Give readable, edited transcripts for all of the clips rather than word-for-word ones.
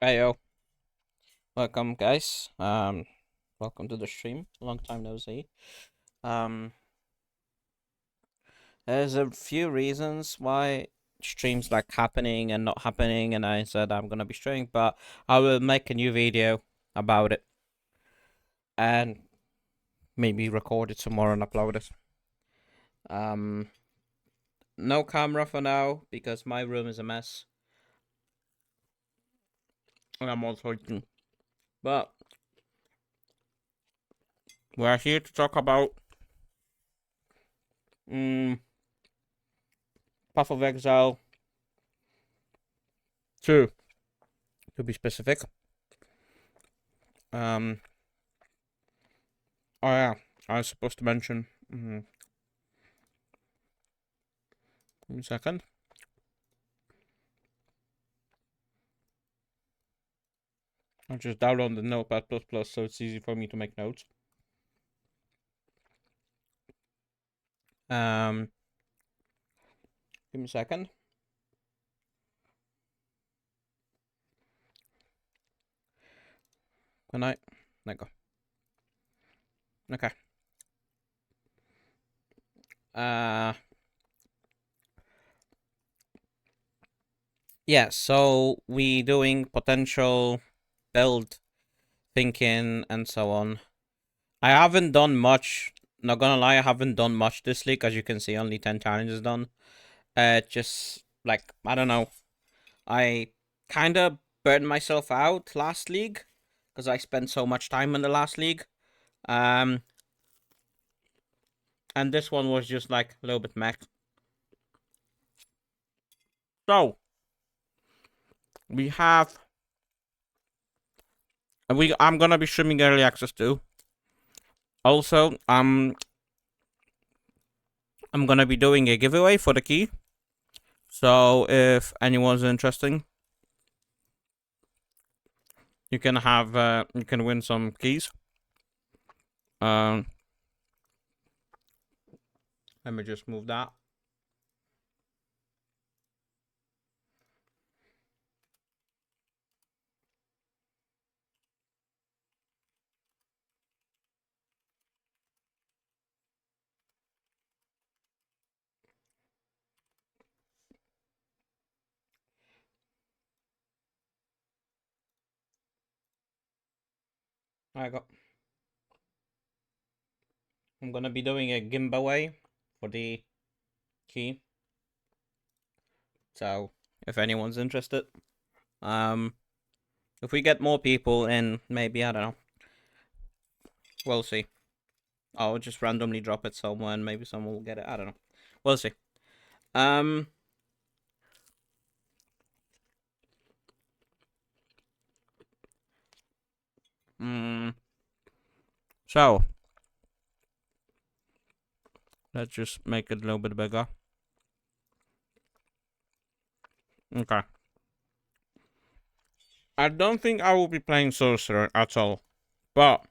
Hey yo, welcome guys. Welcome to the stream. Long time no see. Um, there's a few reasons why streams like happening and not happening, and I said I'm gonna be streaming, but I will make a new video about it and maybe record it tomorrow and upload it. Um, no camera for now because my room is a mess, and I'm also eating. But we're here to talk about Path of Exile 2, to be specific. Um, oh yeah, I was supposed to mention. Give me a second. I just download the Notepad++ so it's easy for me to make notes. Um, Give me a second. Good night. There you go. Okay. Uh, yeah. So we doing potential build thinking and so on. I haven't done much. Not gonna lie, I haven't done much this league. As you can see, only 10 challenges done. Just like I don't know. I kind of burned myself out last league because I spent so much time in the last league. Um, and this one was just like a little bit meh. So we have I'm gonna be streaming early access too. Also, I'm gonna be doing a giveaway for the key. So if anyone's interested, you can win some keys. Um, Let me just move that. I got. I'm gonna be doing a giveaway for the key. So if anyone's interested, um, if we get more people in, maybe I don't know. We'll see. I'll just randomly drop it somewhere, and maybe someone will get it. I don't know. We'll see. Um. Mm, so let's just make it a little bit bigger. Okay. I don't think I will be playing Sorcerer at all, but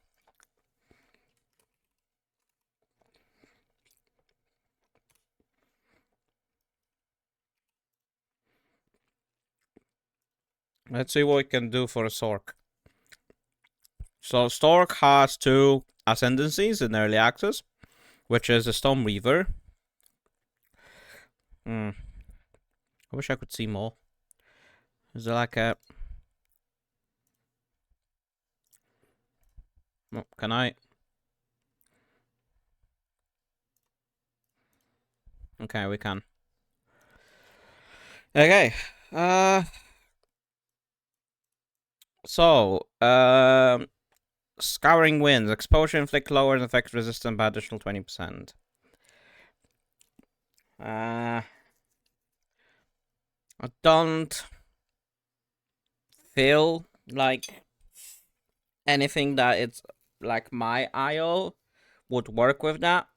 let's see what we can do for a Stork. So Stork has two ascendancies in early access, which is a Storm Reaver. I wish I could see more. Is there like a... Oh, can I? Okay, we can. Okay. So, Scouring Winds. Exposure inflict lower and effect resistance by additional 20%. I don't feel like anything that it's like my IO would work with that.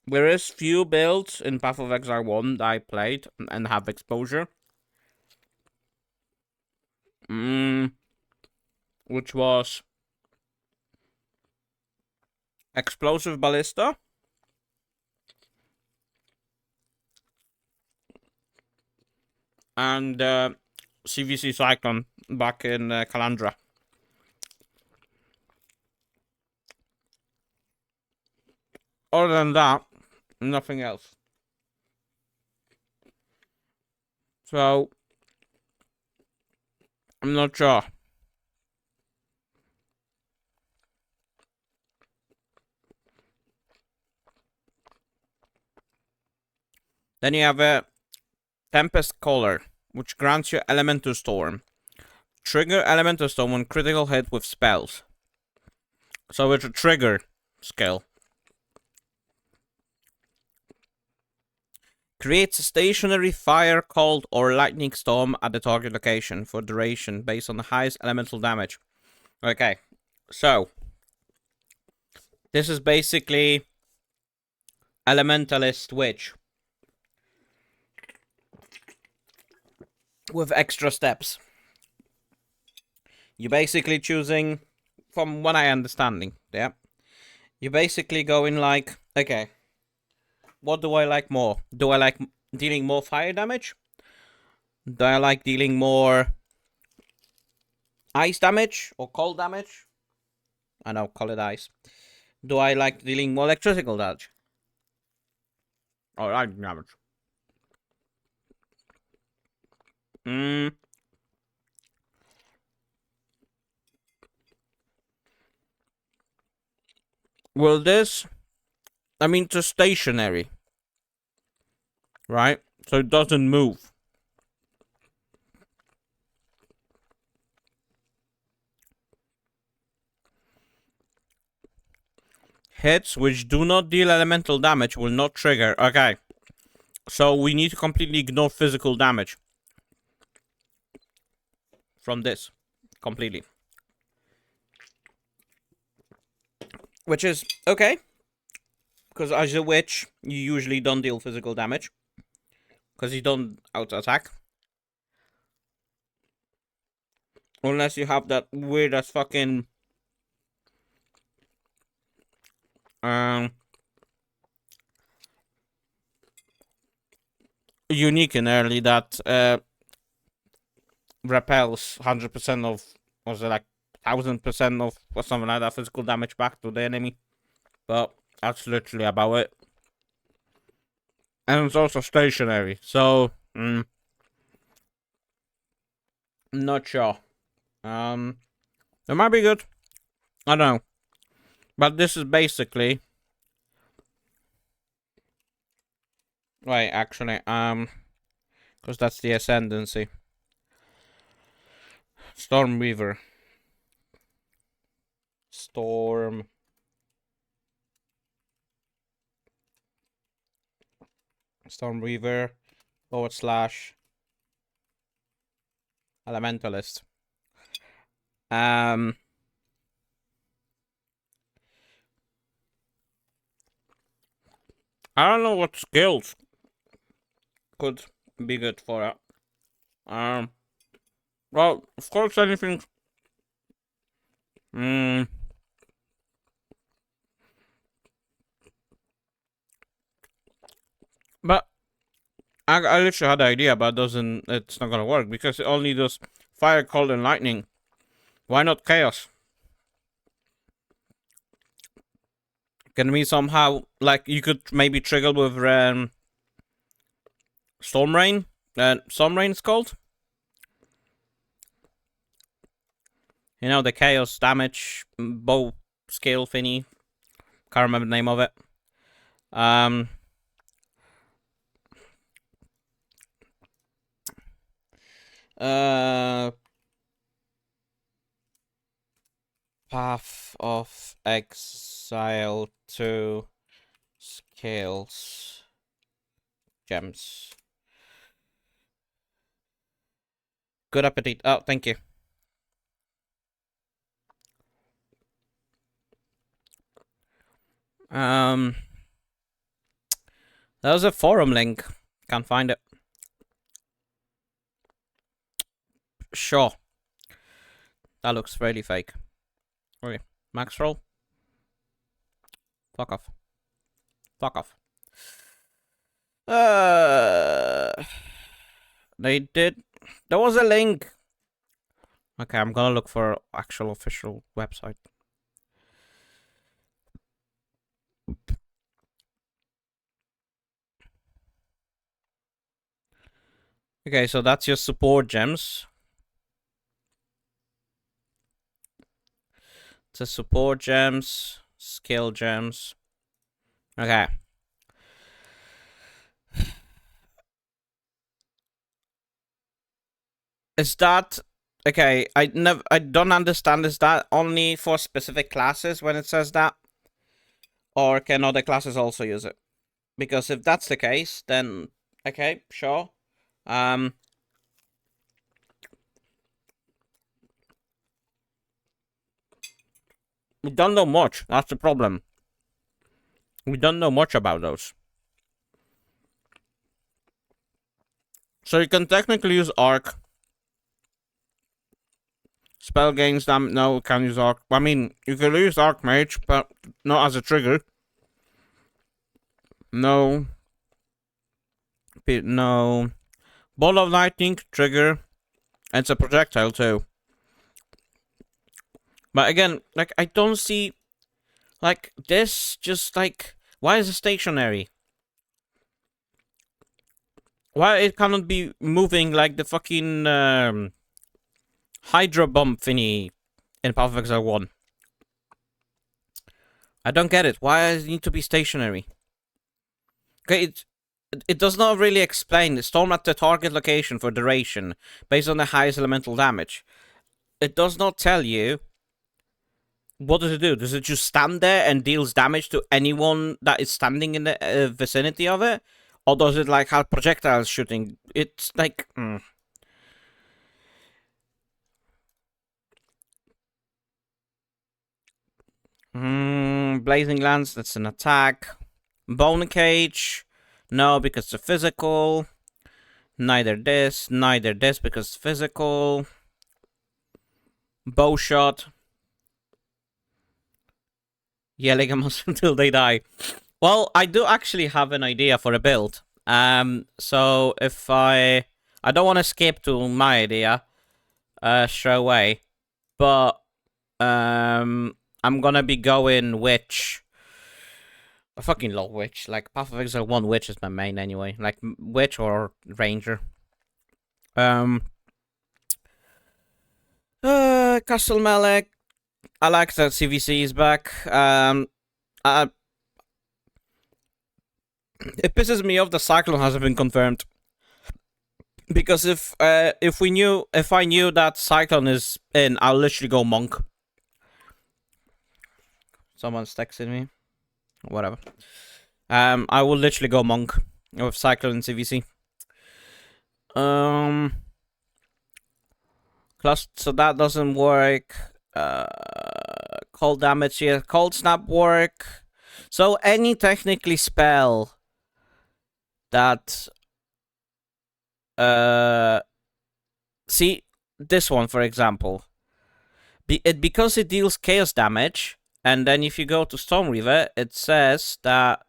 There is few builds in Path of Exile 1 that I played and have exposure. Which was Explosive Ballista, and CVC Cyclone back in Calandra. Other than that, nothing else. So, I'm not sure. Then you have a Tempest Caller, which grants you Elemental Storm. Trigger Elemental Storm when critical hit with spells. So it's a trigger skill. Creates a stationary fire, cold, or lightning storm at the target location for duration based on the highest elemental damage. Okay, so this is basically Elementalist Witch with extra steps. You're basically choosing, from what I understanding, yeah. You're basically going like, okay, what do I like more? Do I like dealing more fire damage? Do I like dealing more ice damage or cold damage? I know, call it ice. Do I like dealing more electrical damage? Or lightning damage? Well, this, I mean, it's stationary, right? So it doesn't move. Hits which do not deal elemental damage will not trigger. Okay. So we need to completely ignore physical damage from this. Completely. Which is okay. Because as a witch, you usually don't deal physical damage. Because you don't out-attack. Unless you have that weird as fucking... unique in early that repels 100% of, was it like 1000% of, or something like that, physical damage back to the enemy. But that's literally about it. And it's also stationary, so not sure. It might be good. I don't know. But this is basically, wait, actually, because that's the ascendancy. Stormweaver. Stormweaver / Elementalist. I don't know what skills could be good for it. Well, of course, anything. But I literally had the idea, but it's not gonna work because it only does fire, cold, and lightning. Why not chaos? Can we somehow, like, you could maybe trigger with Storm Rain? Storm Rain's called? You know, the chaos damage bow skill thingy. Can't remember the name of it. Path of Exile to Scales Gems. Good appetite. Oh, thank you. That was a forum link. Can't find it. Sure. That looks really fake. Okay. Max roll. Fuck off. Fuck off. They did. There was a link. Okay, I'm gonna look for actual official website. Okay, so that's your support gems. It's a support gems, skill gems. Okay. Is that okay? I don't understand. Is that only for specific classes when it says that, or can other classes also use it? Because if that's the case, then okay, sure. We don't know much. That's the problem. We don't know much about those. So you can technically use arc. Spell gains damage. No, we can't use arc. I mean, you can use archmage, but not as a trigger. No. No. Ball of lightning trigger. And it's a projectile too. But again, like I don't see, like this. Just like why is it stationary? Why it cannot be moving like the fucking Hydra bomb thingy in Path of Exile 1? I don't get it. Why does it need to be stationary? Okay, it does not really explain. Storm at the target location for duration based on the highest elemental damage. It does not tell you what does it do. Does it just stand there and deals damage to anyone that is standing in the vicinity of it? Or does it like have projectiles shooting? It's like... Blazing Lance, that's an attack. Bone Cage, no, because it's a physical. Neither this because it's physical. Bow Shot. Yelling at monsters until they die. Well, I do actually have an idea for a build. So if I don't want to skip to my idea, straight away, but I'm gonna be going Witch. I fucking love Witch. Like Path of Exile 1 Witch is my main anyway. Like Witch or Ranger. Castle Malek. I like that CVC is back. It pisses me off the Cyclone hasn't been confirmed. Because if I knew that Cyclone is in, I'll literally go Monk. Someone's texting me. Whatever. I will literally go Monk with Cyclone and CVC. Plus, so that doesn't work. Cold damage, yeah. Cold snap work. So any technically spell that see this one for example. Because it deals chaos damage, and then if you go to Storm Reaver, it says that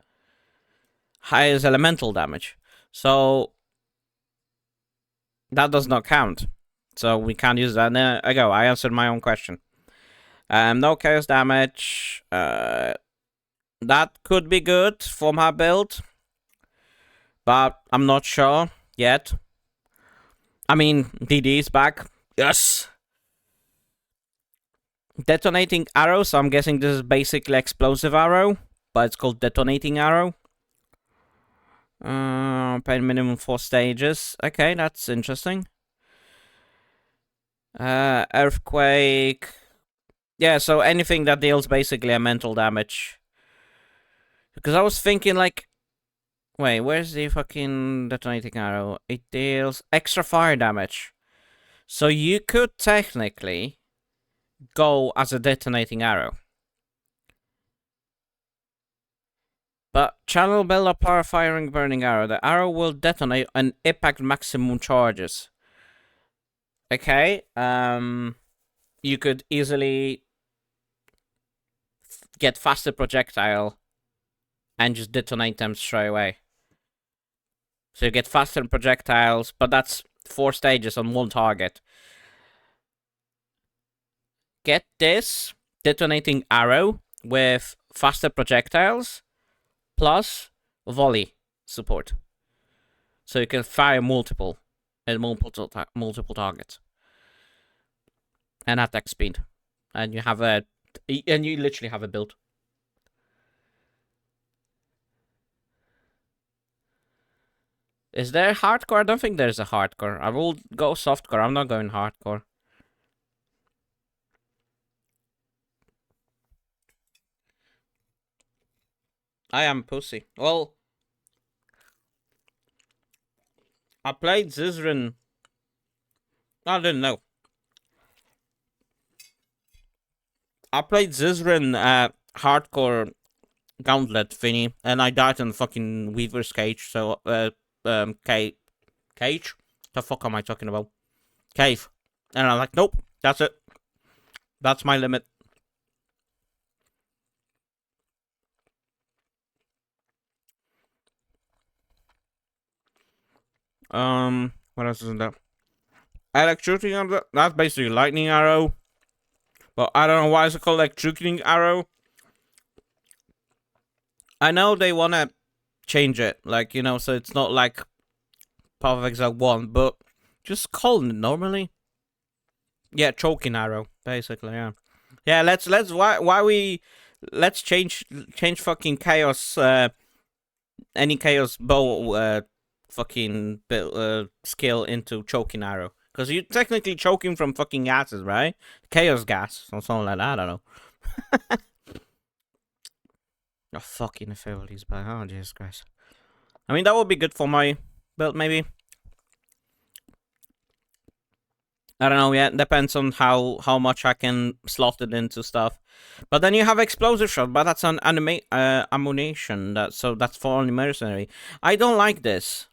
highest elemental damage. So that does not count. So we can't use that. There I go. I answered my own question. No chaos damage. That could be good for my build, but I'm not sure yet. I mean, DD is back. Yes. Detonating arrow. So I'm guessing this is basically explosive arrow, but it's called detonating arrow. Pain minimum 4 stages. Okay, that's interesting. Earthquake. Yeah, so anything that deals basically a mental damage. Because I was thinking like, wait, where's the fucking detonating arrow? It deals extra fire damage. So you could technically go as a detonating arrow. But channel build a power firing burning arrow. The arrow will detonate and impact maximum charges. Okay, you could easily get faster projectile and just detonate them straight away. So you get faster projectiles, but that's 4 stages on one target. Get this detonating arrow with faster projectiles plus volley support. So you can fire multiple targets. And attack speed. And you have you literally have a build. Is there hardcore? I don't think there's a hardcore. I will go softcore. I'm not going hardcore. I am pussy. Well, I played Zizrin. I didn't know. I played Zizrin hardcore gauntlet thingy, and I died in fucking Weaver's cage. So cage. The fuck am I talking about? Cave. And I'm like, nope, that's it. That's my limit. What else is in there? Electrocuting, that's basically lightning arrow. But I don't know why it's called electrocuting arrow. I know they wanna change it, like, you know, so it's not like Path of Exile 1, but just call it normally. Yeah, choking arrow, basically, yeah. Yeah, let's change fucking chaos any chaos bow fucking skill into choking arrow. Because you're technically choking from fucking gases, right? Chaos gas or something like that, I don't know. Oh, fucking abilities, but oh, Jesus Christ. I mean, that would be good for my build, maybe. I don't know yet. Depends on how much I can slot it into stuff. But then you have explosive shot, but that's an ammunition. So that's for only mercenary. I don't like this.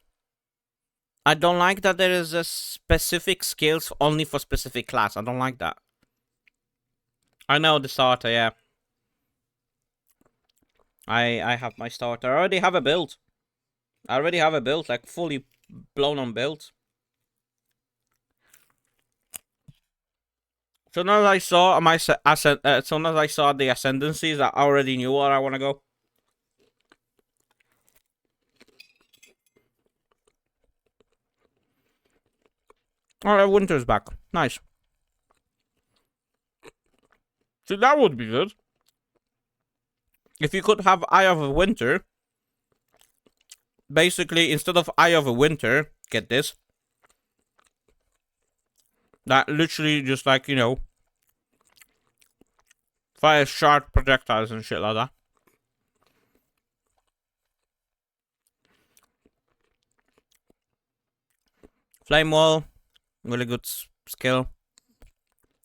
I don't like that there is a specific skills only for specific class. I don't like that. I know the starter, yeah. I have my starter. I already have a build. Like fully blown on build. So now that I saw the ascendancies, I already knew where I want to go. Alright, winter's back. Nice. So that would be good. If you could have Eye of a Winter, basically, instead of Eye of a Winter, get this. That literally just like, you know, fires sharp projectiles and shit like that. Flame Wall, really good skill.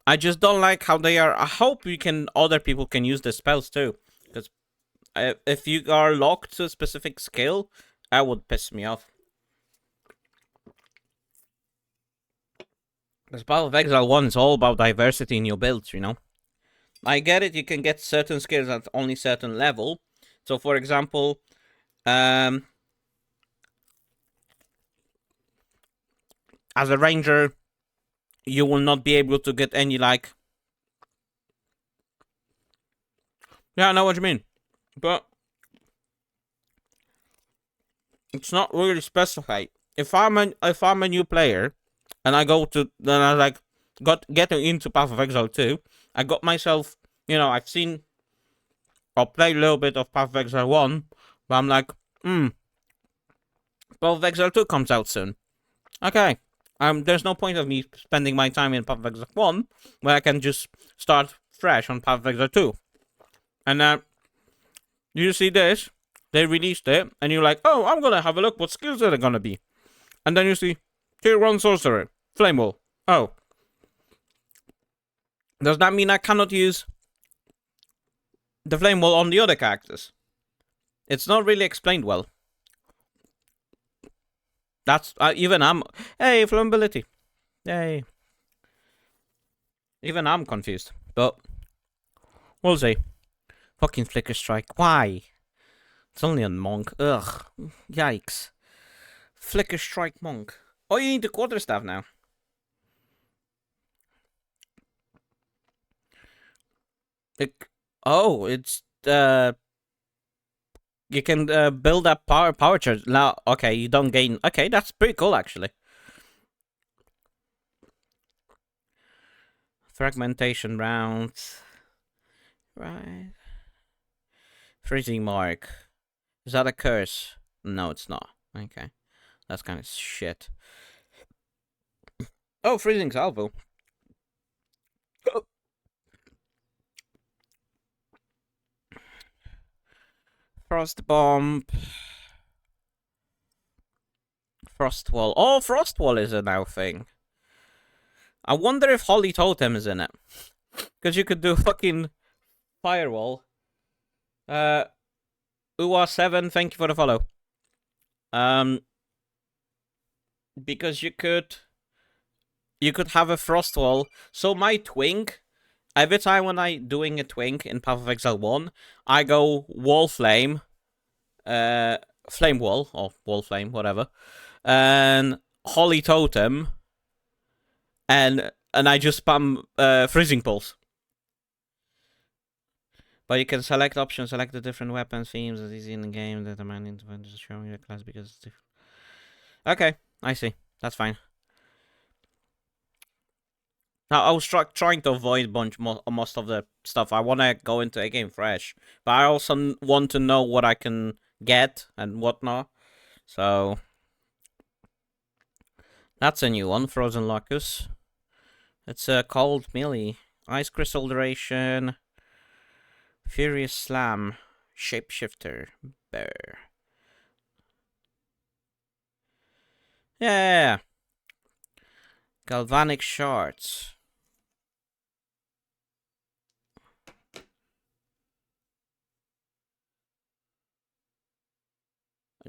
I just don't like how they are. I hope other people can use the spells too. Because if you are locked to a specific skill, that would piss me off. Because Path of Exile 1 is all about diversity in your builds, you know? I get it, you can get certain skills at only certain level. So, for example, as a ranger, you will not be able to get any, like... Yeah, I know what you mean. But it's not really specified. If I'm a new player, and I go to... Then I, like, get into Path of Exile 2, I got myself... You know, I've seen... Or played a little bit of Path of Exile 1, but I'm like, Path of Exile 2 comes out soon. Okay. There's no point of me spending my time in Path of Exile 1, where I can just start fresh on Path of Exile 2. And, you see this, they released it, and you're like, oh, I'm gonna have a look what skills are they gonna be. And then you see, Tier 1 Sorcerer, Flame Wall. Oh. Does that mean I cannot use the Flame Wall on the other characters? It's not really explained well. That's, even I'm... Hey, flammability. Yay. Even I'm confused. But, we'll see. Fucking Flicker Strike. Why? It's only a monk. Ugh. Yikes. Flicker Strike Monk. Oh, you need the quarterstaff now. Oh, it's you can build up power charge now. Okay, you don't gain. Okay, that's pretty cool actually. Fragmentation rounds. Right. Freezing mark. Is that a curse? No, it's not. Okay, that's kind of shit. Oh, freezing salvo. Frost bomb. Frost wall. Oh, frost wall is a now thing. I wonder if Holy Totem is in it. Because you could do fucking firewall. Uwa7, thank you for the follow. Because you could have a frost wall. So my twink, every time when I doing a twink in Path of Exile 1, I go wall flame, flame wall, or wall flame, whatever, and Holy Totem, and I just spam freezing pulse. But you can select options, select the different weapons, themes as easy in the game that demand interventions showing the class because it's different. Okay, I see. That's fine. Now, I was trying to avoid most of the stuff. I want to go into a game fresh, but I also want to know what I can get and whatnot. So that's a new one, Frozen Locus. It's a cold melee, ice crystal duration, furious slam, shapeshifter, bear. Yeah, galvanic shards.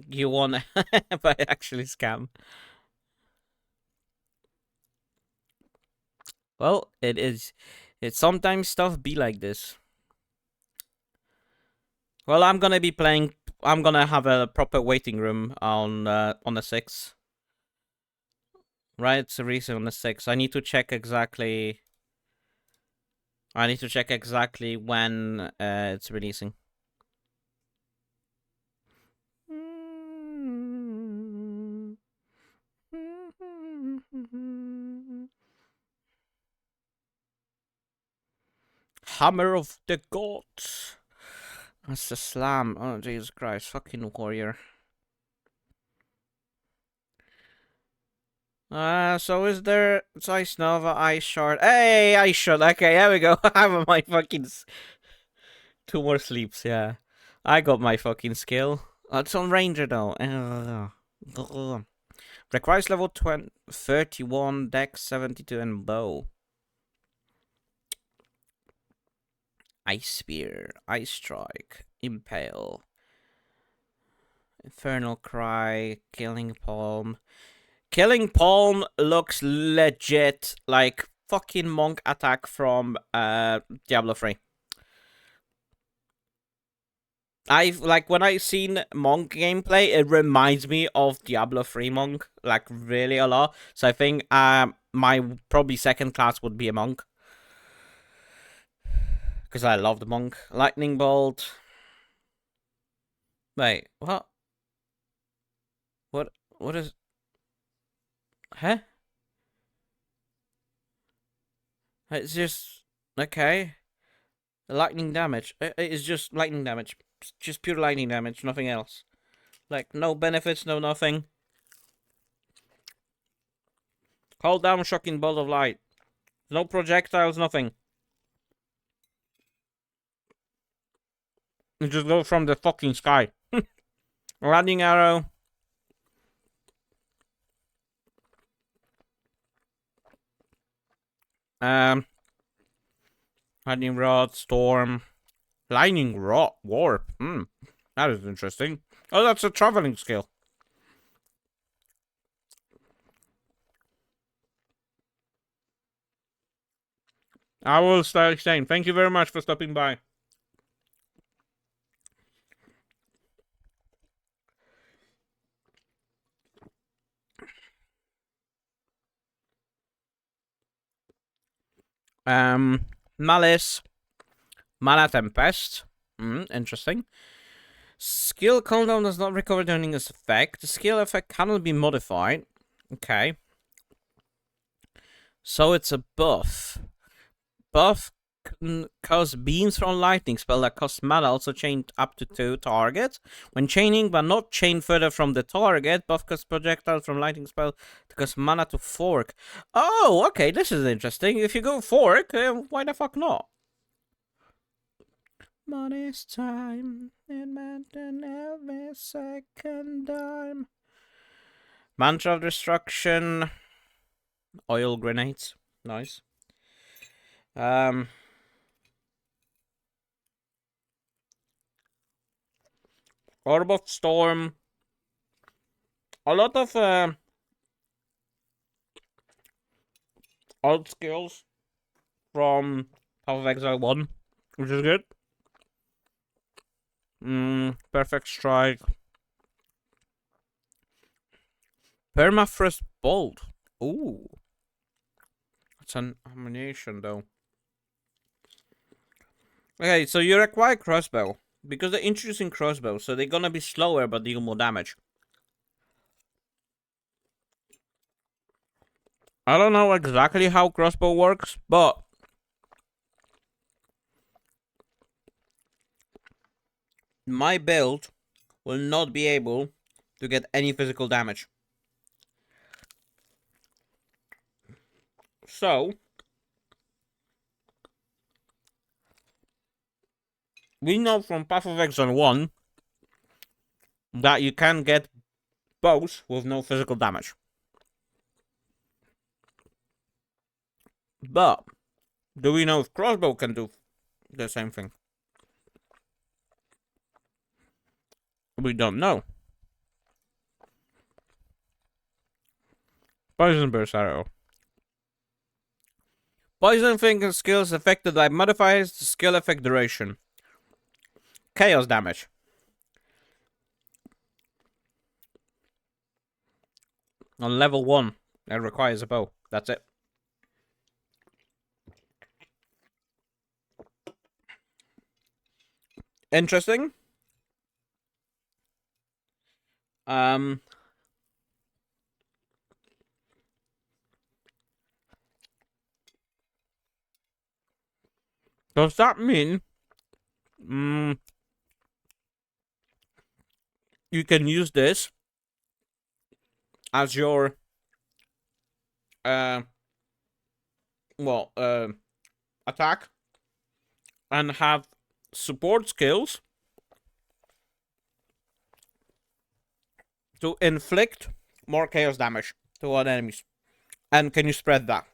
You want but actually scam. Well, it is. It's sometimes stuff be like this. Well, I'm gonna be playing. I'm gonna have a proper waiting room on the 6th. Right, it's a reason on the 6th. I need to check exactly. I need to check exactly when it's releasing. Hammer of the Gods. That's a slam. Oh, Jesus Christ. Fucking warrior. So is there Ice Nova, Ice Shard? Hey, Ice Shard. Okay, here we go. I have my fucking 2 more sleeps, yeah. I got my fucking skill. It's on Ranger though. Requires level 31, Dex 72, and bow. Ice Spear, Ice Strike, Impale, Infernal Cry, Killing Palm. Killing Palm looks legit like fucking monk attack from Diablo 3. When I seen monk gameplay, it reminds me of Diablo 3 monk, like really a lot. So I think my probably second class would be a monk. Because I love the monk. Lightning Bolt. Wait, what? What is... Huh? It's just... Okay. Lightning damage. It's just lightning damage. Just pure lightning damage, nothing else. Like, no benefits, no nothing. Hold down shocking bolt of light. No projectiles, nothing. It just goes from the fucking sky. Lightning arrow. Lightning rod, storm. Lightning rod, warp. That is interesting. Oh, that's a traveling skill. I will start saying thank you very much for stopping by. Malice, Mana Tempest. Interesting. Skill cooldown does not recover during its effect. The skill effect cannot be modified. Okay. So it's a buff. Buff cause beams from lightning spell that costs mana also chain up to 2 targets. When chaining but not chain further from the target, buff cause projectiles from lightning spell to cost mana to fork. Oh, okay, this is interesting. If you go fork, why the fuck not? Money's time, it meant in every second dime. Mantra of Destruction, oil grenades, nice. Orb of Storm, a lot of old skills from Path of Exile 1, which is good. Perfect Strike. Permafrost Bolt. Ooh. It's an ammunition though. Okay, so you require crossbow. Because they're introducing crossbow, so they're gonna be slower but deal more damage. I don't know exactly how crossbow works, but my build will not be able to get any physical damage. So, we know from Path of Exile 1 that you can get bows with no physical damage. But, do we know if crossbow can do the same thing? We don't know. Poison Burst Arrow. Poison thinking skills affected by modifiers to skill effect duration. Chaos damage. On level 1, it requires a bow. That's it. Interesting. Does that mean you can use this as your attack and have support skills to inflict more chaos damage to other enemies? And can you spread that?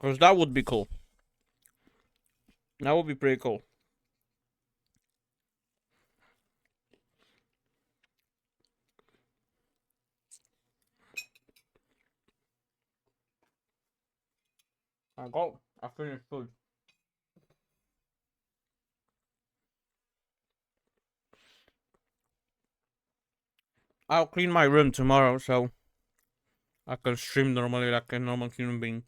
Because that would be cool. That would be pretty cool. I finished food. I'll clean my room tomorrow so I can stream normally like a normal human being.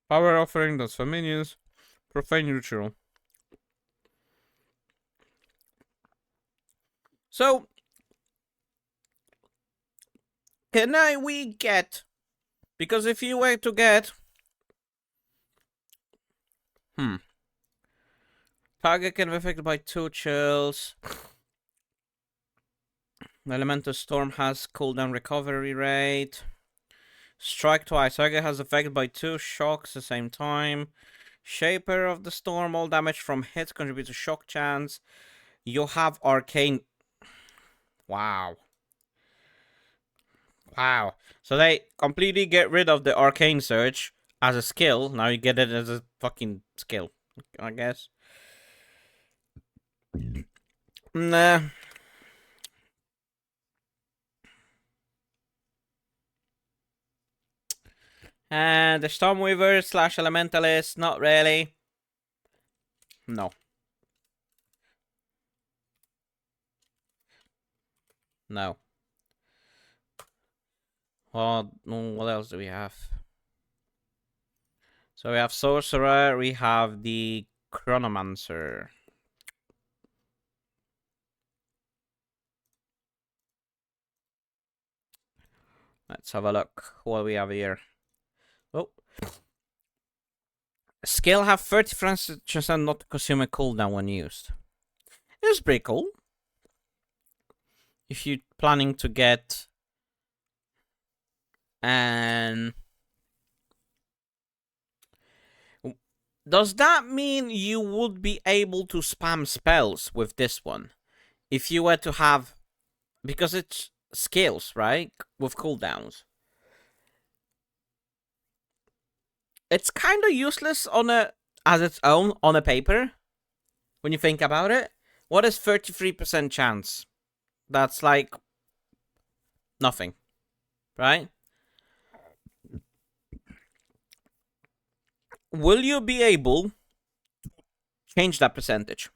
Power offering, that's for minions. Profane ritual. So, we get? Because if you were to get... Target can be affected by 2 chills. Elemental Storm has cooldown recovery rate. Strike twice. Target has affected by 2 shocks at the same time. Shaper of the Storm. All damage from hits contribute to shock chance. You have Arcane... Wow. Wow. So they completely get rid of the Arcane Surge as a skill. Now you get it as a fucking skill, I guess. Nah. And the Stormweaver / Elementalist, not really. No. No. What else do we have? So we have Sorcerer, we have the Chronomancer. Let's have a look what we have here. Oh. Skill have 30% not to consume a cooldown when used. It's pretty cool. If you're planning to get an... Does that mean you would be able to spam spells with this one? If you were to have... Because it's skills, right? With cooldowns. It's kind of useless on as its own on a paper. When you think about it. What is 33% chance? That's like... nothing. Right? Will you be able to change that percentage?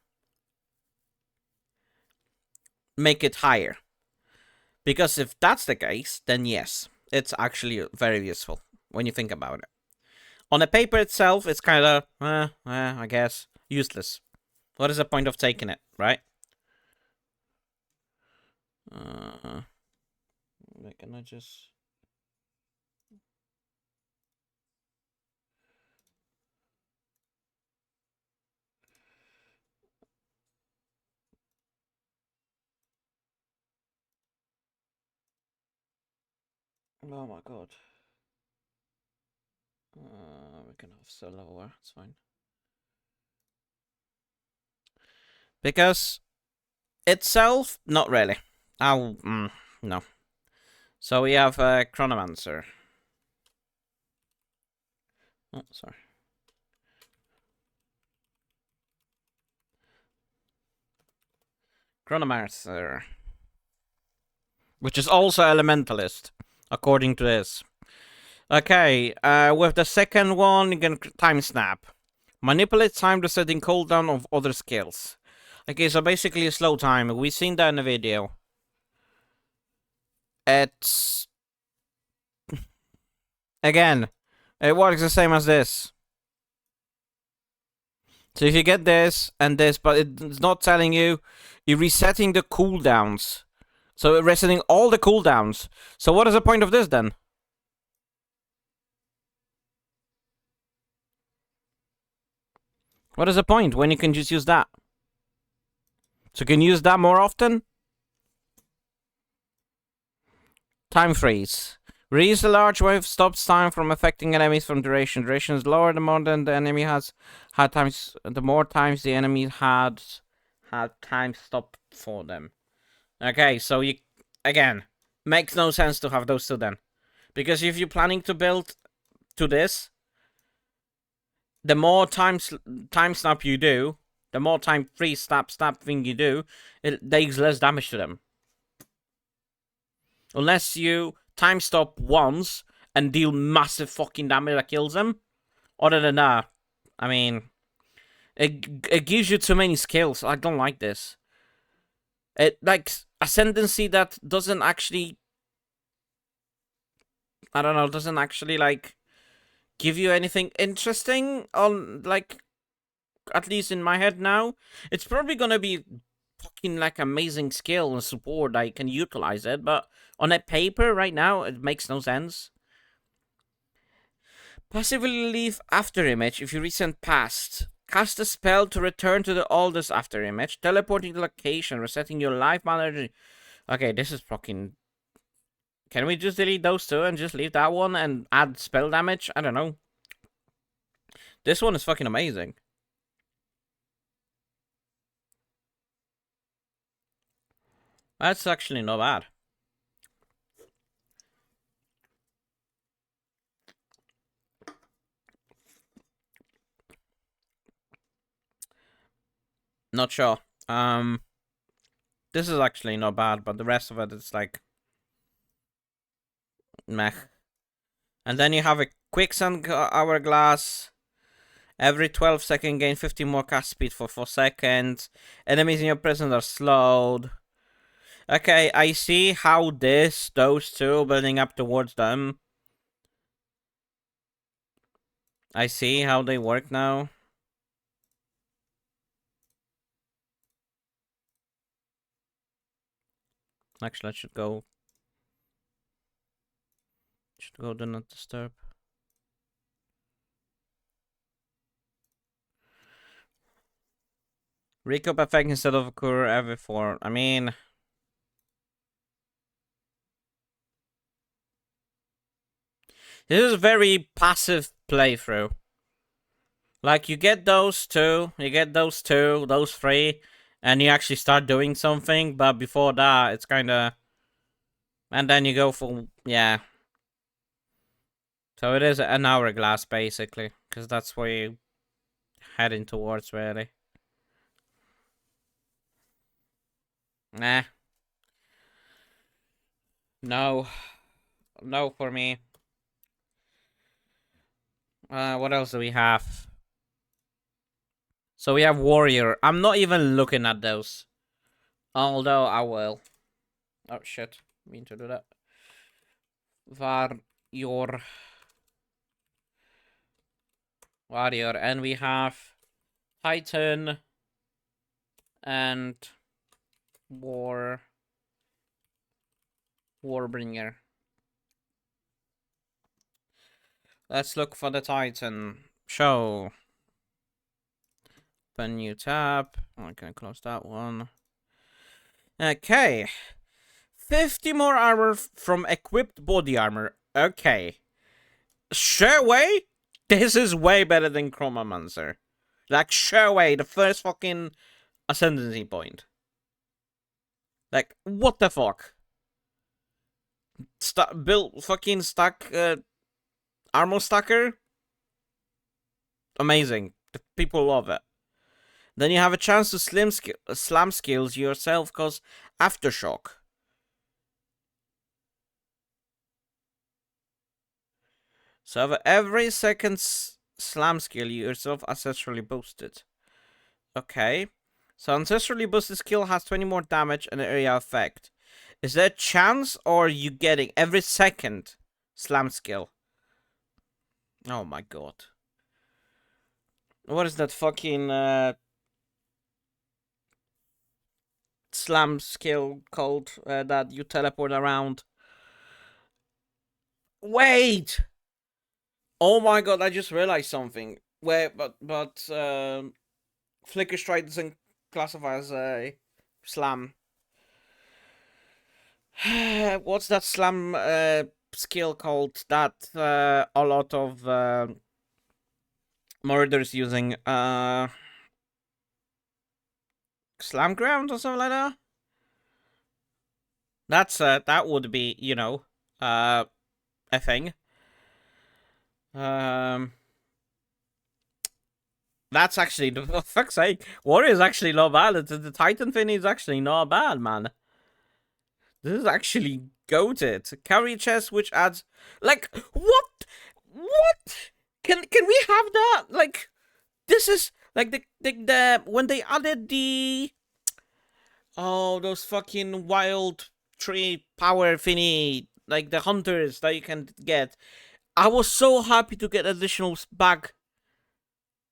Make it higher? Because if that's the case, then yes, it's actually very useful when you think about it. On the paper itself, it's kind of, I guess, useless. What is the point of taking it, right? Can I just... Oh my god. We can have so lower, it's fine. Because itself, not really. No. So we have Chronomancer. Oh, sorry. Chronomancer. Which is also Elementalist, according to this. Okay, with the second one, you can Time Snap. Manipulate time resetting cooldown of other skills. Okay, so basically a slow time. We've seen that in the video. It's... Again, it works the same as this. So if you get this and this, but it's not telling you, you're resetting the cooldowns. So it's resetting all the cooldowns. So what is the point of this then? What is the point when you can just use that? So you can use that more often? Time freeze. Release a large wave stops time from affecting enemies from duration. Duration is lower the more than the enemy has had times. The more times the enemy had time stop for them. Okay, so you again makes no sense to have those two then, because if you're planning to build to this, the more time snap you do, the more time freeze snap thing you do, it does less damage to them. Unless you time stop once and deal massive fucking damage that kills them. Other than that, I mean, it gives you too many skills. I don't like this. It like Ascendancy that doesn't actually, I don't know, doesn't actually like give you anything interesting on, like, at least in my head now. It's probably gonna be fucking like amazing skill and support I can utilize it, but on a paper right now it makes no sense. Passively leave after image if you recent past. Cast a spell to return to the oldest after image, teleporting the location, resetting your life energy. Okay, this is fucking... Can we just delete those two and just leave that one and add spell damage? I don't know. This one is fucking amazing. That's actually not bad. Not sure. This is actually not bad, but the rest of it is like meh. And then you have a quicksand hourglass. Every 12 seconds, gain 50 more cast speed for 4 seconds. Enemies in your presence are slowed. Okay, I see how those two building up towards them. I see how they work now. Actually, I should go. Should go do not disturb. Recap effect instead of occur every 4. I mean, this is a very passive playthrough. Like, you get those two, those 3, and you actually start doing something, but before that, it's kinda... And then you go for... Yeah. So it is an hourglass, basically, because that's where you're heading towards, really. Nah. No. No for me. What else do we have? So we have warrior. I'm not even looking at those. Although I will. Oh shit. Mean to do that. Warrior. Warrior. And we have Titan and Warbringer. Let's look for the Titan. Show. Open new tab. I can close that one. Okay. 50 more armor from equipped body armor. Okay. Sure way? This is way better than Chromomancer. Like, sure way, the first fucking ascendancy point. Like, what the fuck? Build fucking stack armor stacker? Amazing. The people love it. Then you have a chance to slam skills yourself cause aftershock. So every second slam skill you yourself ancestrally boosted. Okay. So ancestrally boosted skill has 20 more damage and area effect. Is there a chance or are you getting every second slam skill? Oh my god. What is that fucking slam skill called that you teleport around? Wait! Oh my god, I just realized something. But Flicker Strike doesn't classify as a slam. What's that slam skill called that a lot of murders using? Slam ground or something like that? That would be, you know, a thing. That's actually, for fuck's sake, Warrior is actually not bad. The Titan thing is actually not bad, man. This is actually goated. Carry chest, which adds, like, what? What? Can we have that? Like, this is like the when they added the those fucking wild tree power thingy, like the hunters that you can get. I was so happy to get additional bag,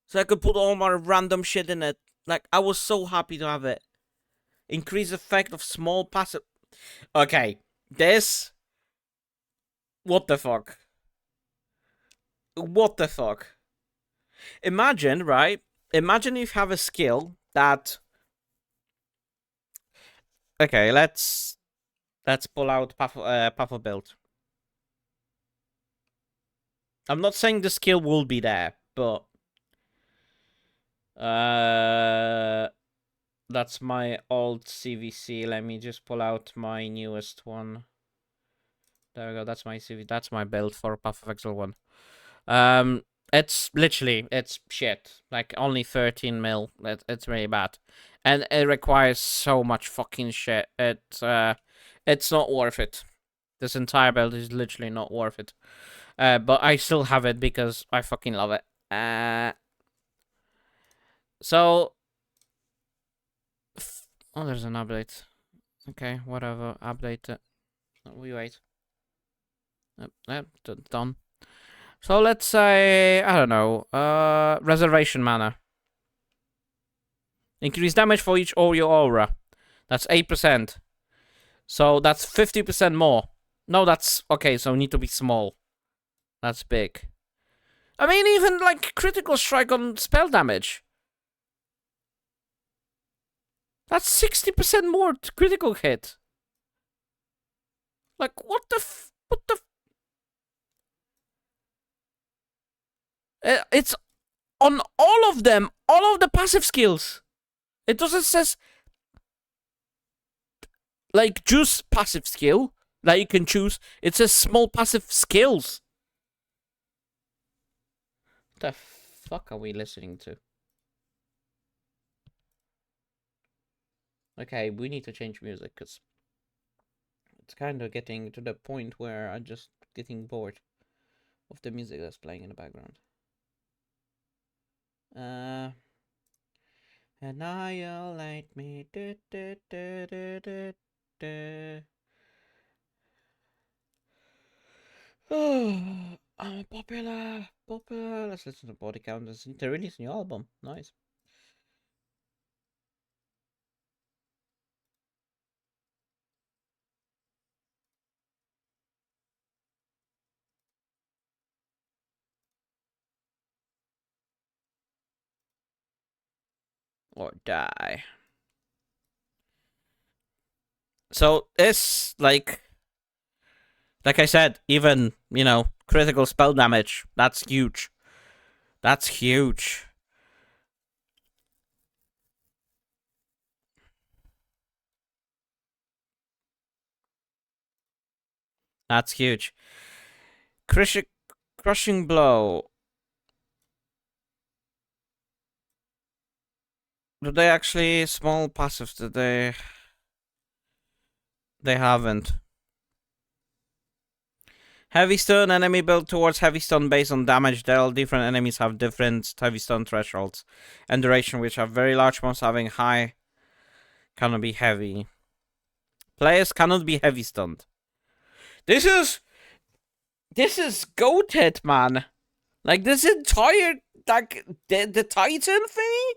so I could put all my random shit in it. Like, I was so happy to have it. Increase effect of small passive. Okay, this. What the fuck? What the fuck? Imagine, right? Imagine if you have a skill that. Okay, let's pull out path of build. I'm not saying the skill will be there, but that's my old CVC. Let me just pull out my newest one. There we go. That's my CV. That's my build for Path of Exile 1. It's literally, it's shit. Like, only 13 mil. It's really bad. And it requires so much fucking shit. It's not worth it. This entire build is literally not worth it. But I still have it because I fucking love it. So... Oh, there's an update. Okay, whatever. Update it. We wait. Yep, done. So let's say, I don't know, Reservation Mana. Increase damage for each all your aura. That's 8%. So that's 50% more. No, that's... Okay, so need to be small. That's big. I mean, even, like, critical strike on spell damage. That's 60% more critical hit. Like, what the what the it's on all of them, all of the passive skills. It doesn't says like choose passive skill that you can choose. It says small passive skills. What the fuck are we listening to? Okay, we need to change music because it's kind of getting to the point where I'm just getting bored of the music that's playing in the background. Annihilate me. I'm popular. Let's listen to Body Count. They released a new album. Nice. Or die. So it's like I said, even, you know, critical spell damage. That's huge. That's huge. That's huge. Crushing blow. Do they actually small passives? Did they? They haven't. Heavy stun enemy built towards heavy stun based on damage dealt. Different enemies have different heavy stun thresholds and duration, which are very large ones having high cannot be heavy. Players cannot be heavy stunned. This is goated, man. Like this entire like the Titan thingy,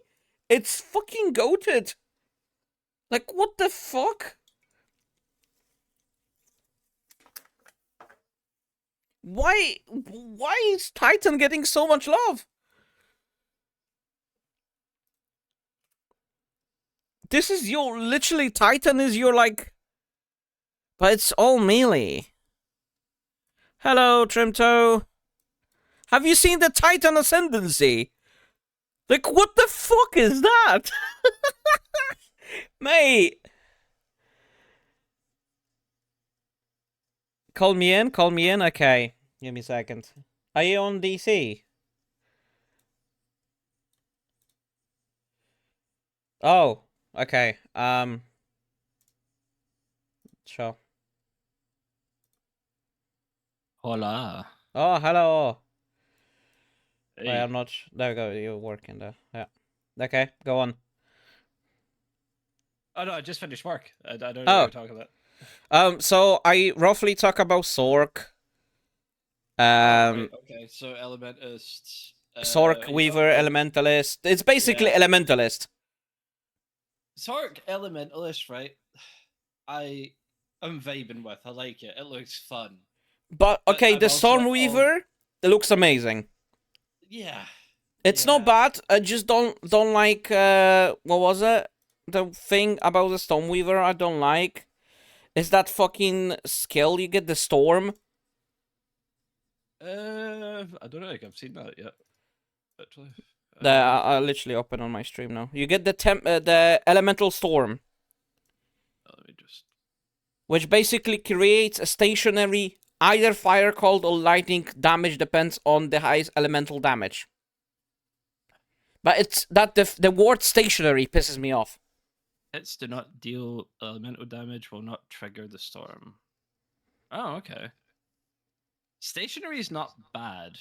it's fucking goated. Like what the fuck? Why is Titan getting so much love? This is your literally Titan is your like, but it's all melee. Hello, Trimto. Have you seen the Titan Ascendancy? Like, what the fuck is that? Mate. Call me in. Okay. Give me a second. Are you on DC? Oh, okay. Sure. Hola. Oh, hello. Hey. I'm not. There we go. You're working there. Yeah. Okay, go on. Oh no, I just finished work. I don't know what you're talking about. So I roughly talk about Sork. Right, okay. So Elementist. Sork, Weaver, Elementalist. It's basically Elementalist. Sork Elementalist, right? I'm vibing with. I like it. It looks fun. But okay, the Stormweaver, it looks amazing. Yeah. It's not bad. I just don't like what was it? The thing about the Stormweaver I don't like is that fucking skill you get, the Storm. I don't think I've seen that yet. Actually. I literally open on my stream now. You get the Elemental Storm. Let me just. Which basically creates a stationary either fire, cold, or lightning damage, depends on the highest elemental damage. But it's that the word stationary pisses me off. Hits do not deal elemental damage, will not trigger the storm. Oh, okay. Stationary is not bad.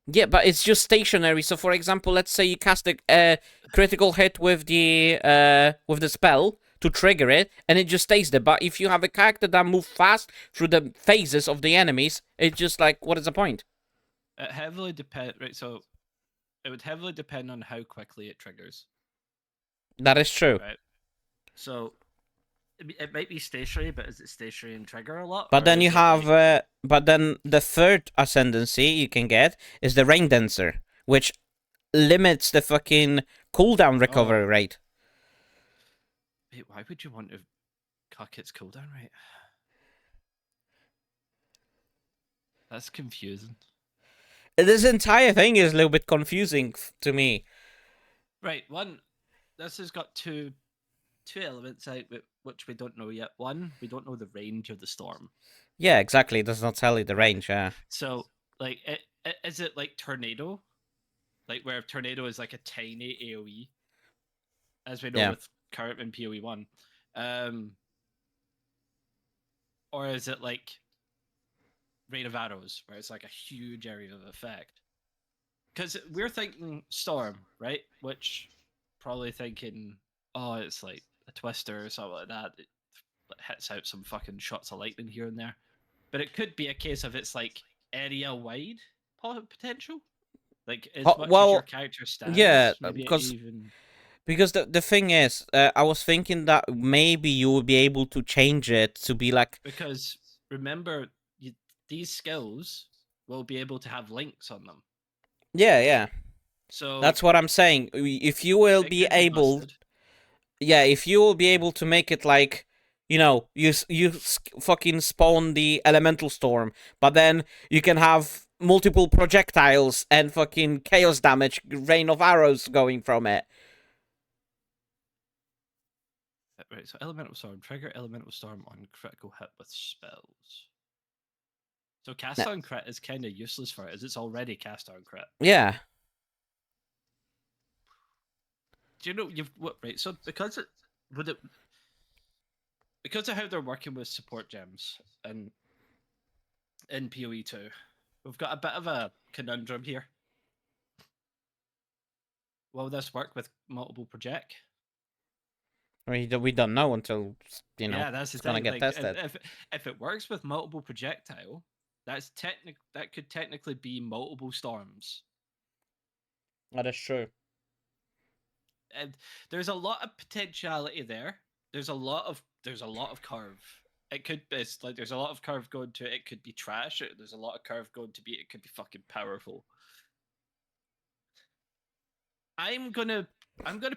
Yeah, but it's just stationary. So, for example, let's say you cast a critical hit with the spell to trigger it, and it just stays there. But if you have a character that moves fast through the phases of the enemies, it's just like, what is the point? It heavily depend. Right, so it would heavily depend on how quickly it triggers. That is true. Right. So it might be stationary, but is it stationary and trigger a lot, But or then you is it have, like? but then the third ascendancy you can get is the Rain Dancer, which limits the fucking cooldown recovery Oh, rate. wait, why would you want to cuck its cooldown rate? That's confusing. This entire thing is a little bit confusing to me. Right, one. This has got two elements out which we don't know yet. One, we don't know the range of the storm. Yeah, exactly. It does not tell you the Right. range. Yeah. So, like, is it like tornado? Like where tornado is like a tiny AOE, as we know Yeah. with current and PoE 1, or is it like Rain of Arrows, where it's like a huge area of effect? Because we're thinking storm, right? Which probably thinking, oh, it's like a twister or something like that. It hits out some fucking shots of lightning here and there. But it could be a case of it's like area wide potential. Like as much as your Well, character yeah, stands, maybe even because the thing is, I was thinking that maybe you will be able to change it to be like, because remember these skills will be able to have links on them. yeah. So That's what I'm saying. If you will it be could be able, busted. yeah, if you will be able to make it like, you fucking spawn the elemental storm, but then you can have multiple projectiles and fucking chaos damage, rain of arrows going from it. Right, so elemental storm, trigger elemental storm on critical hit with spells. So cast Nah, on crit is kind of useless for it, as it's already cast on crit. yeah, Do you know you've what right? So because it would it because of how they're working with support gems and in PoE 2, we've got a bit of a conundrum here. Will this work with multiple project? we don't know until Yeah, that's the it's gonna thing. get Like, tested. if it works with multiple projectile, that could technically be multiple storms. That is true. And there's a lot of potentiality there. There's a lot of curve. It could be it's like there's a lot of curve going to it. It could be trash. There's a lot of curve going to be it could be fucking powerful. I'm gonna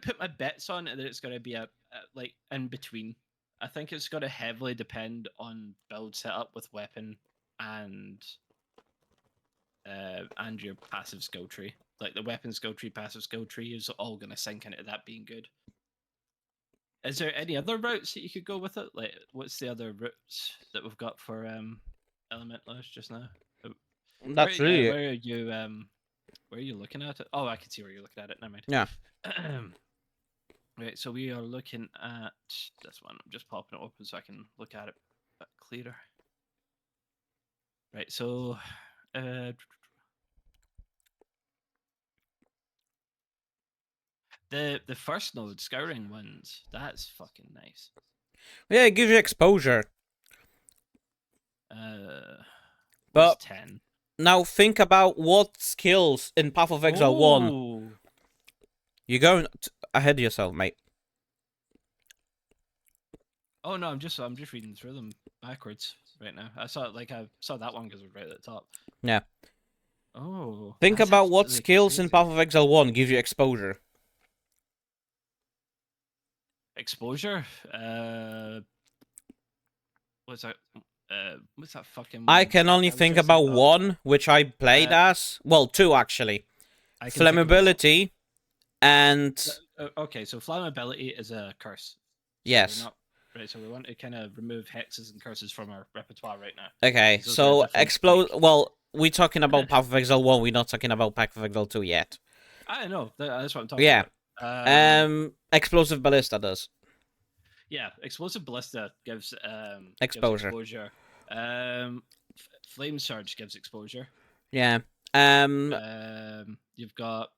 put my bets on that it's gonna be a like in between. I think it's gonna heavily depend on build setup with weapon and your passive skill tree. Like the weapon skill tree, passive skill tree is all gonna sink into that being good. Is there any other routes that you could go with it? Like, what's the other routes that we've got for Elementalist just now? That's really Where are you where are you looking at it? Oh, I can see where you're looking at it. Never yeah. mind. Right, so we are looking at this one. I'm just popping it open so I can look at it a bit clearer. Right, so the first node, Scouring Winds, that's fucking nice. Yeah, it gives you exposure. What's But 10? now think about what skills in Path of Exile 1. Oh, You're going ahead of yourself, mate. oh no, I'm just reading through them backwards right now. I saw that one because it was right at the top. Yeah. Oh, Think that's about what absolutely skills in crazy. Path of Exile 1 give you exposure. Exposure. What's that? What's that fucking I one? can only I was think just about like, oh, one, which I played as. Well, two actually. I can think about one. Flammability and Okay, so flammability is a curse. So we're yes. not right. So we want to kind of remove hexes and curses from our repertoire right now. Okay, Those are a so different explode. like. Well, we're talking about Path of Exile 1. We're not talking about Path of Exile 2 yet. I know that's what I'm talking Yeah. about. Explosive ballista does Yeah, explosive ballista gives exposure. exposure. Flame surge gives exposure. Yeah. You've got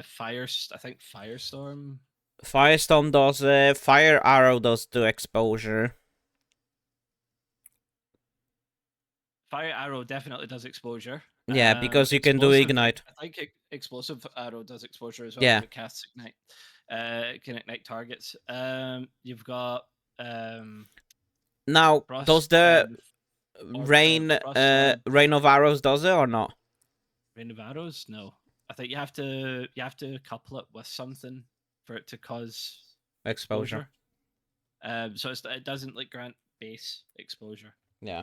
fire. I think firestorm. Firestone does fire arrow does do exposure. Fire arrow definitely does exposure. Yeah, because you can do Explosive, ignite. I think explosive arrow does exposure as well. Yeah. If it casts ignite, can ignite targets. You've got Now, does frost. the Frost sword. rain of arrows does it or not? Rain of arrows? No, I think you have to couple it with something for it to cause Exposure. exposure. So it doesn't like grant base exposure. Yeah.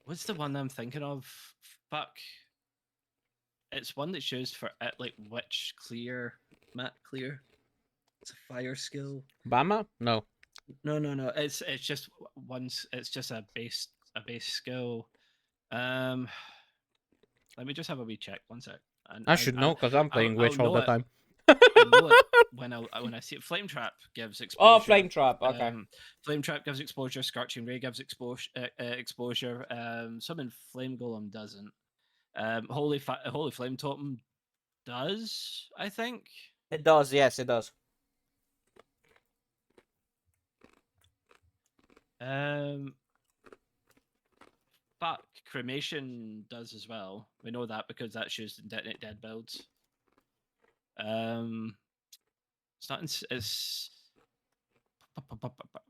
What's the one I'm thinking of? Fuck. It's one that's used for it, like witch clear, mat clear. It's a fire skill. Bama? No. No. It's just once. It's just a base skill. Let me just have a wee check. One sec. And I should know because I'm playing I'll witch all know the it. time. I'll know it when I see it. Flame trap gives exposure. Oh, flame trap. Okay. Flame trap gives exposure. Scorching ray gives exposure. Summon flame golem doesn't. Holy flame totem does, I think. It does. Yes, it does. Fuck, cremation does as well. We know that because that's used in detonate dead builds. It's not. It's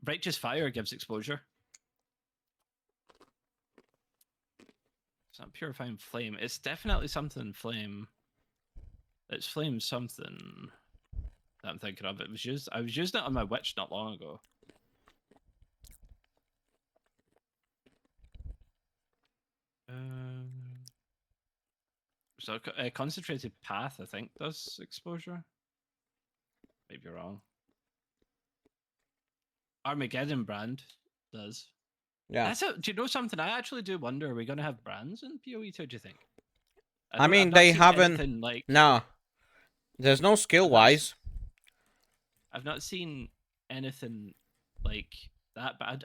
righteous fire gives exposure. It's not purifying flame. It's definitely something flame. It's flame something that I'm thinking of. It was used. I was using it on my witch not long ago. So a concentrated path, I think, does exposure. Maybe wrong. Armageddon brand does. Yeah. Do you know something? I actually do wonder, are we going to have brands in PoE2, do you think? I mean, I've not they seen haven't. anything like. No. There's no skill wise. I've not seen anything like that, but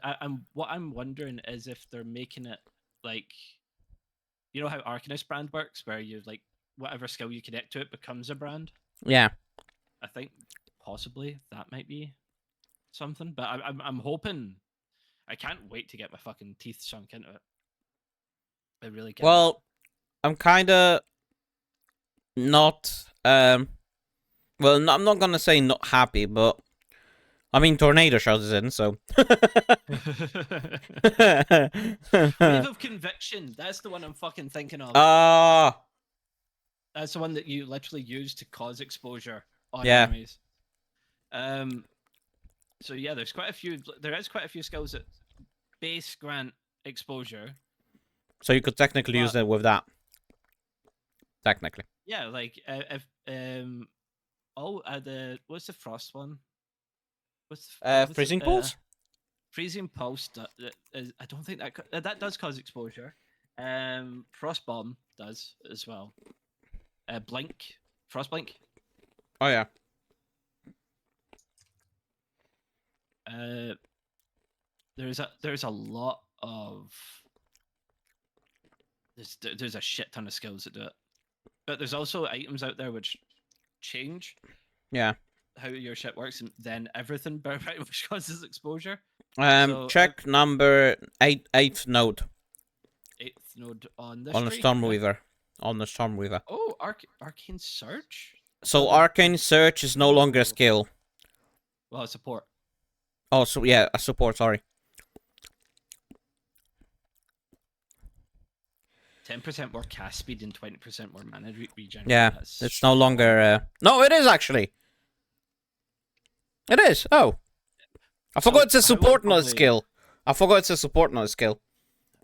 what I'm wondering is if they're making it like, you know how Arcanist brand works, where you like whatever skill you connect to it becomes a brand. Yeah. I think possibly that might be something, but I'm hoping. I can't wait to get my fucking teeth sunk into it. I really can't. Well, I'm kind of not. Well, no, I'm not gonna say not happy, but I mean, Tornado Shows is in, so. Wave of Conviction. That's the one I'm fucking thinking of. That's the one that you literally use to cause exposure on armies. So yeah, there's quite a few. There is quite a few skills that base grant exposure. So you could technically use it with that. Technically. Yeah, like if what's the frost one? Freezing Pulse? Freezing Pulse. I don't think that does cause exposure. Frost Bomb does as well. Blink, Frost Blink. Oh yeah. There's a lot of there's a shit ton of skills that do it, but there's also items out there which change. Yeah. How your shit works, and then everything pretty much causes exposure. Check number 8th node. 8th node on this. On the Stormweaver. On the Stormweaver. Oh, Arcane Search. So Arcane Search is no longer a skill. Well, a support. Oh, so yeah, a support. Sorry. 10% more cast speed and 20% more mana regen. Yeah, it's no longer. No, it is actually. It is. Oh, I forgot it's a support, not a skill. I forgot it's a support, not a skill.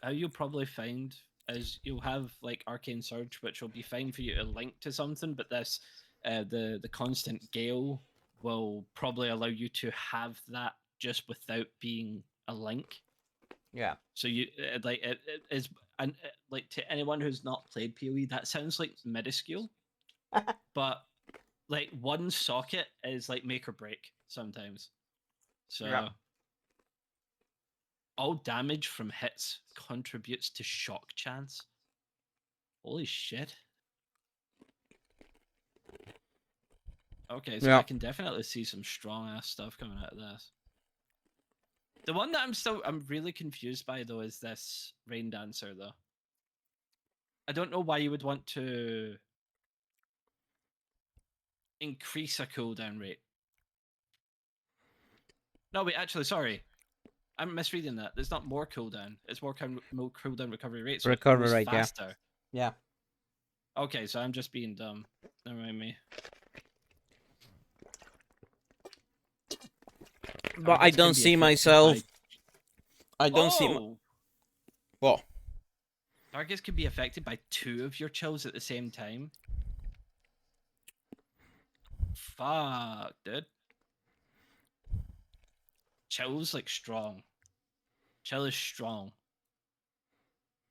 How you'll probably find is you'll have like Arcane Surge, which will be fine for you to link to something, but this, the constant gale will probably allow you to have that just without being a link. Yeah. So you like it is, and like to anyone who's not played PoE, that sounds like minuscule, but like one socket is like make or break sometimes. So yeah. All damage from hits contributes to shock chance. Holy shit. Okay, so Yeah. I can definitely see some strong ass stuff coming out of this. The one that I'm really confused by though is this Rain Dancer though. I don't know why you would want to increase a cooldown rate. No, wait, actually, sorry. I'm misreading that. There's not more cooldown. It's more cooldown recovery rate, so it Recovery goes rate, yeah. faster. Yeah. Okay, so I'm just being dumb. Never mind me. But I Targets can don't be see affected myself. by. I don't see. Oh! What? Targets can be affected by 2 of your chills at the same time. Fuck, dude. Chill's like strong. Chill is strong.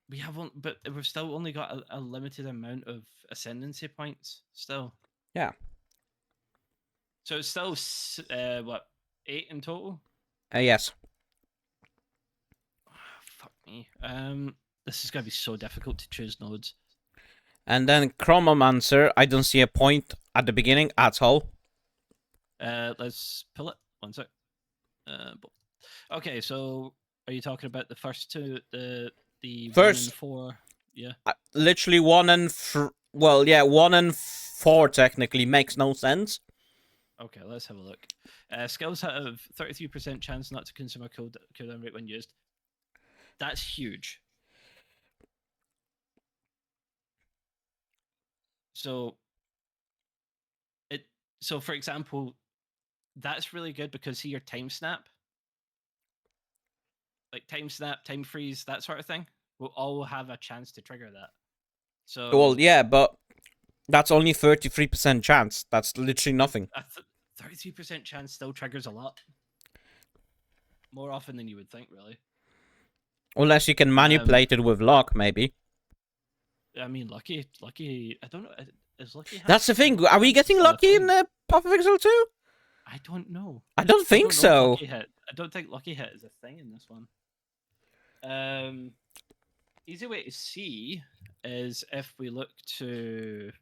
We have one, but we've still only got a limited amount of ascendancy points. Still. Yeah. So it's still what, 8 in total? Yes. Fuck me. This is gonna be so difficult to choose nodes. And then Chromomancer, I don't see a point at the beginning at all. Let's pull it. One sec. Okay, so are you talking about the first two, the 1 First, and 4? Yeah. literally 1 and 1 and 4 technically makes no sense. Okay, let's have a look. Skills have 33% chance not to consume a cooldown rate when used. That's huge. So for example, that's really good because see your time snap, like time snap, time freeze, that sort of thing, will all have a chance to trigger that. So Well, yeah, but that's only 33% chance. That's literally nothing. 33% chance still triggers a lot. More often than you would think, really. Unless you can manipulate it with luck, maybe. I mean, lucky. I don't know. Is lucky? That's the thing. Are we getting lucky in Path of Exile 2? I don't know. I don't think so. I don't think lucky hit is a thing in this one. Easy way to see is if we look to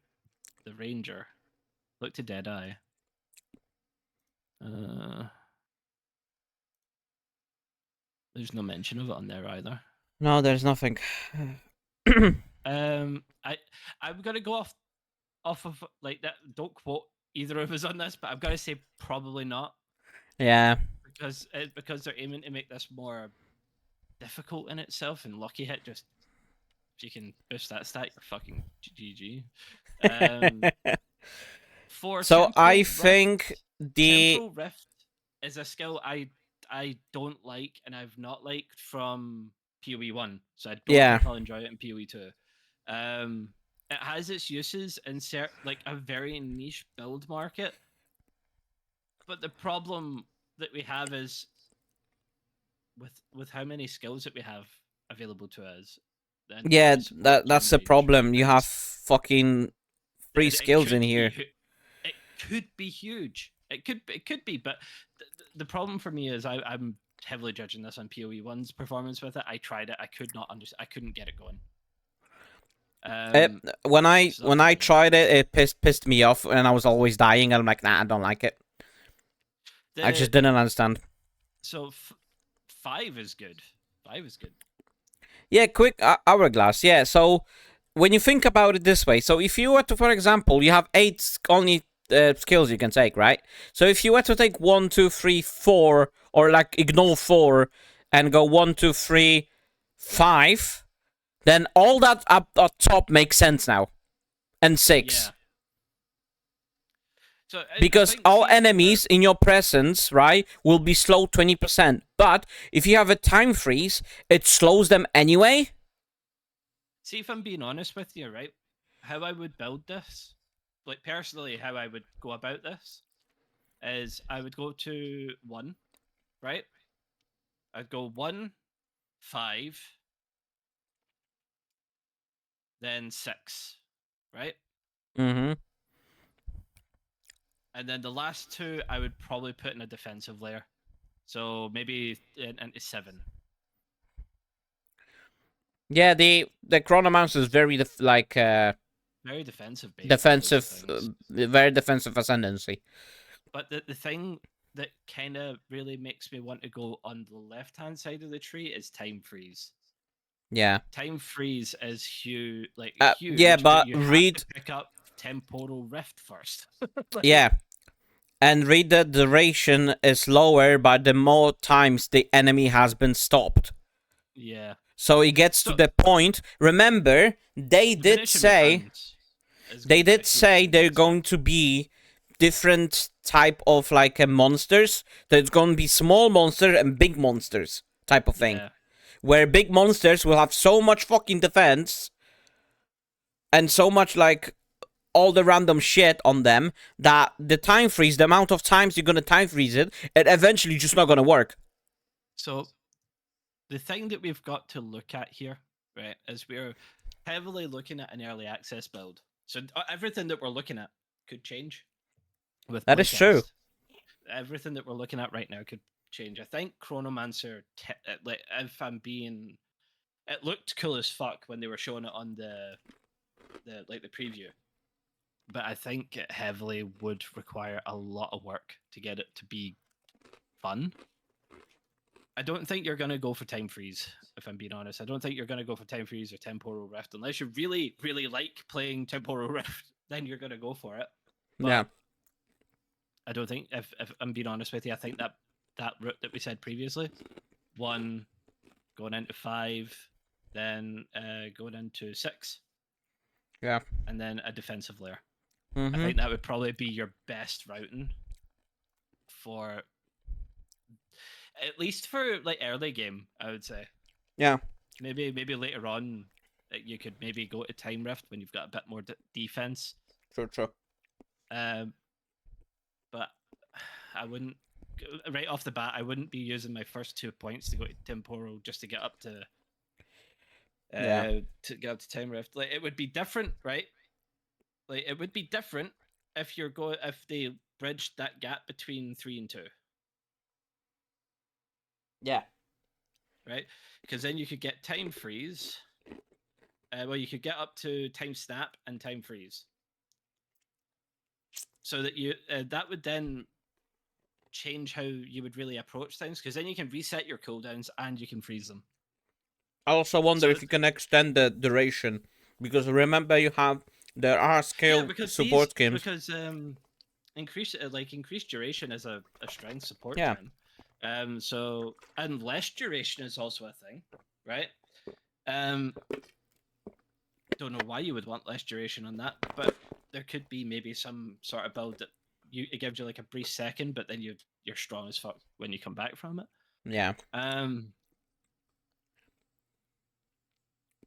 the Ranger. Look to Deadeye. There's no mention of it on there either. No, there's nothing. I'm gonna go off of like that. Don't quote either of us on this, but I've got to say probably not. Yeah. Because they're aiming to make this more difficult in itself, and lucky hit just, if you can boost that stat, you're fucking GG. For so Temporal I Rift, think the Temporal Rift is a skill I don't like and I've not liked from PoE 1, so I don't think I'll enjoy it in PoE 2. It has its uses in like a very niche build market, but the problem that we have is with how many skills that we have available to us. Yeah, that's the problem. You have fucking 3 skills in here. It could be huge. It could be, but the problem for me is I'm heavily judging this on PoE 1's performance with it. I tried it. I could not understand. I couldn't get it going. When I tried it, it pissed me off, and I was always dying. And I'm like, nah, I don't like it. I just didn't understand. So 5 is good. 5 is good. Yeah, quick hourglass. Yeah, so when you think about it this way, so if you were to, for example, you have 8 only skills you can take, right? So if you were to take 1, 2, 3, 4, or like ignore 4 and go 1, 2, 3, 5, then all that up top makes sense now, and 6. Yeah. So because all enemies in your presence, right, will be slowed 20%. But if you have a time freeze, it slows them anyway. See, if I'm being honest with you, right, how I would build this, like personally, how I would go about this is I would go to 1, right? I'd go 1, 5, then 6, right? Mm-hmm. And then the last 2, I would probably put in a defensive layer. So maybe into 7. Yeah, the Chronomancer is very very defensive based by the looks of defensive, things. very defensive ascendancy. But the thing that kind of really makes me want to go on the left hand side of the tree is time freeze. Yeah. Time freeze is huge, like Yeah, huge, but but you have to read, pick up temporal rift first. yeah, and read the duration is lower by the more times the enemy has been stopped. Yeah. So it gets to So the point. Remember, they did diminishing say returns is they going to be a did huge say thing they're next. going to be different type of like monsters. There's going to be small monster and big monsters type of thing. Yeah. Where big monsters will have so much fucking defense and so much like all the random shit on them that the time freeze, the amount of times you're gonna time freeze it, it eventually just not gonna work. So the thing that we've got to look at here, right, is we're heavily looking at an early access build. So everything that we're looking at could change with That is true. playtest. Everything that we're looking at right now could change. I think Chronomancer, like if I'm being, it looked cool as fuck when they were showing it on the like the preview, but I think it heavily would require a lot of work to get it to be fun. I don't think you're gonna go for time freeze, if I'm being honest. I don't think you're gonna go for time freeze or temporal rift unless you really, really like playing temporal rift. Then you're gonna go for it. But Yeah. I don't think, if I'm being honest with you, I think that route that we said previously, 1 going into 5, then going into 6, Yeah. and then a defensive layer. Mm-hmm. I think that would probably be your best routing for, at least for like early game, I would say. Yeah. Maybe later on, you could maybe go to time rift when you've got a bit more defense. True. But I wouldn't, right off the bat, I wouldn't be using my first 2 points to go to temporal just to get up to Yeah. to get up to time rift. Like it would be different, right? Like it would be different if if they bridged that gap between 3 and 2, Yeah. right? Because then you could get time freeze. Well, you could get up to time snap and time freeze, so that you that would then change how you would really approach things. Because then you can reset your cooldowns and you can freeze them. I also wonder So if you can extend the duration because remember there are yeah, skill because support schemes. increased duration is a strength support Yeah. gem. So and less duration is also a thing, right? Don't know why you would want less duration on that, but there could be maybe some sort of build that it gives you like a brief second, but then you're strong as fuck when you come back from it. Yeah.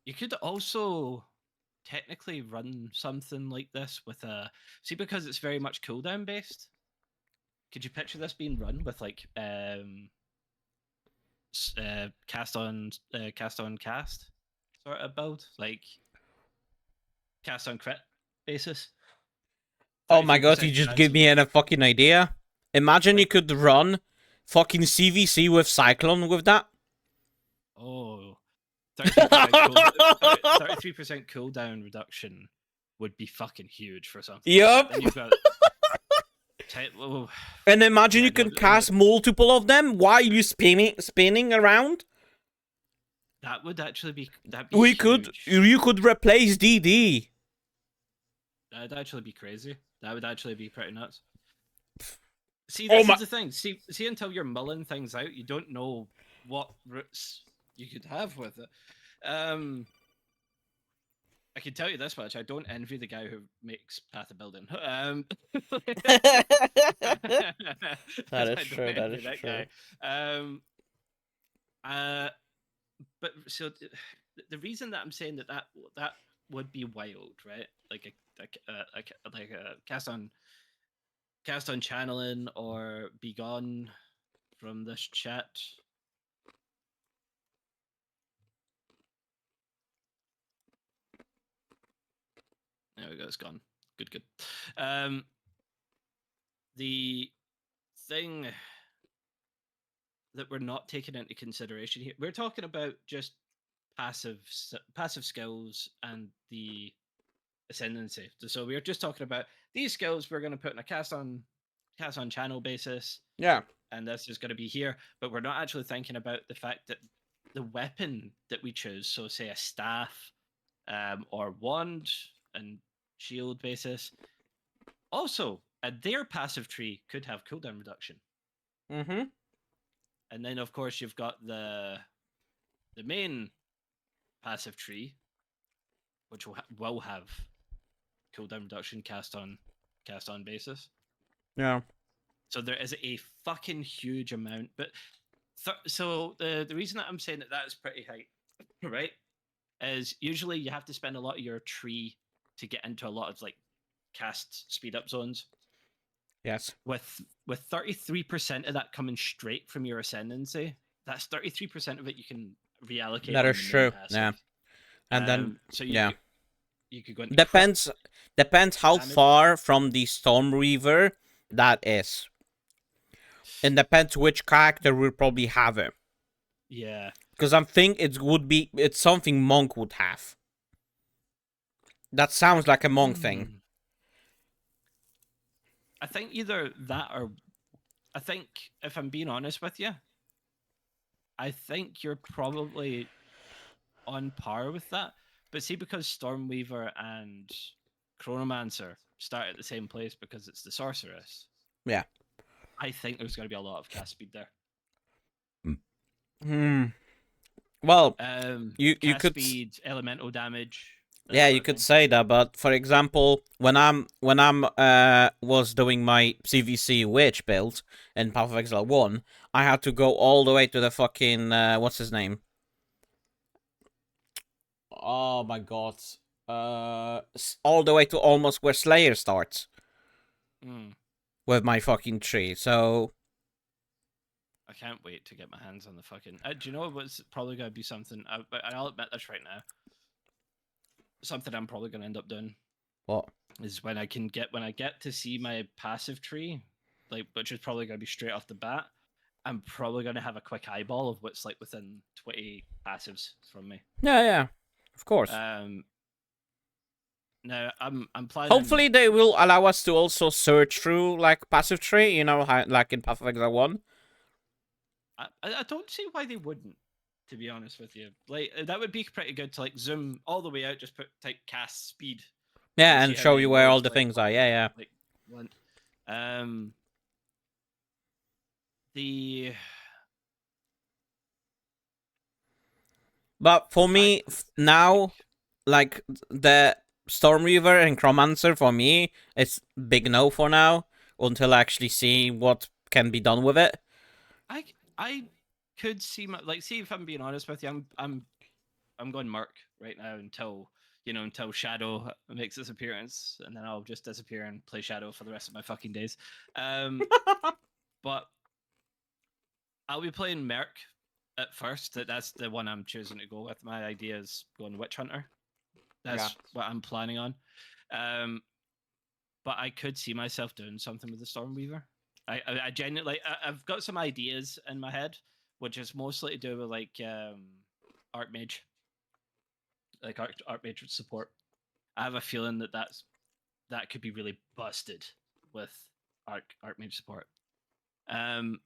You could also technically run something like this with a, see, because it's very much cooldown based. Could you picture this being run with like cast on cast sort of build, like cast on crit basis? Oh my god, you 33% just chance give of, me a fucking idea. Imagine you like, could run fucking CVC with Cyclone with that. oh, 33% cooldown reduction would be fucking huge for something like Yup. that. Then you've got And imagine yeah, you can cast multiple of them while you spinning around. that would actually be, that'd be huge. You could replace DD. That'd actually be crazy. That would actually be pretty nuts. See, Oh this my. is the thing. See, until you're mulling things out, you don't know what routes you could have with it. I can tell you this much: I don't envy the guy who makes Path of Building. That is I don't true. That envy is that true. guy. But so the reason that I'm saying that would be wild, right? Like a cast on channeling or be gone from this chat. There we go. It's gone. Good. The thing that we're not taking into consideration here, we're talking about just passive skills and the ascendancy. So we were just talking about these skills we're going to put in a cast on channel basis, Yeah. and this is going to be here. But we're not actually thinking about the fact that the weapon that we choose, so say a staff, or wand and shield basis, also their passive tree could have cooldown reduction. Mm-hmm. And then of course you've got the main passive tree, which will have cooldown reduction cast on basis. Yeah. So there is a fucking huge amount. But so the reason that I'm saying that is pretty high, right, is usually you have to spend a lot of your tree to get into a lot of like cast speed up zones. Yes. With 33% of that coming straight from your ascendancy, that's 33% of it you can reallocate That on is the main true. passive. Yeah. And then So yeah. you could go into crit Depends how damage. far from the Storm Reaver that is. It depends which character will probably have it. Yeah. Because I think it's something Monk would have. That sounds like a Monk thing. I think either that or I think if I'm being honest with you, I think you're probably on par with that. But see, because Stormweaver and Chronomancer start at the same place because it's the sorceress, Yeah. I think there's going to be a lot of cast speed there. Hmm. Well, you Cast could speed, elemental damage, that yeah, sort you of could thing. say that, but for example, when I'm was doing my CVC witch build in Path of Exile 1, I had to go all the way to the fucking what's his name? Oh my god. All the way to almost where Slayer starts Mm. with my fucking tree. So I can't wait to get my hands on the fucking. Do you know what's probably going to be something? I'll admit this right now. Something I'm probably going to end up doing what? is when I get to see my passive tree, like which is probably going to be straight off the bat. I'm probably going to have a quick eyeball of what's like within 20 passives from me. Yeah, yeah. Of course. Um, Now I'm planning. Hopefully they will allow us to also search through like passive tree, you know, like in Path of Exile 1. I don't see why they wouldn't. To be honest with you, like that would be pretty good to like zoom all the way out, just put type cast speed, and Yeah, see and how show many you where all words the things are. Yeah, yeah. like one. Um, the But the for fact me like now, like the Stormreaver and Chromancer for me, it's big no for now until I actually see what can be done with it. I could see my like see if I'm being honest with you, I'm going Merc right now until Shadow makes his appearance, and then I'll just disappear and play Shadow for the rest of my fucking days. But I'll be playing Merc at first. That's the one I'm choosing to go with. My idea is going Witch Hunter. Yeah. That's what I'm planning on. Um, but I could see myself doing something with the Stormweaver. I genuinely I've got some ideas in my head, which is mostly to do with like Archmage, like Archmage support. I have a feeling that could be really busted with Archmage support. Um,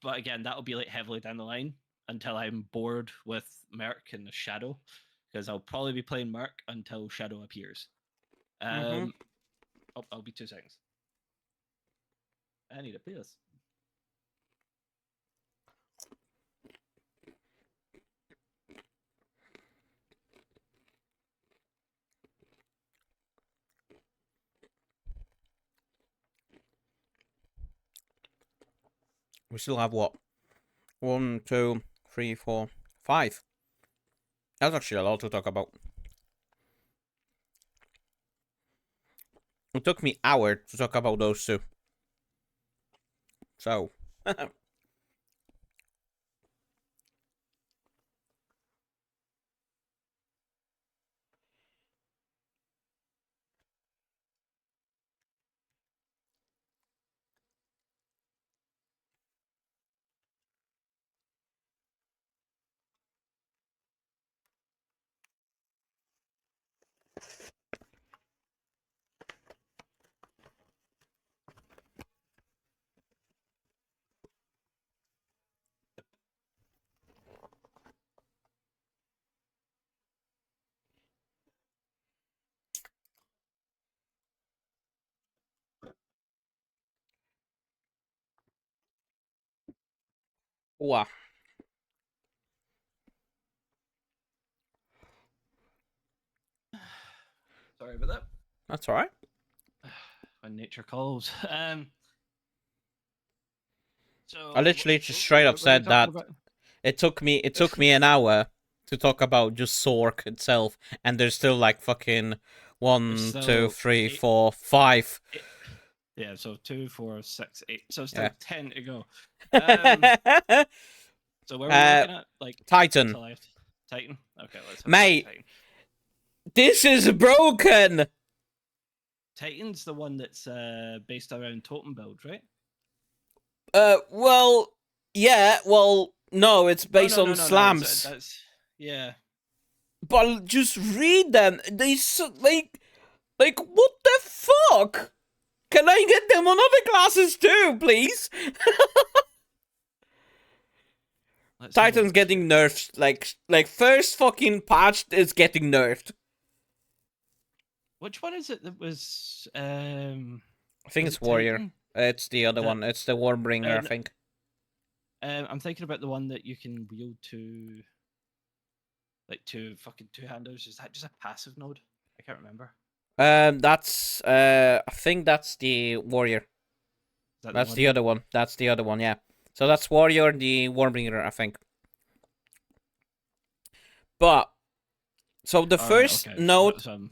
but again, that'll be like heavily down the line until I'm bored with Merc and the Shadow, because I'll probably be playing Merc until Shadow appears. Mm-hmm. I'll be 2 seconds. I need to play this. We still have what? 1, 2, 3, 4, 5. That's actually a lot to talk about. It took me an hour to talk about those two. So. Wow. Sorry about that. That's all right. When nature calls. I So literally just straight up what were we said talking that about? it took me an hour to talk about just Zork itself, and there's still like fucking There's one, two, still three, eight, four, five. eight. Yeah, so 2, 4, 6, 8. So Yeah. still 10 to go. Um, so where were we uh, looking at? Like what's Titan, the left? Titan. Okay, let's have a look at mate, Titan. this is broken. Titan's the one that's based around totem build, right? Well, yeah, well, no, it's Oh based no on no no no. slams. That's yeah. But just read them. Like what the fuck? Can I get them on other classes too, please? Let's have a Titan's look getting here. nerfed. Like first fucking patch is getting nerfed. Which one is it that I think was it's it Warrior. Titan? It's the other That one. It's the Warbringer, I and think. I'm thinking about the one that you can wield to like two fucking two handers. Is that just a passive node? I can't remember. That's I think that's the Warrior. Is that the That's the one? other one. That's the other one, yeah. So that's Warrior, the Warbringer, I think. But so the All right, first okay. note So,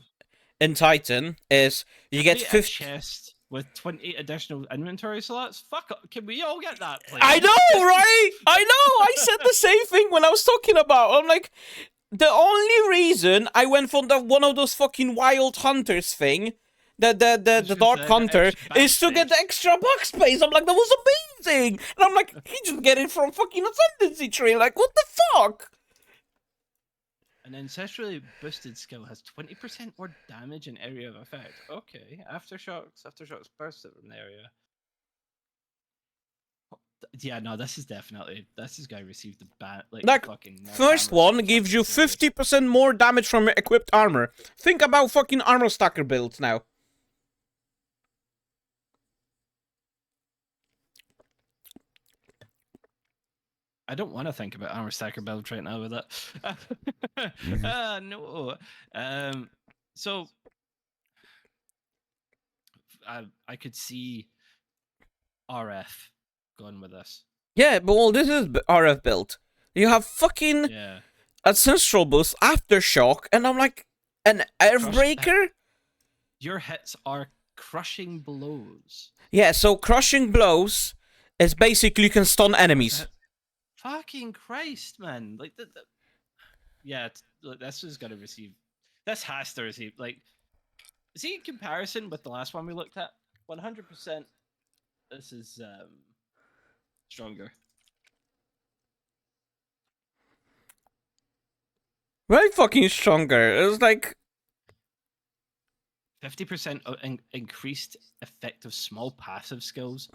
in Titan is you get create a 50. chest with 20 additional inventory slots. Fuck, can we all get that, please? I know, right? I know. I said the same thing when I was talking about. I'm like, the only reason I went for one of those fucking wild hunters thing, the dark The hunter, extra is to get the backspace. extra backspace. I'm like, that was amazing, and I'm like, he just get it from fucking ascendancy tree. Like, what the fuck? An ancestrally boosted skill has 20% more damage in area of effect. Okay, aftershocks. Aftershocks burst it from the area. Yeah, no, this is definitely this is going to receive the like Like, fucking more first cameras one than gives fucking you serious. 50% more damage from your equipped armor. Think about fucking armor stacker builds now. I don't want to think about armor stacker builds right now with that. No. So I could see RF going with this. Yeah, but well, this is RF build. You have fucking Yeah. ancestral boost, aftershock, and I'm like, an Earthbreaker? Your hits are crushing blows. Yeah, so crushing blows is basically you can stun enemies. Fucking Christ, man! Like yeah, this is gonna receive. This has to receive. Like, see in comparison with the last one we looked at, 100%. This is stronger. Very fucking stronger. It's like 50% increased effective small passive skills.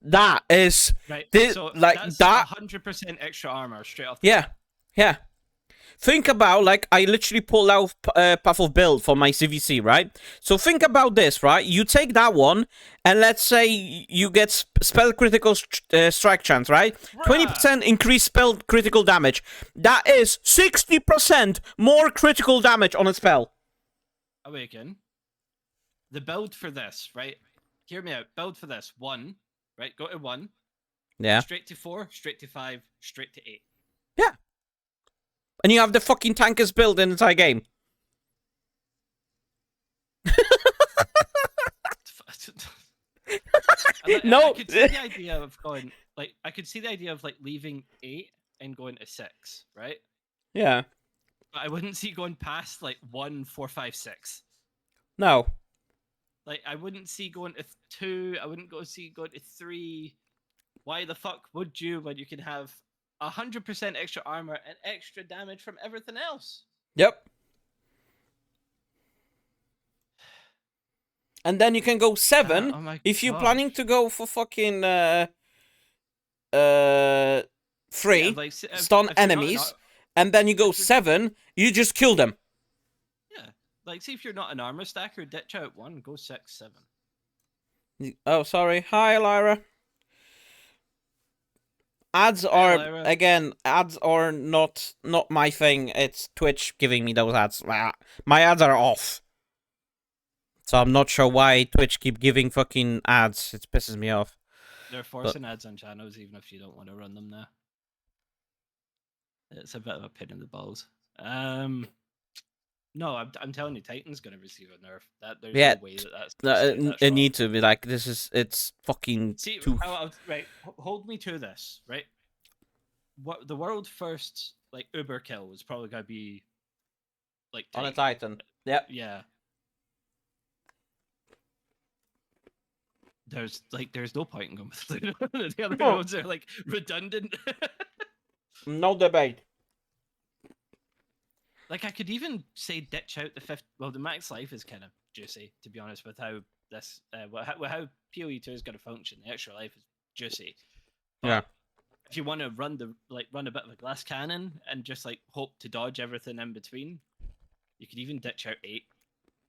that is Right. this, So like that's that. 100% extra armor straight off. Yeah, yeah. Think about, like, I literally pull out Path of Build for my CVC, right? So think about this, right? You take that one, and let's say you get spell critical strike chance, right? 20% increased spell critical damage. That is 60% more critical damage on a spell. Awaken. The build for this, right? Hear me out. Build for this. 1, right? Go to 1. Yeah. Straight to 4, straight to 5, straight to 8. Yeah. And you have the fucking tankest build in the entire game. No. I could see the idea of going like I could see the idea of like leaving 8 and going to 6, right? Yeah. But I wouldn't see going past like 1, 4, 5, 6. No. Like I wouldn't see going to 2. I wouldn't see going to 3. Why the fuck would you when you can have 100% extra armor and extra damage from everything else? Yep. And then you can go 7 Oh my if you're gosh. planning to go for fucking 3 Yeah, like, stun enemies, and then you go 7, you just kill them. Yeah, like see if you're not an armor stacker, ditch out 1, go 6, 7. Oh, sorry. Hi, Lyra. Ads Hey, are Lyra. again. Ads are not my thing. It's Twitch giving me those ads. My ads are off, so I'm not sure why Twitch keep giving fucking ads. It pisses me off. They're But forcing ads on channels even if you don't want to run them now. It's a bit of a pain in the balls. No, I'm telling you, Titan's gonna receive a nerf. That there's yeah, no way that that's gonna stay that it strong. need to be like this is it's fucking See, too right, hold me to this, right? What the world first like Uber kill was probably gonna be like on a Titan. Titan. Yep. Yeah, there's no point in going with the other No, nodes are like redundant. no debate. Like I could even say ditch out the fifth. Well, the max life is kind of juicy, to be honest, with how this, how PoE2 is going to function. The extra life is juicy, Yeah. but if you want to run a bit of a glass cannon and just like hope to dodge everything in between, you could even ditch out 8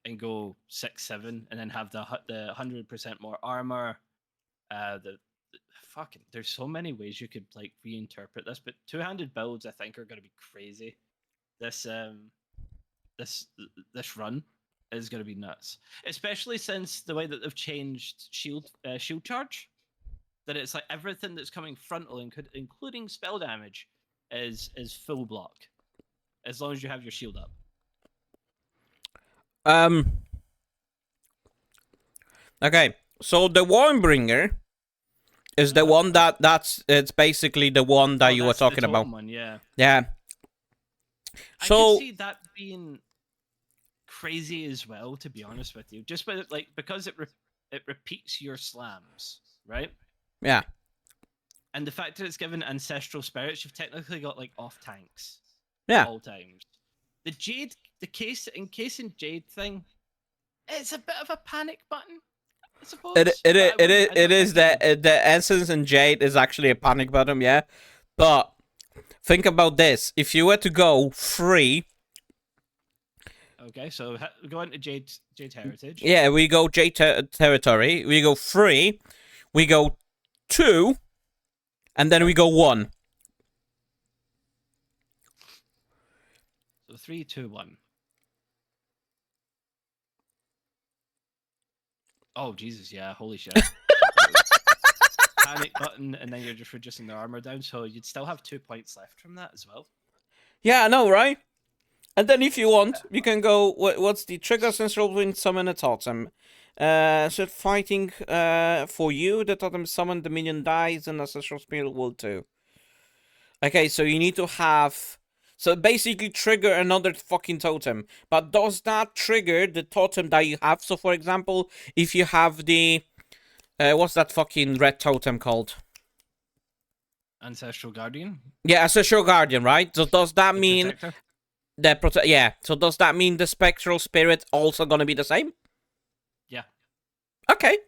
and go 6, 7, and then have the 100% more armor. The fucking there's so many ways you could like reinterpret this, but two-handed builds I think are going to be crazy. This this this run is going to be nuts, especially since the way that they've changed shield charge. That it's like everything that's coming frontal, including spell damage, is full block, as long as you have your shield up. Um. Okay. So the Warmbringer is the one that's it's basically the one that Oh, you were that's the talking about. totem one, yeah. Yeah. I could So see that being crazy as well, to be honest with you, just by like because it repeats your slams, right? yeah. And the fact that it's given ancestral spirits, you've technically got like off tanks at Yeah. all times. The Jade, the case encasing Jade thing, it's a bit of a panic button, I suppose. But I It don't is think it would. the essence in Jade is actually a panic button, yeah. But think about this: if you were to go free, Okay, so go into Jade Heritage. yeah, we go Jade territory, we go free, we go 2, and then Okay. we go 1. So 3, 2, 1. Oh Jesus, yeah, holy shit. Panic button, and then you're just reducing the armor down, so you'd still have 2 points left from that as well. Yeah, I know, right? And then if you want, you can go. What's the trigger central wind summon a totem? So fighting for you, the totem summon, the minion dies, and ancestral spirit will too. Okay, so you need to have. So basically, trigger another fucking totem. But does that trigger the totem that you have? So, for example, if you have the. What's that fucking red totem called? Ancestral Guardian, Yeah, Ancestral Guardian, right? So, does that the mean. Protector. Yeah, so does that mean the Spectral Spirit also gonna be the same? Yeah. Okay.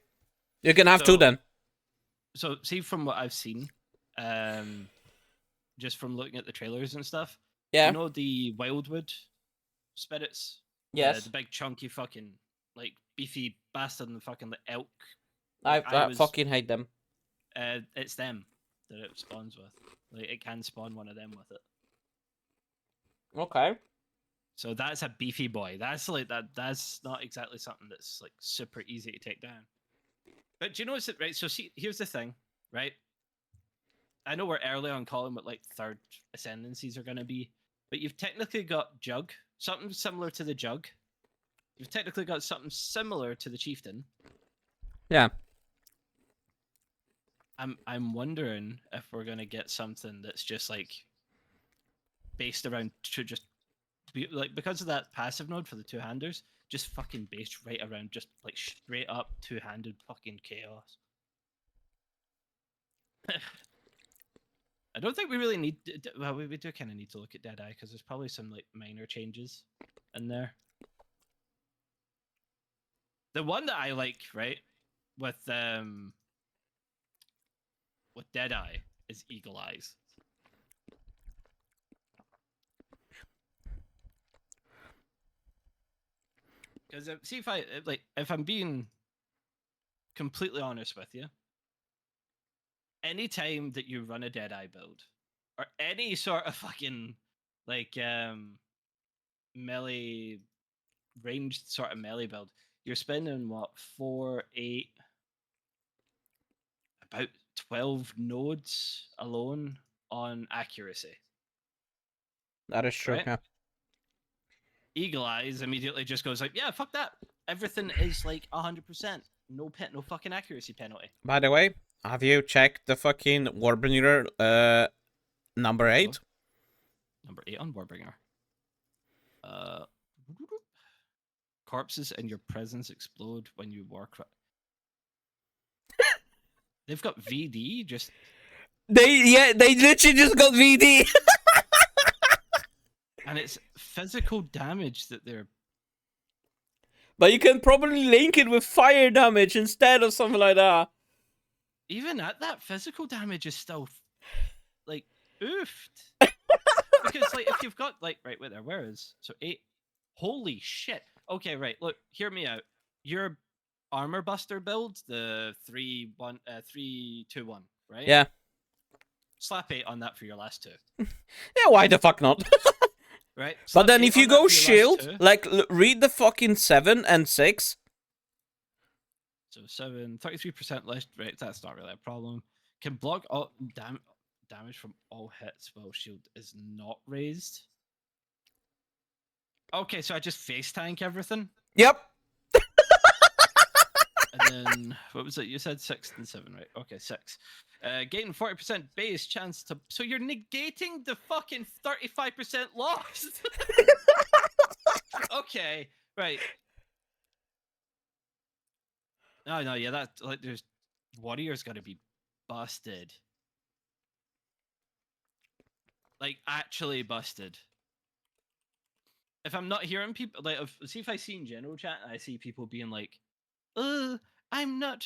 You can have 2 then. So see from what I've seen, just from looking at the trailers and stuff, Yeah. you know the Wildwood spirits? Yes. The big chunky fucking like beefy bastard and fucking like elk. I fucking hate them. It's them that it spawns with. Like it can spawn one of them with it. Okay. So that's a beefy boy. That's like that's not exactly something that's like super easy to take down. But do you notice it, right? So see, here's the thing, right? I know we're early on calling what like third ascendancies are gonna be, but you've technically got Jug, something similar to the Jug. You've technically got something similar to the Chieftain. Yeah. I'm wondering if we're gonna get something that's just like based around to just be like because of that passive node for the two-handers, just fucking based right around just like straight up two-handed fucking chaos. I don't think we really need. Well, we do kind of need to look at Deadeye because there's probably some like minor changes in there. The one that I like, right, with Deadeye is Eagle Eyes. Because see if I like if I'm being completely honest with you, anytime that you run a Deadeye build or any sort of fucking like melee ranged sort of melee build, you're spending what 4, 8, about 12 nodes alone on accuracy, That is true. right? Yeah. Eagle Eyes immediately just goes like, yeah, fuck that. Everything is like 100%. No fucking accuracy penalty. By the way, have you checked the fucking Warbringer number 8? Number 8 on Warbringer. Corpses in your presence explode when you walk. They've got VD just. They literally just got VD. And it's physical damage that they're. But you can probably link it with fire damage instead or something like that. Even at that, physical damage is still like oofed. Because like if you've got like right wait there, where is so 8? Holy shit. Okay, right. Look, hear me out. Your armor buster build, the 3-1, right? Yeah. Slap 8 on that for your last 2. Yeah, why the fuck not? Right? But Slap then 8 if you on that go for your last shield, 2. like read the fucking 7 and 6. So 33% less. Right, that's not really a problem. Can block all damage from all hits while shield is not raised. Okay, so I just face tank everything. Yep. And then what was it? You said 6 and 7, right? Okay, 6. Gain 40% base chance to. So you're negating the fucking 35% loss. Okay, right. No, yeah, that like there's warrior's got to be busted. Like actually busted. If I'm not hearing people like, see if I see in general chat, and I see people being like, I'm not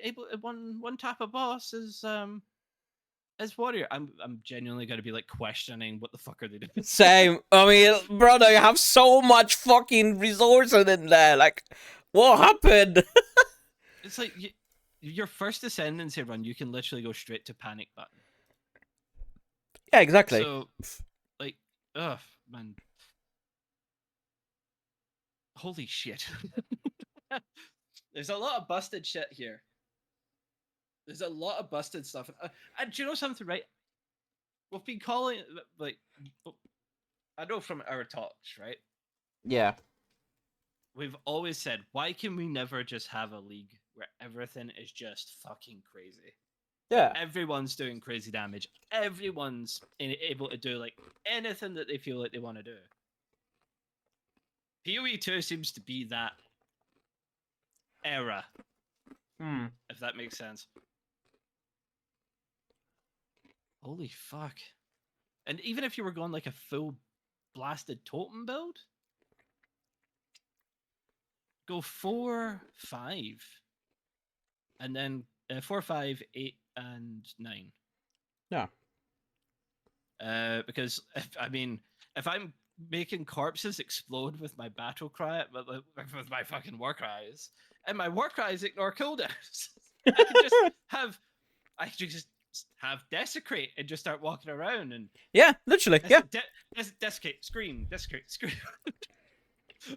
able one type of boss as warrior." I'm genuinely gonna be like questioning what the fuck are they doing. Same. I mean, brother, you have so much fucking resources in there. Like, what happened? It's like your first ascendancy run, you can literally go straight to panic button. Yeah, exactly. So, like, ugh, man. Holy shit. There's a lot of busted shit here. There's a lot of busted stuff. And do you know something, right? We've been calling it, like, I know from our talks, right? Yeah. We've always said, why can we never just have a league where everything is just fucking crazy? Yeah. Everyone's doing crazy damage. Everyone's able to do, like, anything that they feel like they want to do. PoE 2 seems to be that era, if that makes sense. Holy fuck. And even if you were going like a full blasted totem build, go 4, 5, and then 4, 5, 8, and 9. Yeah. Because if I'm making corpses explode with my battle cry, with my fucking war cries, and my war cries ignore cooldowns, I can just have desecrate and just start walking around and Yeah, literally. Yeah. Desiccate, scream, desecrate, scream. Do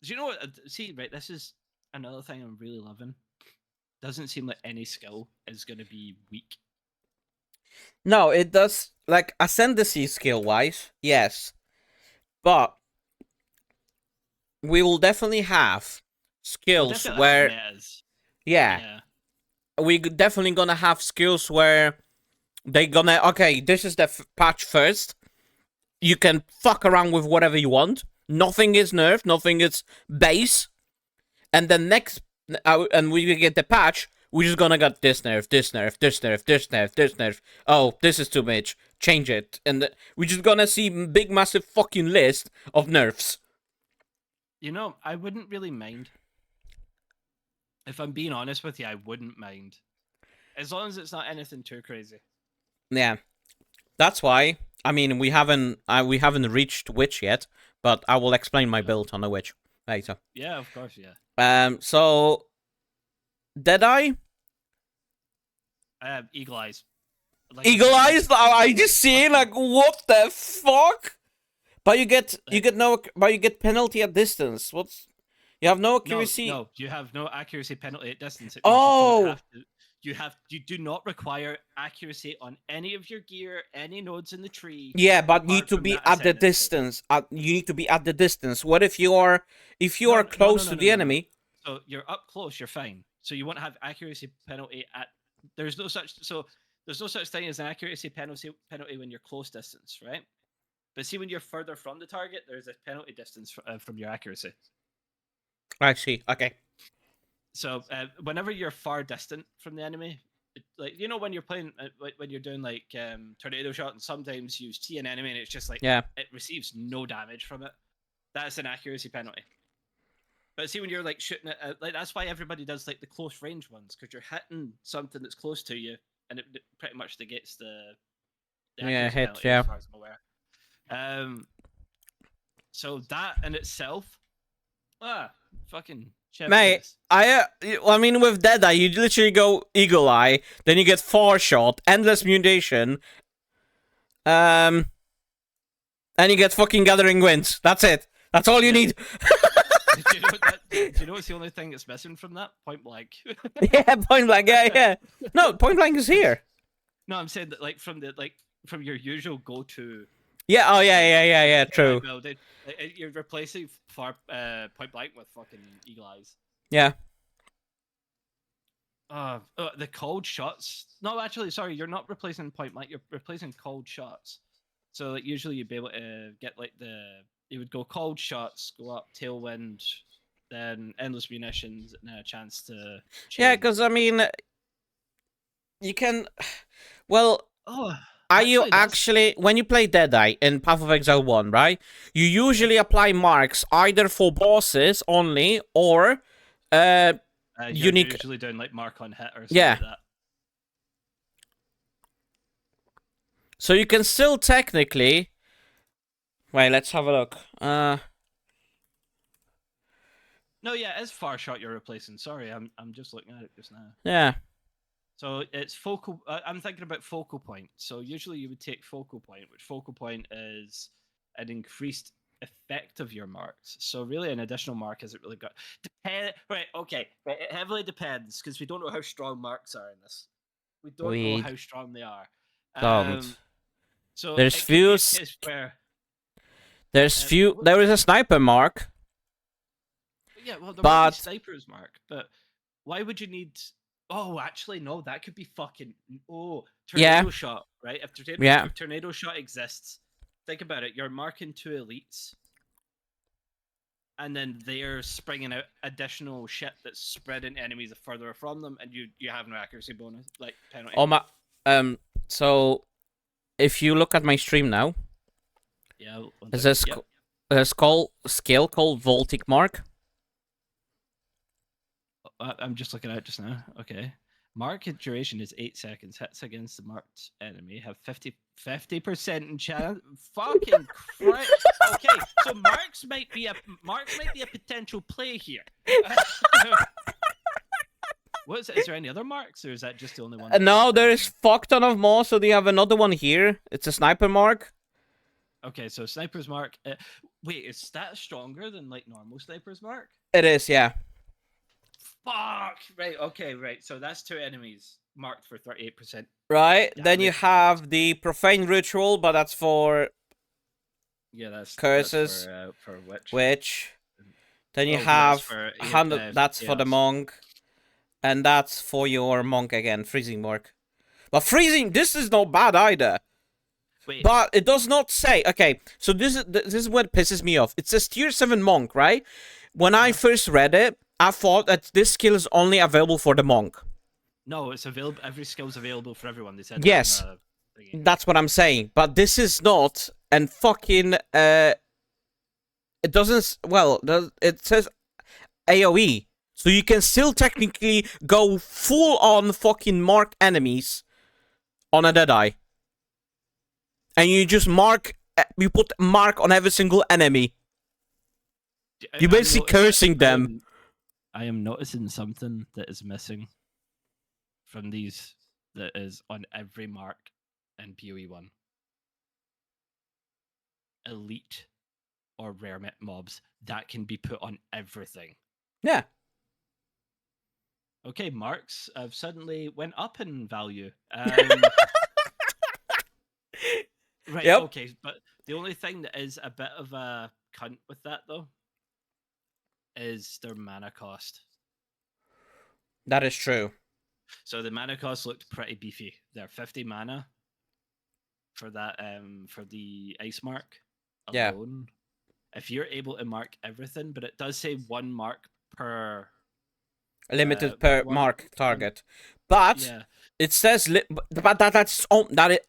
you know what? See, right, this is another thing I'm really loving. Doesn't seem like any skill is going to be weak. No, it does. Like, ascendancy skill wise, yes. But we will definitely have skills where. Yeah. We're definitely gonna have skills where they're gonna. Okay, this is the patch first. You can fuck around with whatever you want. Nothing is nerfed, nothing is base. And then next. And we get the patch. We're just gonna get this nerf, this nerf, this nerf, this nerf, this nerf. Oh, this is too much. Change it. And we're just gonna see big, massive fucking list of nerfs. You know, I wouldn't really mind. If I'm being honest with you, I wouldn't mind. As long as it's not anything too crazy. Yeah. That's why. I mean, we haven't reached Witch yet, but I will explain my build on the Witch later. Yeah, of course, yeah. So Deadeye? Eagle eyes. Like Eagle eyes? I just see like what the fuck? But you get penalty at distance. You have no accuracy? No, you have no accuracy penalty at distance. It means Oh! you do not require accuracy on any of your gear, any nodes in the tree. Yeah, but need apart to from be that at the ascendant skill. distance. You need to be at the distance. What if you are close to the No. enemy? So you're up close, you're fine. So you won't have accuracy penalty at. There's no such thing as an accuracy penalty when you're close distance, right? But see, when you're further from the target, there's a penalty distance from your accuracy. I see. Okay. So whenever you're far distant from the enemy, like when you're playing, when you're doing like tornado shot, and sometimes you see an enemy and it's just like it receives no damage from it. That's an accuracy penalty. But see, when you're like shooting it, like that's why everybody does like the close range ones, because you're hitting something that's close to you, and it pretty much negates the accuracy hit, penalty, yeah. as far as I'm aware. So that in itself, fucking chef's Mate, kiss. I mean, with Deadeye, you literally go Eagle Eye, then you get Far Shot, Endless Mutation, and you get fucking Gathering Winds. That's it. That's all you need. Do you know what's the only thing that's missing from that? Point blank. Yeah, Point Blank. Yeah. No, Point Blank is here. No, I'm saying that from your usual go-to. Yeah. Oh, yeah. True. Building, you're replacing Point Blank with fucking Eagle Eyes. Yeah. The cold shots. No, actually, sorry, you're not replacing Point Blank. You're replacing cold shots. So like usually you'd be able to get like you would go cold shots, go up tailwind, then endless munitions, and then a chance to. Yeah, because I mean, you can. Well, you actually when you play Deadeye in Path of Exile 1, right? You usually apply marks either for bosses only or unique. Usually doing like mark on hit or something like that. So you can still technically. Wait, let's have a look. No, yeah, it's Far Shot you're replacing. Sorry, I'm just looking at it just now. Yeah. So it's focal. I'm thinking about focal point. So usually you would take focal point, which focal point is an increased effect of your marks. So really, an additional mark hasn't really got. Right. Okay. Right. It heavily depends because we don't know how strong marks are in this. We don't know how strong they are. So there's few. There is a sniper mark. Yeah, well, there might be sniper's mark, but why would you need? Oh, actually, no. That could be fucking. Tornado shot, right? If tornado shot exists, think about it. You're marking 2 elites, and then they're springing out additional shit that's spreading enemies further from them, and you have no accuracy bonus, like penalty. Oh my. So, if you look at my stream now. Yeah. There's a skill called Voltic Mark. I'm just looking at it just now. Okay. Mark duration is 8 seconds. Hits against the marked enemy have 50% chance. Fucking Christ. Okay, so marks might be a potential play here. Is there any other marks, or is that just the only one? No, there is fuck ton of more. So they have another one here. It's a sniper mark. Okay, so sniper's mark. Wait, is that stronger than like normal sniper's mark? It is, yeah. Fuck! Right, okay, right. So that's 2 enemies marked for 38%. Right, then you have the Profane Ritual, but that's for... Yeah, that's... Curses. That's for Witch. Then you have... That's for the Monk. And that's for your Monk again, Freezing Mark. But Freezing, this is not bad either. Wait. But it does not say... Okay, so this is what pisses me off. It says Tier 7 Monk, right? When I first read it, I thought that this skill is only available for the Monk. No, it's available. Every skill's available for everyone. They said. Yes, that's what I'm saying. But this is not, and fucking it doesn't. Well, it says AOE, so you can still technically go full on fucking mark enemies on a Deadeye, and you just you put mark on every single enemy. You're basically cursing them. I am noticing something that is missing from these that is on every mark in PoE1. Elite or rare mobs that can be put on everything. Yeah. Okay, marks have suddenly went up in value. Right, Yep. okay, but the only thing that is a bit of a cunt with that though is their mana cost. That is true. So the mana cost looked pretty beefy. They're 50 mana for that for the ice mark Yeah. alone. If you're able to mark everything, but it does say one mark per Limited per one mark target, but yeah. it says but that's on that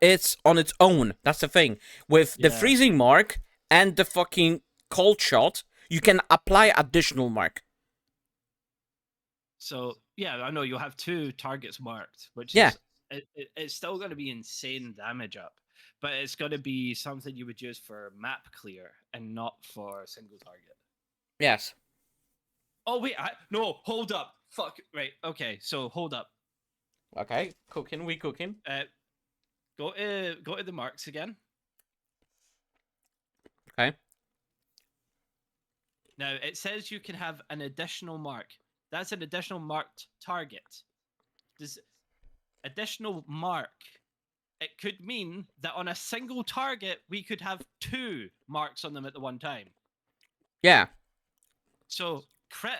it's on its own. That's the thing with the Yeah. freezing mark and the fucking cold shot. You can apply additional mark. So yeah, I know you'll have two targets marked, which Yeah. is it's still going to be insane damage up, but it's going to be something you would use for map clear and not for single target. Yes. Oh wait, no, hold up, fuck, right, okay, so hold up. Okay. Cooking. We cooking. Go to the marks again. Okay. Now it says you can have an additional mark. That's an additional marked target. Does additional mark? It could mean that on a single target we could have two marks on them at the one time. Yeah. So crit.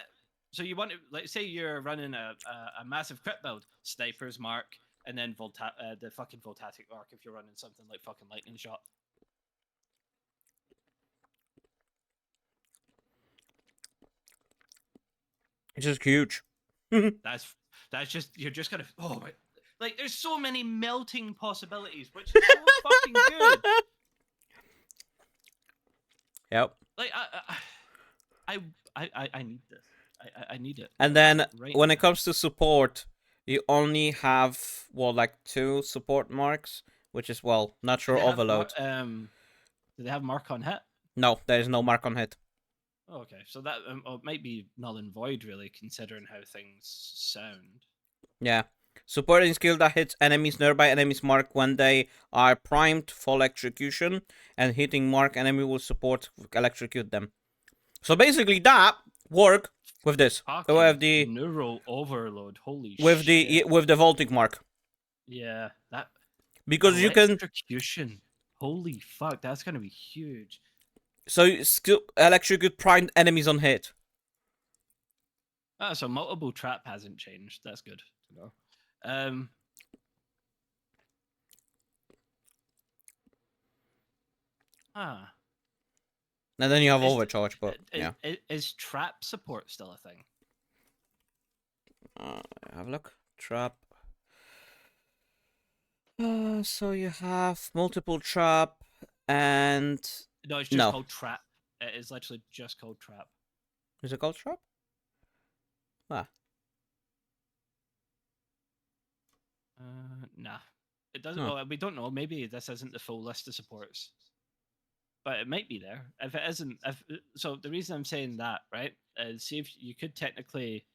So you want to, let's say you're running a massive crit build, sniper's mark, and then the fucking voltatic mark if you're running something like fucking lightning shot. It's just huge. That's just you're just gonna like there's so many melting possibilities, which is so fucking good. Yep. Like I need this. I need it. And then right when now. it comes to support, you only have like two support marks, which is Do they natural have overload. do they have mark on hit? No, there is no mark on hit. Oh, okay, so that might be null and void, really, considering how things sound. Yeah. Supporting skill that hits nearby enemies mark when they are primed for electrocution, and hitting mark enemy will support electrocute them. So basically that work with this. So we Fucking have the neural overload. Holy with shit. the voltic mark. Yeah, that Because you can electrocution. Holy fuck, that's gonna be huge. so skill electrocute primed enemies on hit. Ah, so multiple trap hasn't changed. That's good to know. Ah, And then you have is, overcharge, but yeah. is trap support still a thing? Have a look. Trap. So you have multiple trap and No, it's just no. called trap. It is literally just called trap. Is it called trap? Ah. Nah, it doesn't. Huh. Well, we don't know. Maybe this isn't the full list of supports, but it might be there. If it isn't, if so, the reason I'm saying that, right, is see if you could technically,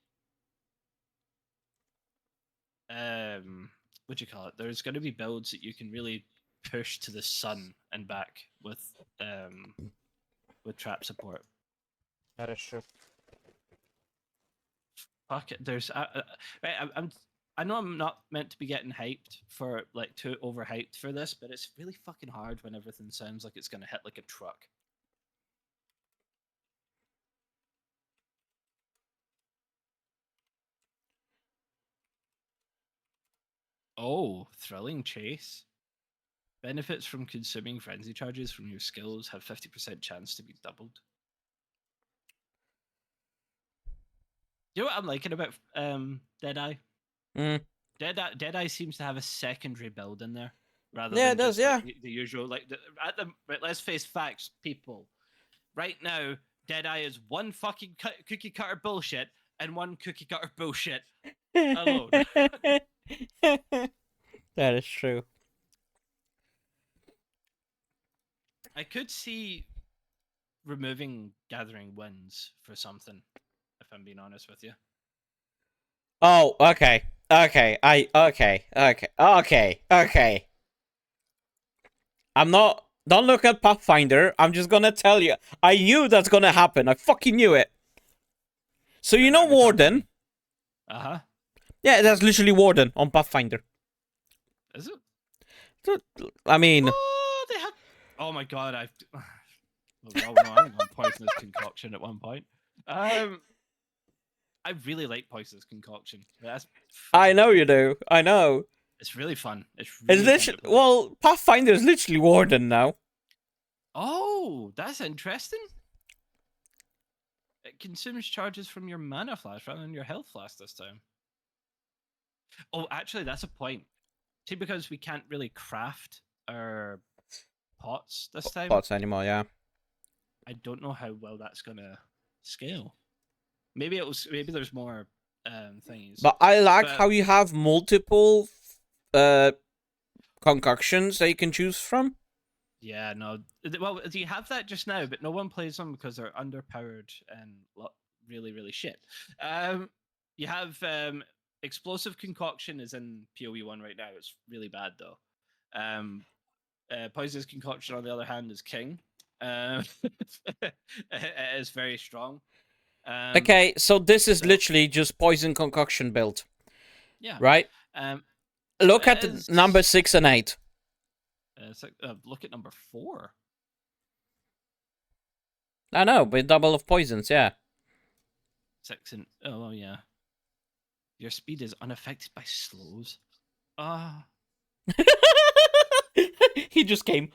what do you call it? There's going to be builds that you can really push to the sun and back with trap support. That is true. Fuck it. There's right. I know I'm not meant to be getting hyped for like too overhyped for this, but it's really fucking hard when everything sounds like it's gonna hit like a truck. Oh, thrilling chase. Benefits from consuming frenzy charges from your skills have 50% chance to be doubled. You know what I'm liking about Deadeye? Mm. Deadeye seems to have a secondary build in there rather Yeah, it than does. just like Yeah. the usual. Like right, let's face facts, people. Right now, Deadeye is one fucking cookie cutter bullshit and one cookie cutter bullshit alone. That is true. I could see removing gathering wins for something if I'm being honest with you. Oh, okay. Okay. Okay. I'm not. Don't look at Pathfinder. I'm just gonna tell you. I knew that's gonna happen. I fucking knew it. So you know Warden? Uh huh. Yeah, that's literally Warden on Pathfinder. Is it? I mean, Oh, they have. Oh my god, I've. Well, no, I went on poisonous concoction at one point. I really like poisonous concoction. That's. I know you do. I know. It's really fun. It's It's really fun literally to play. well, Pathfinder is literally Warden now. Oh, that's interesting. It consumes charges from your mana flask rather than your health flask this time. Oh, actually, that's a point. See, because we can't really craft our pots this time, Pots anymore, yeah. I don't know how well that's gonna scale. Maybe maybe there's more things. But I like But- how you have multiple concoctions that you can choose from. Yeah, no. Well, you have that just now, but no one plays them because they're underpowered and really, really shit. You have explosive concoction is in PoE1 right now. It's really bad though. Poisonous concoction, on the other hand, is king. It is very strong. Okay, so this is so- literally just poison concoction build, Yeah. right? Look at is- number 6 and 8. Look at number 4. I know, with double of poisons, yeah. 6 and oh yeah. Your speed is unaffected by slows. Ah. He just came.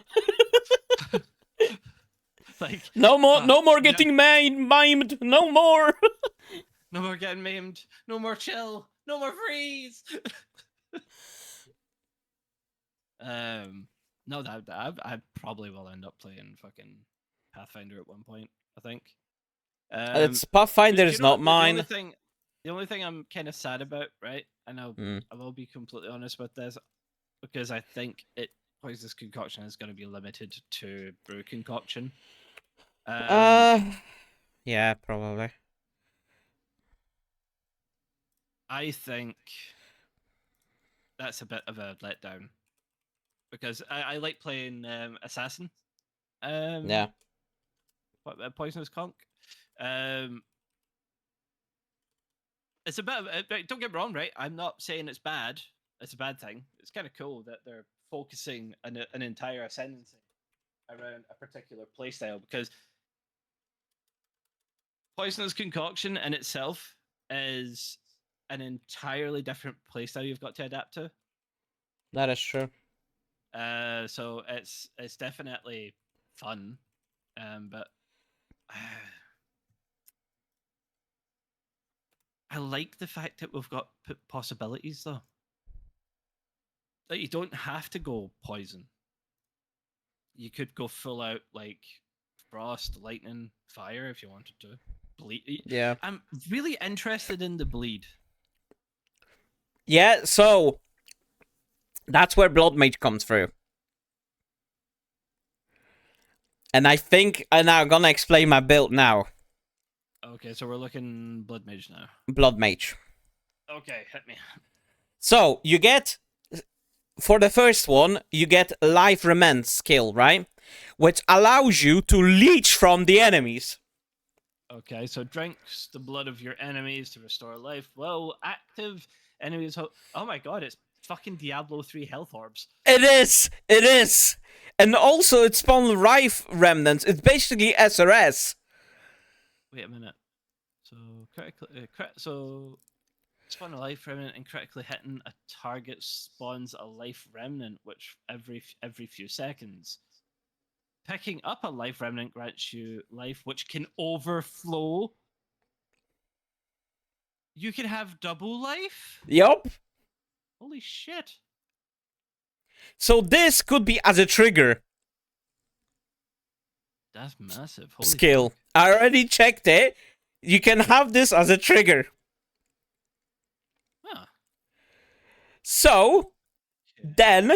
Like No more getting mimed. No more. no more getting maimed. No more chill. No more freeze. No, that I probably will end up playing fucking Pathfinder at one point. I think. It's Pathfinder is not mine. The only thing I'm kind of sad about, right? I know Mm. I will be completely honest with this, because I think poisonous concoction is going to be limited to brew concoction. Yeah, probably. I think that's a bit of a letdown because I like playing assassin. Yeah. Poisonous conch. It's a bit of, don't get me wrong, right? I'm not saying it's bad. It's a bad thing. It's kind of cool that they're focusing an entire ascendancy around a particular playstyle, because poisonous concoction in itself is an entirely different playstyle you've got to adapt to. That is true. So it's definitely fun, but I like the fact that we've got possibilities though. That you don't have to go poison. You could go full out like frost, lightning, fire if you wanted to. Bleed. Yeah. I'm really interested in the bleed. Yeah, so that's where Blood Mage comes through. And I think I'm now gonna explain my build now. Okay, so we're looking Blood Mage now. Blood Mage. Okay, hit me. So you get, for the first one, you get Life Remand skill, right? Which allows you to leech from the enemies. Okay, so drinks the blood of your enemies to restore life. Well, active enemies. Oh my god, it's fucking Diablo 3 health orbs. It is. And also it spawns Life Remnants. It's basically SRS. Wait a minute. So so spawn a life remnant and critically hitting a target spawns a life remnant, which every few seconds. Picking up a life remnant grants you life, which can overflow. You can have double life? Yup. Holy shit. So this could be as a trigger That's massive. Holy skill. fuck. I already checked it. You can have this as a trigger. Huh. So, Okay. then,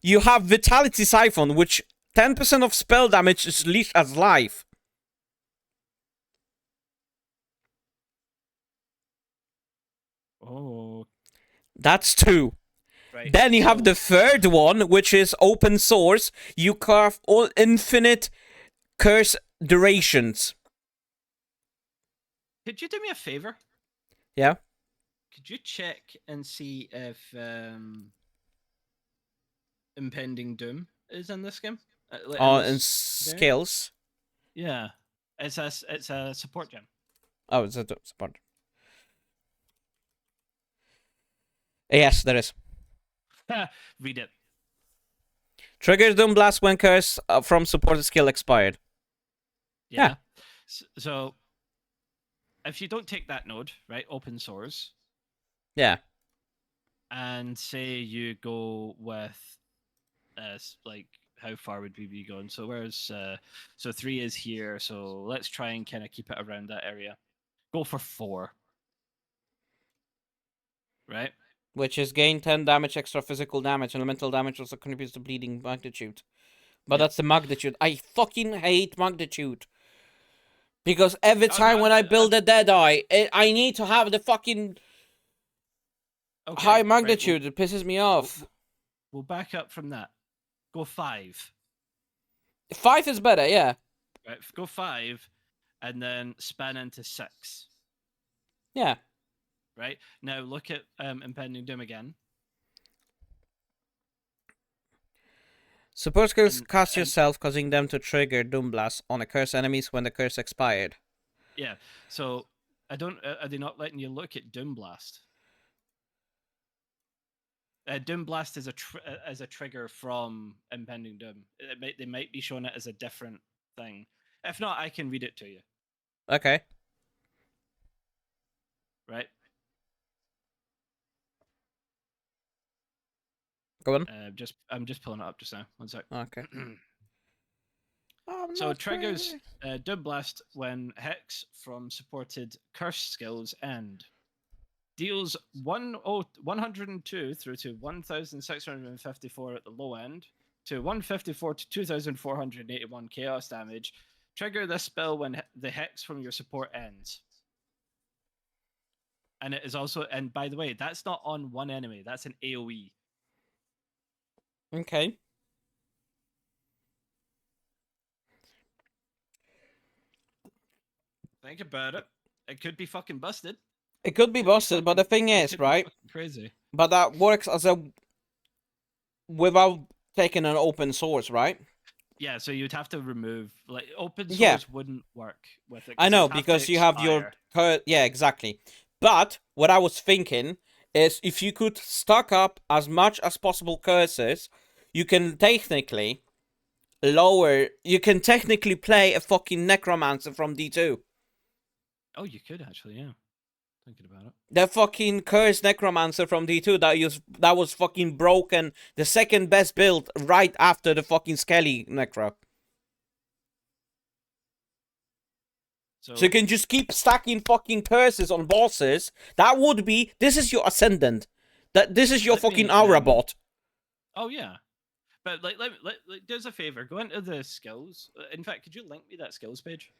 you have Vitality Siphon, which 10% of spell damage is leashed as life. Oh, That's two. right. Then you have So the third one, which is open source. You carve all infinite curse durations. could you do me a favor? Yeah. Could you check and see if impending doom is in this game? In And this variant? skills. Yeah, it's a support gem. Oh, it's a support. Yes, there is. Read it. Triggers Doom Blast when curse from supported skill expired. Yeah. Yeah. So if you don't take that node, right, open source, Yeah. and say you go with like how far would we be going? So where's so 3 is here, so let's try and kind of keep it around that area. Go for 4, right? Which is gain 10 damage extra physical damage. Elemental damage also contributes to bleeding magnitude. But Yep. that's the magnitude. I fucking hate magnitude. Because every Oh, no, time when I build a Deadeye, I need to have the fucking high okay, right. magnitude. It pisses me off. We'll back up from that. Go 5. 5 is better, yeah. Right, go 5, and then span into 6. Yeah. Right now, look at impending doom again. Support skills And, cast and yourself, causing them to trigger Doom Blast on a curse enemies when the curse expired. yeah, so I don't. Are they not letting you look at Doom Blast? Doom Blast is as a trigger from impending doom. They might be showing it as a different thing. If not, I can read it to you. Okay. Right. Go on. I'm just pulling it up just now. One sec. Okay. I'm So not triggers crazy. Doom Blast when hex from supported curse skills end. Deals 102 through to 1,654 at the low end, to 154 to 2,481 chaos damage. Trigger this spell when the hex from your support ends. And it is also, and by the way, that's not on one enemy, that's an AoE. Okay. Think about it. It could be fucking busted. It could be busted, but the thing It is, could be right? fucking crazy. But that works as a without taking an open source, right? Yeah, so you'd have to remove, like, open Yeah, source wouldn't work with it I because it know would have to because you have your expire. yeah, exactly. But what I was thinking is if you could stock up as much as possible curses, you can technically lower. You can technically play a fucking necromancer from D2. Oh, you could actually, yeah. Thinking about it. The fucking cursed necromancer from D2 that was fucking broken. The second best build right after the fucking skelly necro. So you So can just keep stacking fucking curses on bosses. That would be. This is your ascendant. This is your let fucking me. aura bot. Oh yeah, but do us a favor. Go into the skills. In fact, could you link me that skills page?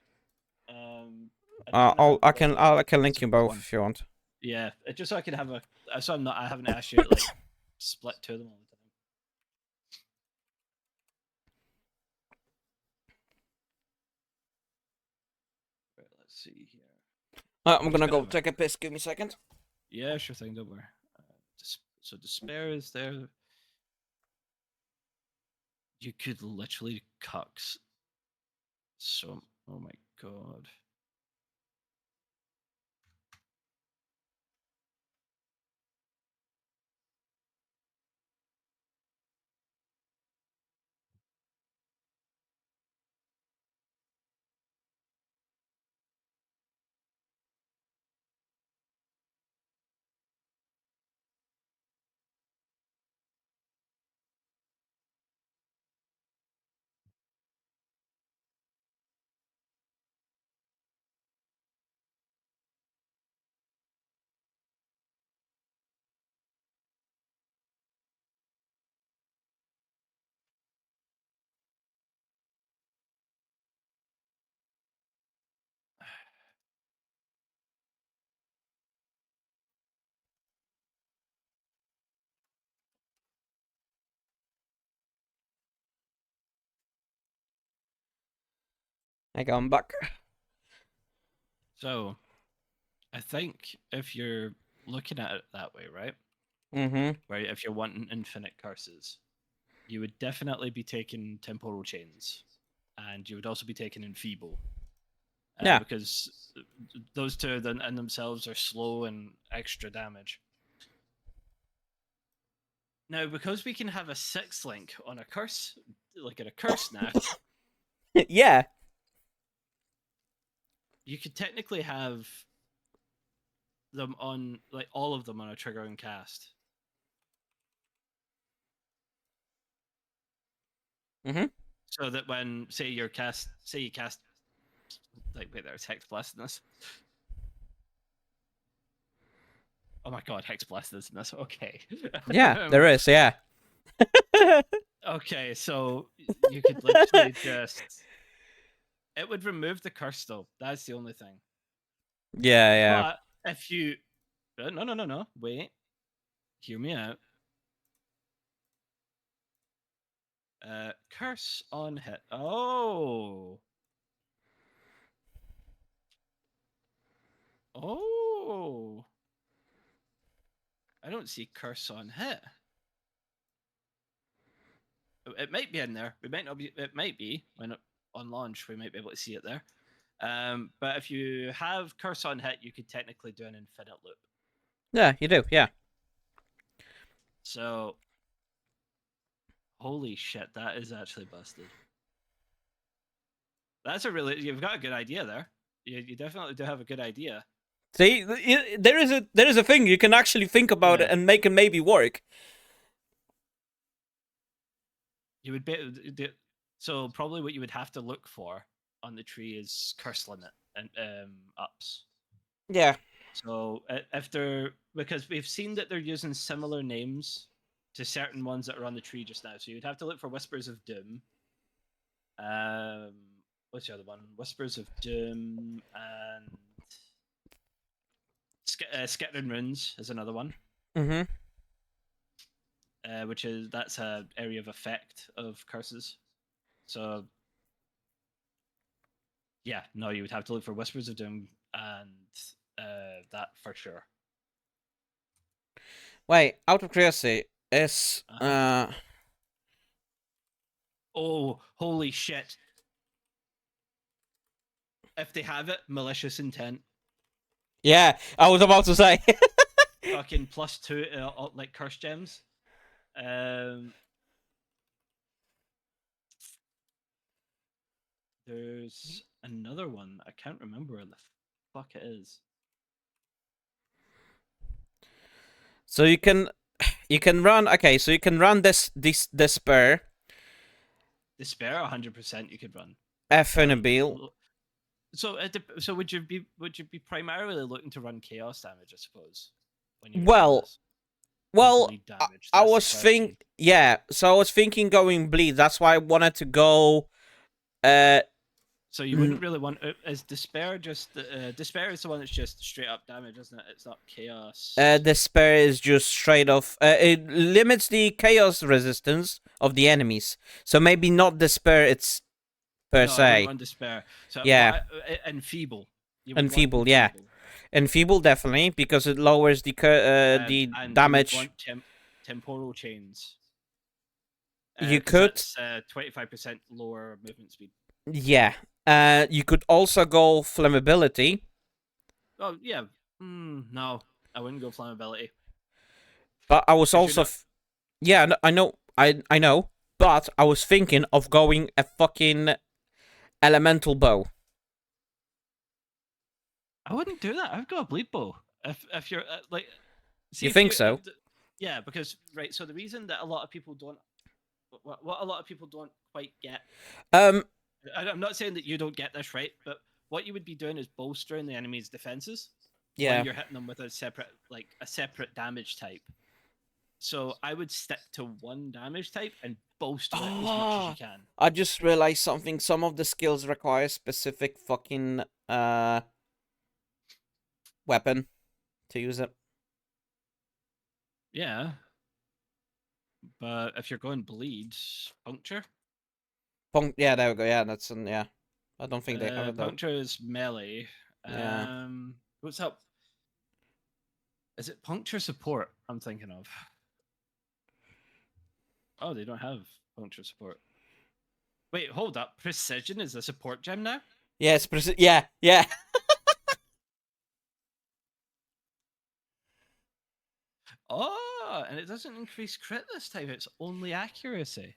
I don't want to have I can the link you support both one. if you want. Yeah, just so I can have a. So I'm not. I haven't asked you to like split two of them all the time. Right, let's see here. I'm Just gonna gonna go have a. take a piss. Give me a second. Yeah, sure thing. Don't worry. So despair is there. You could literally cucks. So, oh my god. I go back. So I think if you're looking at it that way, right? Mm-hmm. Where if you're wanting infinite curses, you would definitely be taking temporal chains, and you would also be taking enfeeble, Yeah. because those two in themselves are slow and extra damage. Now, because we can have a sixth link on a curse, like in a curse now, Yeah. you could technically have them on, like, all of them on a triggering cast. Mm-hmm. So that when, say you cast, like, wait, there's Hex Blessedness. Oh my god, Hex Blessedness. Okay. Yeah, there is. Yeah. Okay, so you could literally just. It would remove the curse, though. That's the only thing. Yeah. Yeah. But if you. No. Wait. Hear me out. Curse on hit. Oh. Oh. I don't see curse on hit. It might be in there. We might not be. It might be when on launch. We might be able to see it there. But if you have curse on hit, you could technically do an infinite loop. Yeah. You do. Yeah. So, holy shit, that is actually busted. That's a really. You've got a good idea there. You definitely do have a good idea. See, there is a thing you can actually think about Yeah. it and make it maybe work. You would be. So probably what you would have to look for on the tree is curse limit and ups. Yeah. So if they're, because we've seen that they're using similar names to certain ones that are on the tree just now. So you'd have to look for Whispers of Doom. Um, what's the other one? Whispers of Doom and Skittering Runes is another one. Mm-hmm. Which is, that's a area of effect of curses. So yeah, no, you would have to look for Whispers of Doom and that for sure. Wait, out of curiosity, is Uh-huh. Oh, holy shit! If they have it, malicious intent. Yeah, I was about to say. Fucking +2, like curse gems. There's another one. I can't remember where the fuck it is. So you can run. Okay, so you can run this despair. Despair, 100% you could run. F and a So, Bill. so would you be primarily looking to run chaos damage, I suppose, when you're doing Well, this, or well, bleed damage? I That's the was question. yeah. So I was thinking going bleed. That's why I wanted to go. Uh, So you wouldn't really want. Is despair just despair is the one that's just straight up damage, isn't it? It's not chaos. despair is just straight off. It limits the chaos resistance of the enemies. So maybe not despair. It's per No, I wouldn't se. run despair. So, Yeah, but enfeeble. You would want enfeeble. Yeah, enfeeble. enfeeble definitely because it lowers the And you would damage. want temporal chains, You because could, that's 25% lower movement speed. yeah. You could also go flammability. Oh yeah. No, I wouldn't go flammability, But I was because you're also, not. yeah, I know, I know. But I was thinking of going a fucking elemental bow. I wouldn't do that. I'd go a bleed bow. If you're like, see You if think you so? yeah, because right. So the reason that a lot of people don't, what a lot of people don't quite get. Um, I'm not saying that you don't get this right, but what you would be doing is bolstering the enemy's defenses when yeah. you're hitting them with a separate damage type. So I would stick to one damage type and bolster it as much as you Oh, can. I just realized something. Some of the skills require specific fucking weapon to use it. Yeah, but if you're going bleed, puncture. Yeah, there we go. Yeah, that's yeah. I don't think they have it though. Puncture is melee. Yeah. What's up? Is it puncture support? I'm thinking of. Oh, they don't have puncture support. Wait, hold up. Precision is a support gem now? Yes, yeah, yeah. Oh, and it doesn't increase crit this time. It's only accuracy.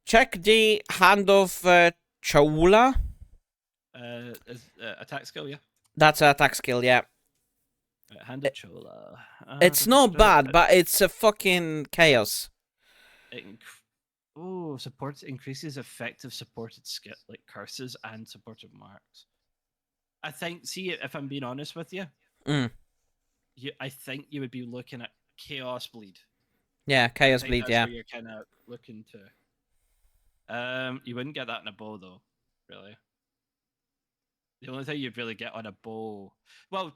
Check the hand of Choula. Attack skill, yeah. That's an attack skill, yeah. Hand of Chola. It's not bad, but it's a fucking chaos. Support increases effective supported skill like curses and supported marks. I think. See, if I'm being honest with you, I think you would be looking at chaos bleed. Yeah, chaos bleed. That's yeah. Where you're kind of looking to. You wouldn't get that in a bow though, really. The only thing you'd really get on a bow. Well,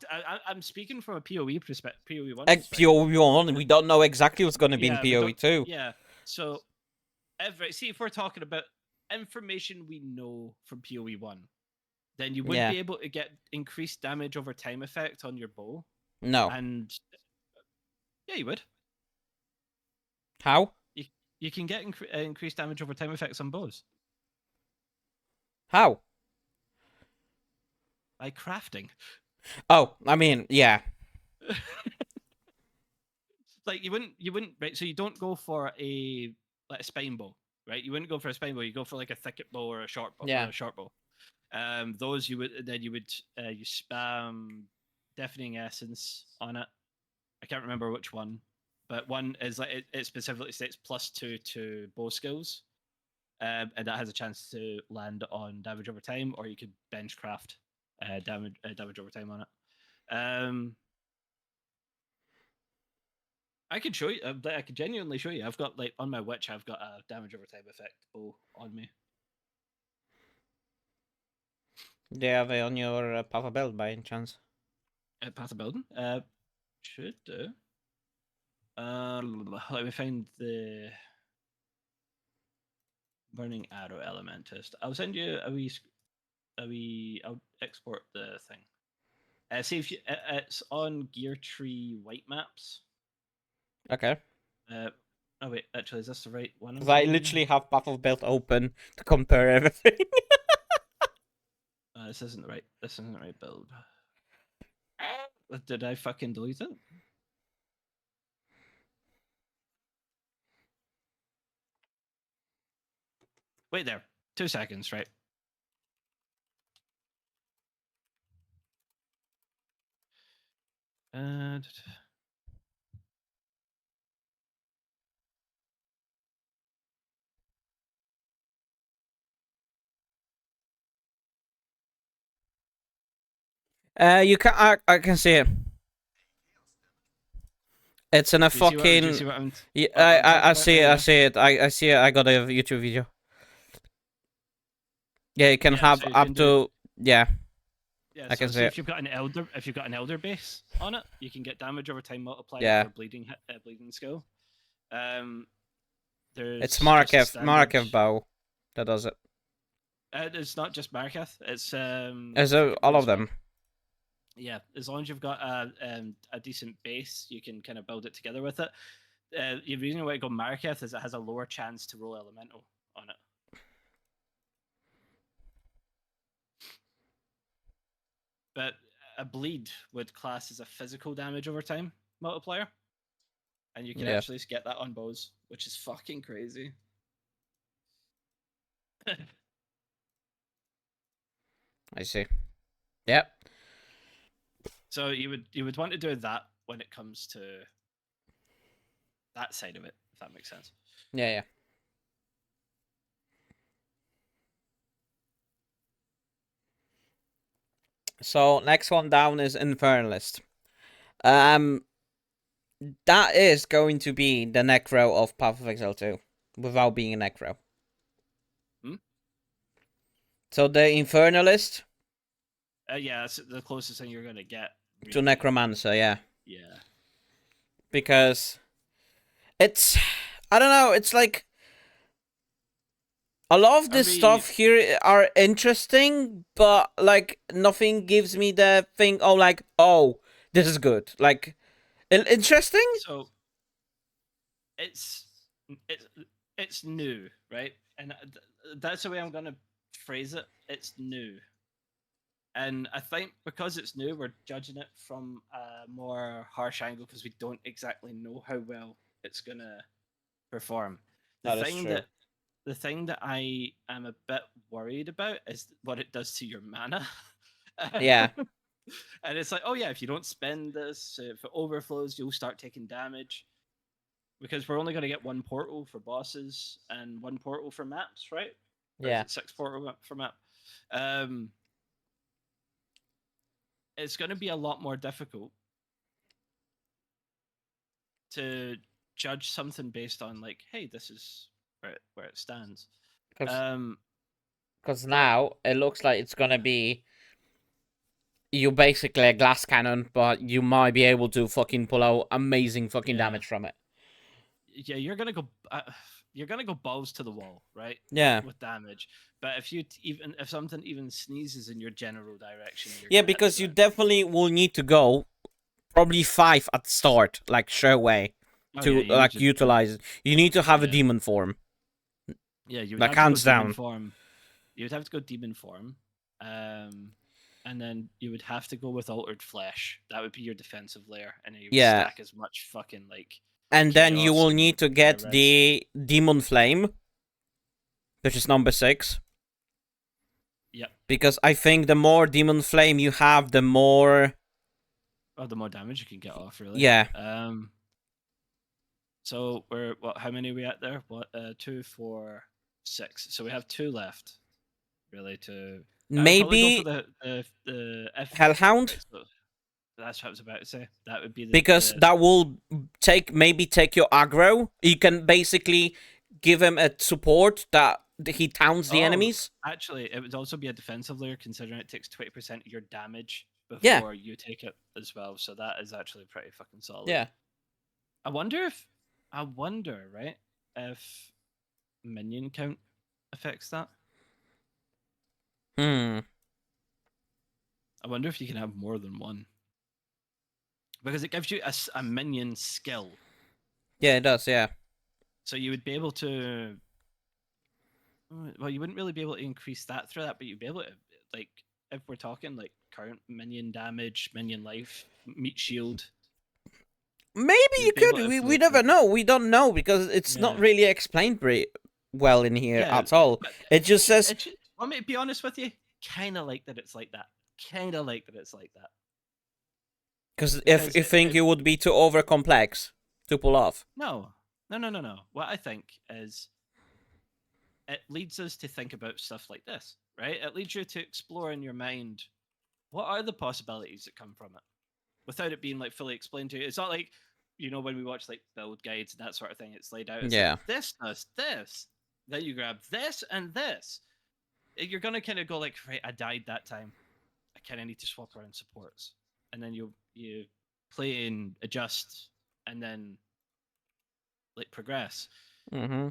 I'm speaking from a PoE perspective. PoE 1. PoE 1, we don't know exactly what's going to be in PoE 2. Yeah. So, if we're talking about information we know from PoE 1, then you would be able to get increased damage over time effect on your bow. No. And yeah, you would. How? You can get increased damage over time effects on bows. How? By crafting. Oh, I mean, yeah. Like you wouldn't right. So you don't go for a spine bow, right? You wouldn't go for a spine bow. You go for like a thicket bow or a short bow. Yeah. Or a short bow. Those you would you spam deafening essence on it. I can't remember which one, but one is like it specifically states +2 to bow skills, and that has a chance to land on damage over time, or you could bench craft damage over time on it. I could show you. I could genuinely show you. I've got like on my witch. I've got a damage over time effect bow on me. Do you have it on your path of build by any chance? Path of building? Should do. Let me find the burning arrow elementist. I'll send you a wee. I'll export the thing. See if you. It's on Gear Tree White Maps. Okay. Oh wait, actually, is this the right one? Because I literally have path of build open to compare everything. This isn't the right. This isn't the right build. Did I fucking delete it? Wait there. 2 seconds, right? You can. I can see it. It's in a fucking. Yeah, I see it. I see it. I see it. I got a YouTube video. Yeah, you can have so up to. Yeah. Yeah, I can see if you've got an elder base on it, you can get damage over time multiplier for bleeding skill. It's Markev bow that does it. It's not just Marketh. It's all of them. Yeah, as long as you've got a decent base, you can kind of build it together with it. The reason why I go Marketh is it has a lower chance to roll elemental on it. But a bleed would class as a physical damage over time multiplier. And you can actually get that on bows, which is fucking crazy. I see. Yep. So you would want to do that when it comes to that side of it, if that makes sense. Yeah. So next one down is Infernalist. That is going to be the necro of Path of Exile 2, without being a necro. So the Infernalist. Yeah, that's the closest thing you're gonna get to Necromancer. Yeah. Yeah. Because it's, I don't know. It's like A lot of Are this we? stuff here are interesting, but like nothing gives me the thing. Oh, like this is good. Like interesting. So it's it's it's new, right? And that's the way I'm gonna phrase it. It's new, and I think because it's new, we're judging it from a more harsh angle because we don't exactly know how well it's gonna perform. The That is thing true. that the thing that I am a bit worried about is what it does to your mana. Yeah, And it's like, oh yeah, if you don't spend this, if it overflows, you'll start taking damage. Because we're only going to get one portal for bosses and one portal for maps, right? Or is yeah. it six portal for map? Um, it's going to be a lot more difficult to judge something based on like, hey, this is where it stands. Because Um, but now it looks like it's gonna be you basically a glass cannon, but you might be able to fucking pull out amazing fucking yeah, damage from it. yeah, you're gonna go balls to the wall, right? Yeah, With damage. But if even if something even sneezes in your general direction, you're yeah, gonna hit the because you ground. definitely will need to go probably 5 at the start, like sure way Oh yeah, to you need like to. utilize it. You need to have a Yeah, demon form. yeah, you would Like have to go hands demon down. form. You would have to go demon form, and then you would have to go with altered flesh. That would be your defensive layer, and then you would Yeah, stack as much fucking like and then you chaos will and need to high get res. the demon flame, which is number 6. Yep. Because I think the more demon flame you have, the more Oh, the more damage you can get off, really. yeah. So we're what? How many are we at there? What? 2, 4, 6. So we have 2 left, really. To I would probably go for Maybe the F. Hellhound, Right, so that's what I was about to say. That would be because the that will take your aggro. You can basically give him a support that he towns the Oh, enemies. actually, it would also be a defensive layer considering it takes 20% of your damage Yeah, before you take it as well. So that is actually pretty fucking solid. yeah. I wonder if I wonder, right, if minion count affects that. Hmm. I wonder if you can have more than one because it gives you a minion skill. Yeah, it does. Yeah. So you would be able to. Well, you wouldn't really be able to increase that through that, but you'd be able to, like, if we're talking like current minion damage, minion life, meat shield, Maybe you you would be could. able to We flow never through. know. We don't know because it's not Yeah, really explained very well in here yeah. at all. It just says It should, let me be honest with you. Kind of like that it's like that. Kind of like that it's like that because if because you think it it would be too over complex to pull off. no, no, no, no, no. What I think is it leads us to think about stuff like this, right? It leads you to explore in your mind what are the possibilities that come from it without it being like fully explained to you. It's not like when we watch like build guides and that sort of thing. It's laid out. It's like Yeah. this does this. Then you grab this and this. You're gonna kind of go like, right, I died that time. I kind of need to swap around supports, and then you play and adjust, and then like progress. Mm-hmm.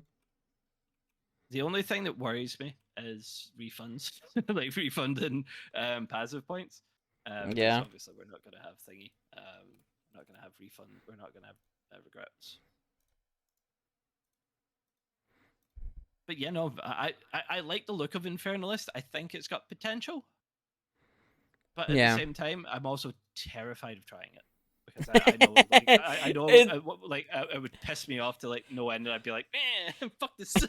The only thing that worries me is refunds, like refunding passive points, because Yeah. obviously we're not going to have thingy. We're not going to have refund. We're not going to have regrets. But yeah, no, I like the look of Infernalist. I think it's got potential, but at the Yeah. same time, I'm also terrified of trying it because I know like I know it, like it would piss me off to like no end, and I'd be like, man, fuck this.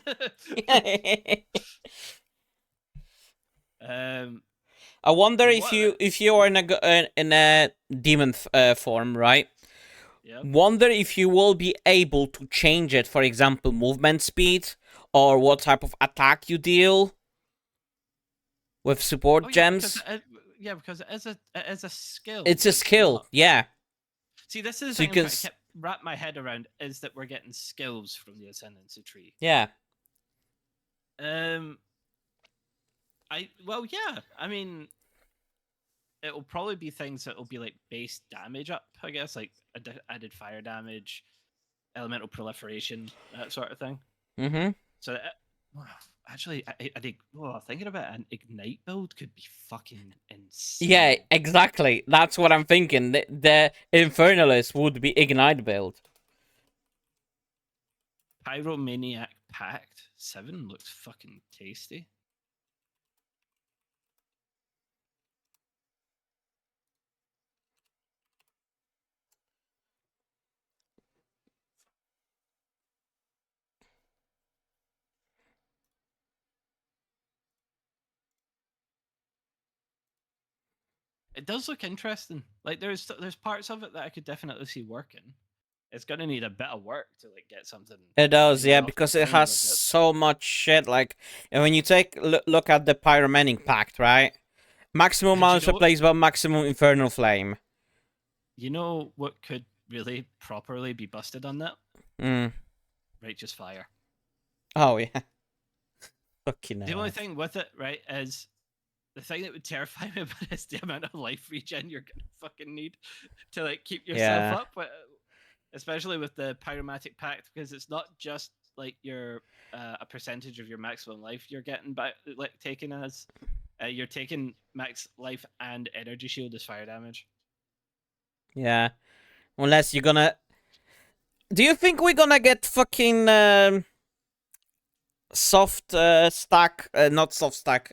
um, I wonder what? if you are in a demon form, right? Yeah. Wonder if you will be able to change it. For example, movement speed or what type of attack you deal with Oh support yeah, because gems. it is a skill. It's a It's skill. not. Yeah. See, this is the So you thing I'm can. trying to keep wrap my head around is that we're getting skills from the ascendancy tree. Yeah. Um, yeah. I mean, it will probably be things that will be like base damage up. I guess like added fire damage, elemental proliferation, that sort of thing. Mm-hmm. So Actually, I think. Well, thinking about it, an ignite build could be fucking Yeah, insane. exactly. That's what I'm thinking. The Infernalist would be Ignite build. Pyromaniac Pact 7 looks fucking tasty. It does look interesting. Like there's parts of it that I could definitely see working. It's gonna need a bit of work to like get something It does, really yeah, off the because it ground has with it. so much shit. Like, and when you take look at the Pyromanic Pact, right? Maximum Do you damage know what? replaceable, maximum Infernal Flame. You know what could really properly be busted on that? Mm. Righteous Fire. Oh yeah. Fucking The only hell. thing with it, right, is the thing that would terrify me about it is the amount of life regen you're gonna fucking need to like keep yourself Yeah. up, especially with the Pyromatic Pact, because it's not just like your a percentage of your maximum life you're getting back, like taken as you're taking max life and energy shield as fire damage. Yeah. Unless you're gonna. Do you think we're gonna get fucking soft stack? Not soft stack.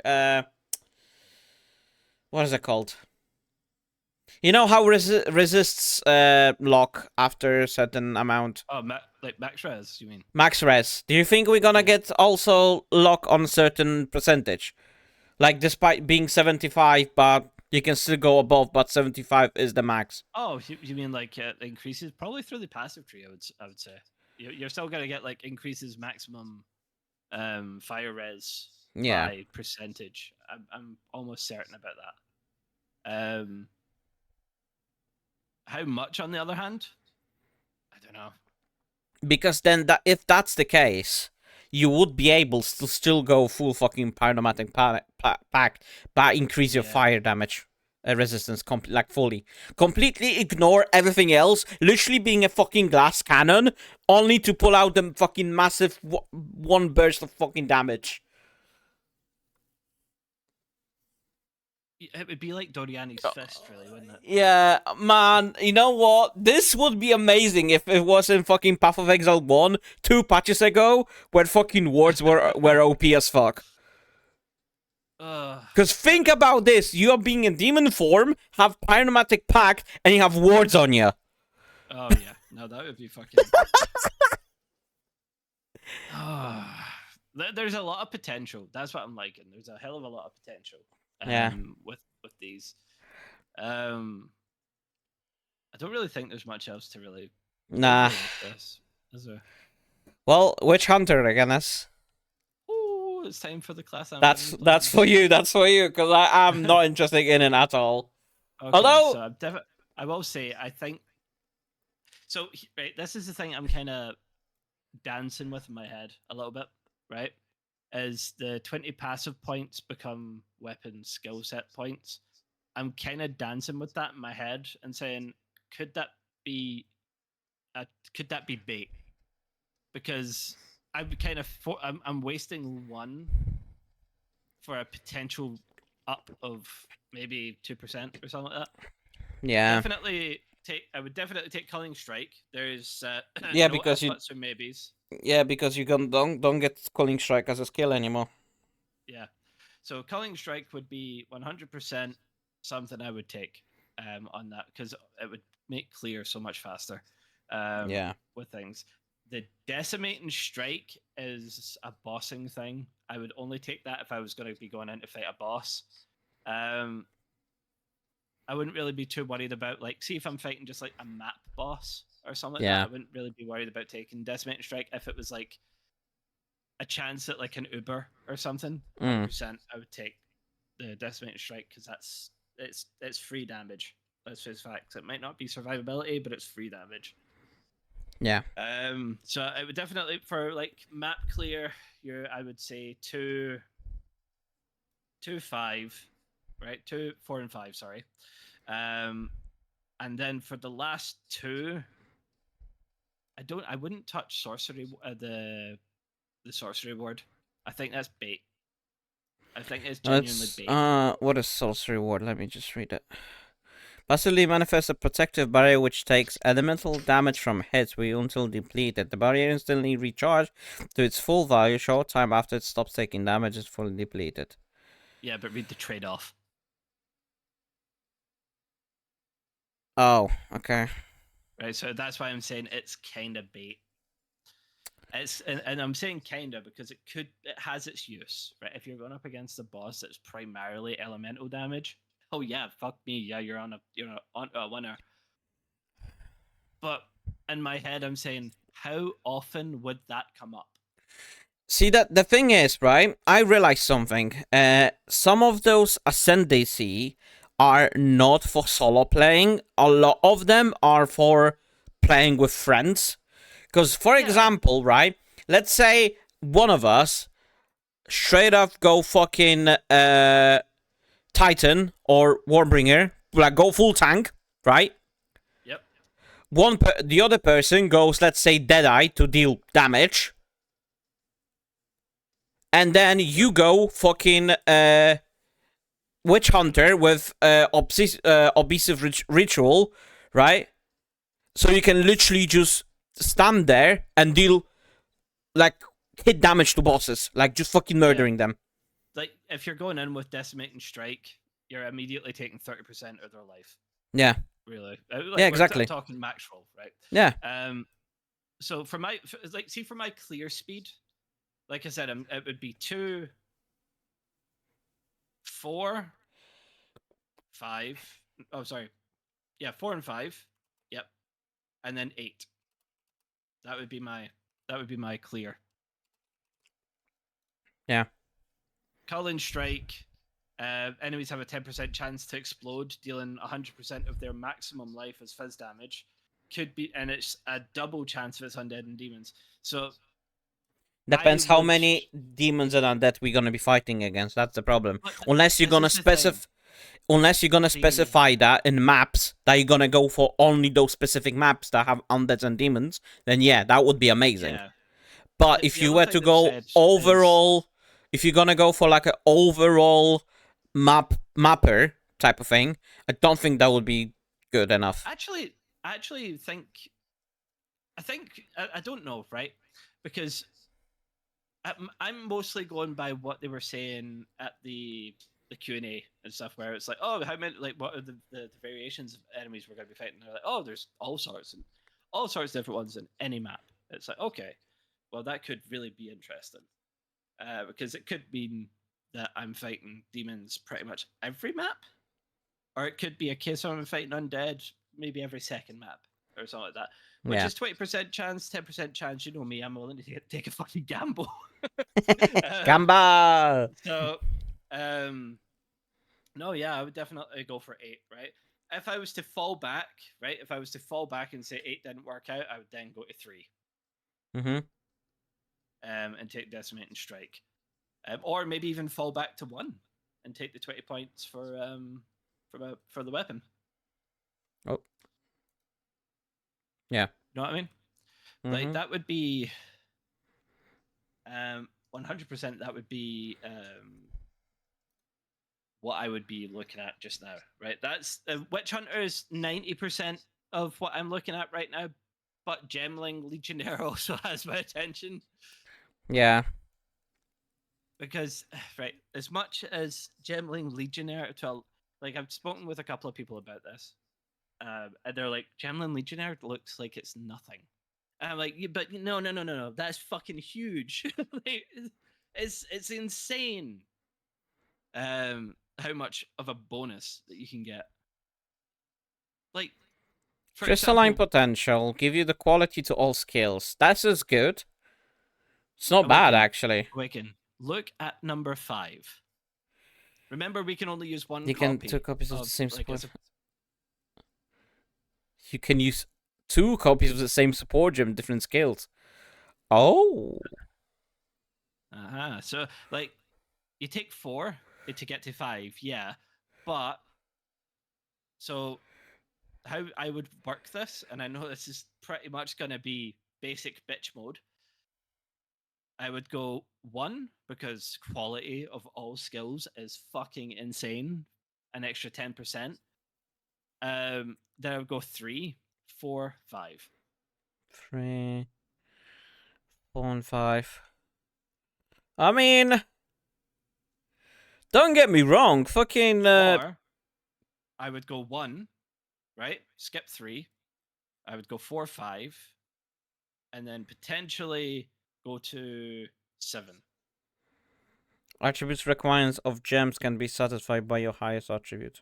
What is it called? You know how resists lock after a certain amount? Oh, like max res, you mean? Max res. Do you think we're gonna Yeah. get also lock on certain percentage? Like despite being 75, but you can still go above, but 75 is the max. Oh, you mean like increases probably through the passive tree? I would say you're still gonna get like increases maximum fire res Yeah. by percentage. I'm almost certain about that. How much, on the other hand? I don't know. Because then that if that's the case, you would be able to still go full fucking Pyromatic Pact, but increase your Yeah. fire damage resistance like fully. Completely ignore everything else, literally being a fucking glass cannon, only to pull out the fucking massive one burst of fucking damage. It would be like Doriani's fist, really, wouldn't it? Yeah, man, you know what? This would be amazing if it was in fucking Path of Exile 1, 2 patches ago, where fucking wards were OP as fuck. Uh, Because think about this, you are being in demon form, have Pyromatic Pact, and you have wards on you. oh yeah, no, that would be fucking. There's a lot of potential. That's what I'm liking. There's a hell of a lot of potential. Yeah. With these. I don't really think there's much else to really Nah. with this. Is there? Well, Witch Hunter again, that's... Oh, it's time for the class I'm That's for you, because I'm not interested in it at all. Okay, Although... so I will say, I think... So, right, this is the thing I'm kind of dancing with in my head a little bit, right? As the 20 passive points become weapon skill set points, I'm kind of dancing with that in my head and saying, could that be bait? Because I'm kind of I'm wasting one for a potential up of maybe 2% or something like that. Yeah. I would definitely take Culling Strike. There's Yeah, no because ifs, buts, or maybes. Yeah, because you don't get Calling Strike as a skill anymore. Yeah. So Culling Strike would be 100% something I would take on that, because it would make clear so much faster Yeah. with things. The Decimating Strike is a bossing thing. I would only take that if I was going to be going in to fight a boss. I wouldn't really be too worried about, like, see if I'm fighting just like a map boss or something like Yeah. that. I wouldn't really be worried about taking Decimating Strike if it was like a chance at like an Uber or something. 100%, I would take the Decimating Strike, because it's free damage. That's just facts. It might not be survivability, but it's free damage. Yeah. So I would definitely, for like map clear, I would say 2, 5, right? 2, 4, and 5. Sorry. And then for the last 2, I wouldn't touch sorcery. The sorcery ward. I think that's bait. I think it's genuinely Let's bait. what is source reward? Let me just read it. Passively manifests a protective barrier which takes elemental damage from hits until depleted. The barrier instantly recharges to its full value short time after it stops taking damage is fully depleted. Yeah, but read the trade-off. Oh, okay. Right, so that's why I'm saying it's kind of bait. It's and I'm saying kinda because it has its use, right? If you're going up against a boss that's primarily elemental damage, oh yeah, fuck me, yeah, you're on a winner. But in my head, I'm saying, how often would that come up? See that the thing is, right? I realized something. Some of those ascendancy are not for solo playing. A lot of them are for playing with friends. Because, for Yeah, example, right? Let's say one of us straight up go fucking Titan or Warbringer, like go full tank, right? yep, The other person goes, let's say, Deadeye to deal damage, and then yep, you go fucking Witch Hunter with obsessive ritual, right? So you can literally just stand there and deal like hit damage to bosses, like just fucking yeah. murdering them. Like if you're going in with decimating strike, you're immediately taking 30% of their life. Yeah, Really, yeah, like I'm exactly. talking max roll, right? Yeah. So for my clear speed, like I said, it would be 2, 4, 5. Oh, sorry. Yeah, 4 and 5. Yep, and then 8. That would be my clear. Yeah. Culling strike. Enemies have a 10% chance to explode, dealing 100% of their maximum life as fizz damage. Could be, and it's a double chance if it's undead and demons. So I Depends how would. many demons and undead we're gonna be fighting against. That's the problem. But Unless you're this gonna is the thing. The specify that in maps that you're gonna go for only those specific maps that have undeads and demons, then yeah, that would be amazing. Yeah. But if The you other were thing to they've go said is overall, if you're gonna go for like an overall mapper type of thing, I don't think that would be good enough. actually actually think I think I don't know, right? Because I'm mostly going by what they were saying at the Q&A and stuff, where it's like, oh, how many, like, what are the variations of enemies we're going to be fighting? And they're like, oh, there's all sorts of different ones in any map. It's like, okay, well, that could really be interesting, because it could mean that I'm fighting demons pretty much every map, or it could be a case of I'm fighting undead maybe every second map or something like that. Which Yeah. is 20% chance, 10% chance. You know me, I'm willing to take a fucking gamble. um, Gamba. so, um, no, yeah, I would definitely go for 8, right? If I was to fall back, right? If I was to fall back and say 8 didn't work out, I would then go to 3, Mhm. and take Decimate and Strike. Or maybe even fall back to 1 and take the 20 points for the weapon. Oh. Yeah. You know what I mean? Like, Mhm. that would be 100%. That would be what I would be looking at just now, right? That's Witch Hunter is 90% of what I'm looking at right now, but Gemling Legionnaire also has my attention, Yeah. because right, as much as Gemling Legionnaire, like, I've spoken with a couple of people about this, and they're like, Gemling Legionnaire looks like it's nothing. And I'm like, but no, no, no, no, no, that's fucking huge. Like, it's insane. How much of a bonus that you can get. Like, for Crystalline example, potential give you the quality to all skills. That's as good. It's not bad Awaken, actually. Awaken. Look at number 5. Remember, we can only use one You can two copy copies of the of, same like, support. You can use two copies of the same support gem, different skills. Oh. So, like, you take 4 to get to 5, yeah, but so how I would work this, and I know this is pretty much going to be basic bitch mode. I would go 1 because quality of all skills is fucking insane. An extra 10%. Then I would go 3, 4, 5. 3, 4, and 5. I mean, don't get me wrong. Fucking. Or I would go 1, right? Skip 3. I would go 4, 5, and then potentially go to 7. Attributes requirements of gems can be satisfied by your highest attribute.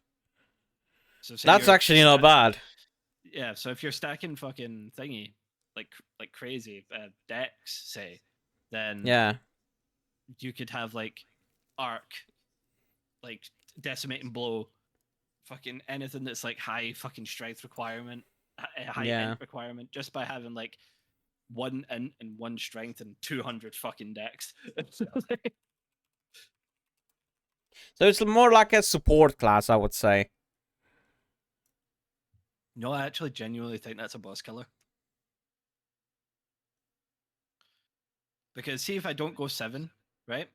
So say That's you're actually not bad. Yeah, so if you're stacking fucking thingy like crazy, Dex say, then Yeah. you could have like arc, like decimating blow, fucking anything that's like high fucking strength requirement, high int requirement, just by having like 1 int and 1 strength and 200 fucking Dex. So it's more like a support class, I would say. No, I actually genuinely think that's a boss killer. Because see if I don't go 7, right?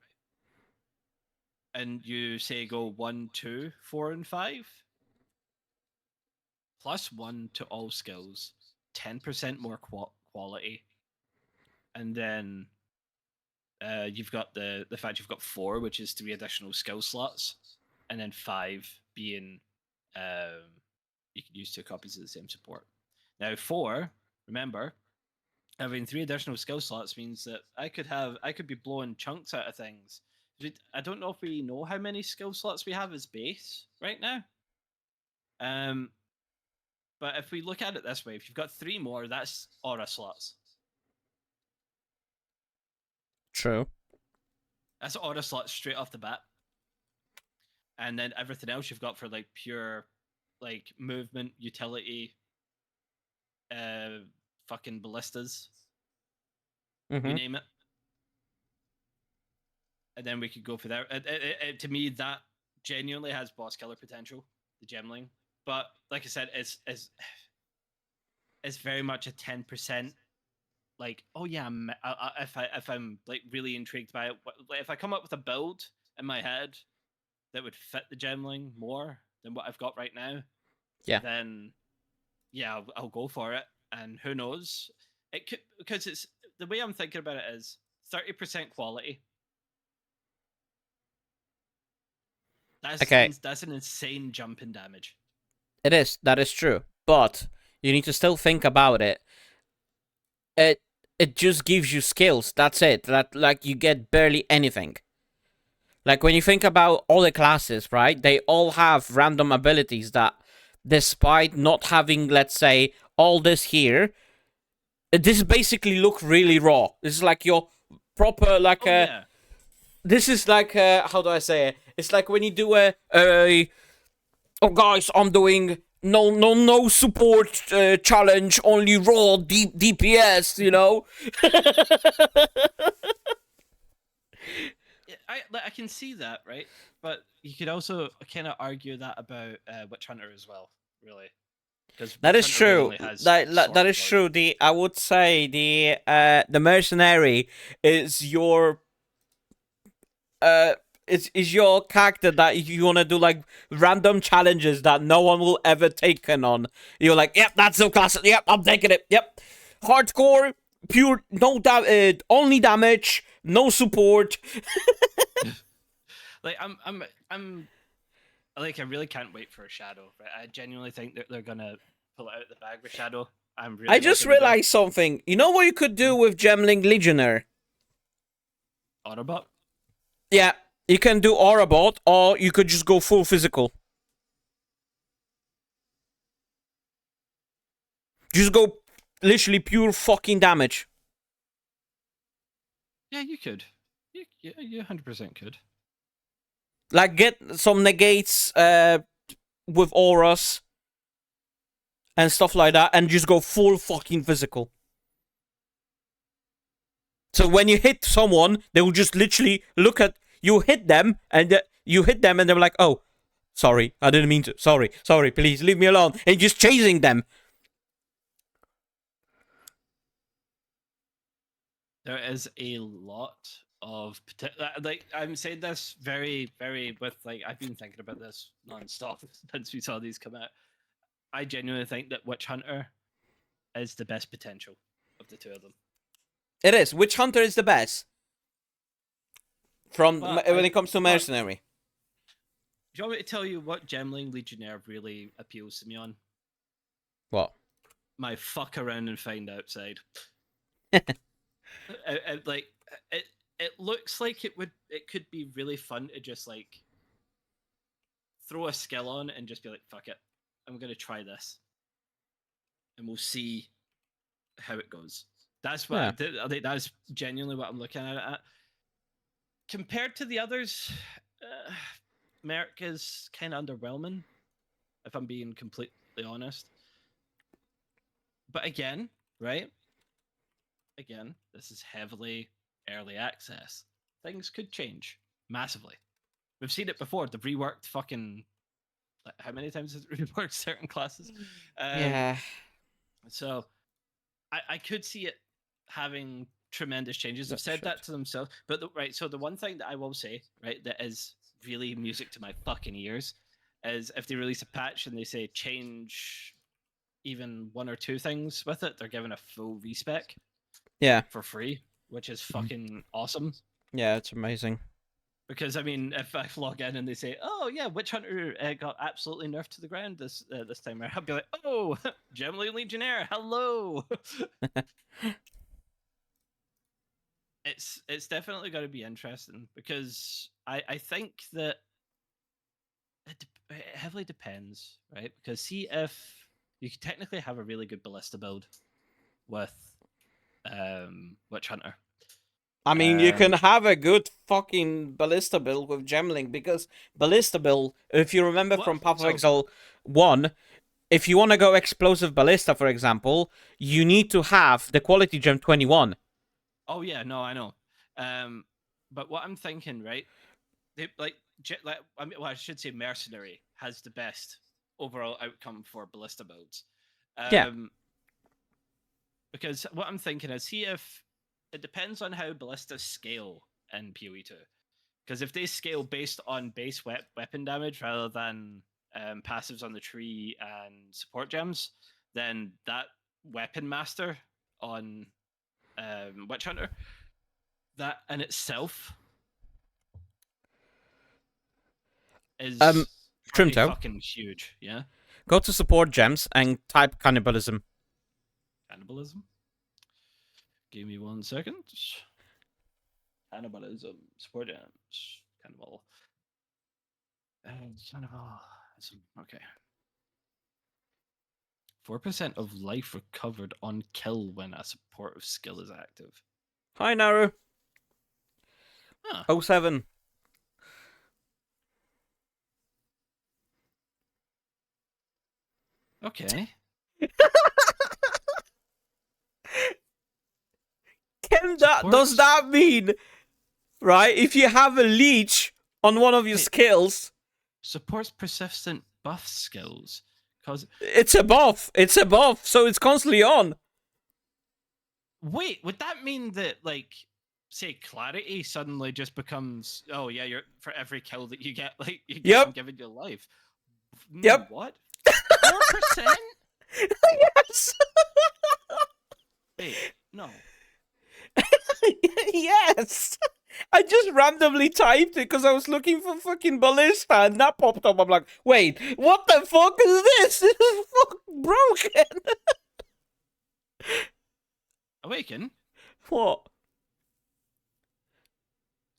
And you say go 1, 2, 4, and 5, plus 1 to all skills, 10% more quality, and then you've got the fact you've got 4, which is 3 additional skill slots, and then 5 being you can use 2 copies of the same support. Now 4, remember, having 3 additional skill slots means that I could be blowing chunks out of things. I don't know if we know how many skill slots we have as base right now. But if we look at it this way, if you've got 3 more, that's aura slots. True. That's aura slots straight off the bat. And then everything else you've got for like pure like movement, utility, fucking ballistas. You name it. And then we could go for that. To me, that genuinely has boss killer potential, the gemling. But like I said, it's very much a 10%. Like, oh yeah, if I'm like really intrigued by it, if I come up with a build in my head that would fit the gemling more than what I've got right now, then yeah, I'll go for it. And who knows? It could, because it's the way I'm thinking about it is 30% quality. That's an insane jump in damage. It is. That is true. But you need to still think about it. It just gives you skills. That's it. That like you get barely anything. Like when you think about all the classes, right? They all have random abilities that, despite not having, let's say, all this here, this basically look really raw. This is like your proper like yeah. This is like how do I say it? It's like when you do oh guys, I'm doing no support challenge, only raw DPS, you know. I can see that, right? But you could also kind of argue that about Witch Hunter as well, really. That is true. That is true. I would say the mercenary is your is your character that you want to do like random challenges that no one will ever taken on. You're like, yep, that's so classic. Yep, I'm taking it. Yep, hardcore, pure, no only damage, no support. Like I'm like I really can't wait for a Shadow. Right? I genuinely think that they're gonna pull it out of the bag with Shadow. I just realized something. You know what you could do with Gemling Legionnaire? Autobot? Yeah, you can do Aurabot, or you could just go full physical. Just go literally pure fucking damage. Yeah, you could. You 100% could. Like, get some negates with auras and stuff like that, and just go full fucking physical. So when you hit someone, they will just literally look at you, hit them, and they're like, "Oh, sorry, I didn't mean to. Sorry, please leave me alone." And just chasing them. there is a lot of like I'm saying this very, very with like I've been thinking about this nonstop since we saw these come out. I genuinely think that Witch Hunter is the best potential of the two of them. It is. Which hunter is the best from But when it comes to but mercenary? do you want me to tell you what Gemling Legionnaire really appeals to me on? What? My fuck around and find outside. Like it looks like it could be really fun to just like throw a skill on and just be like, fuck it, I'm gonna try this, and we'll see how it goes. That's what I think. That's genuinely what I'm looking at. Compared to the others, Merc is kind of underwhelming, if I'm being completely honest. But again, right? Again, this is heavily early access. Things could change massively. We've seen it before. They've reworked fucking. Like, how many times has it reworked certain classes? Yeah. So I could see it having tremendous changes. They've said that to themselves. But right, so the one thing that I will say, right, that is really music to my fucking ears, is if they release a patch and they say change even one or two things with it, they're giving a full respec. Yeah. For free, which is fucking awesome. Yeah, it's amazing. Because I mean, if I log in and they say, "Oh yeah, Witch Hunter got absolutely nerfed to the ground this time," I'll be like, "Oh, Gemly Legionnaire, hello." It's definitely going to be interesting because I think that it heavily depends, right? Because see if you could technically have a really good ballista build with Witch Hunter. I mean, you can have a good fucking ballista build with Gemling because ballista build, if you remember from Path of Exile 1, if you want to go explosive ballista, for example, you need to have the quality gem 21. Oh yeah, no, I know. But what I'm thinking, right? I should say Mercenary has the best overall outcome for ballista builds. Yeah. Because what I'm thinking is, see if it depends on how ballistas scale in PoE2. Because if they scale based on base weapon damage rather than passives on the tree and support gems, then that weapon master on Witch Hunter, that in itself is Trimto, fucking huge. Yeah. go to support gems and type cannibalism. Cannibalism. Give me 1 second. Cannibalism. Support gems. Cannibal. Cannibalism. Okay. 4% of life recovered on kill when a supportive skill is active. Hi, Naru. Huh. 07. Okay. Does that mean, right, if you have a leech on one of your skills, supports persistent buff skills? Because it's a buff, so it's constantly on. Wait, would that mean that, like, say, clarity suddenly just becomes, oh yeah, you're for every kill that you get, like, you get them giving you life? Yep. What? 4%? Yes. Wait, no. Yes. I just randomly typed it because I was looking for fucking ballista and that popped up. I'm like, wait, what the fuck is this? This is fucking broken. Awaken? What?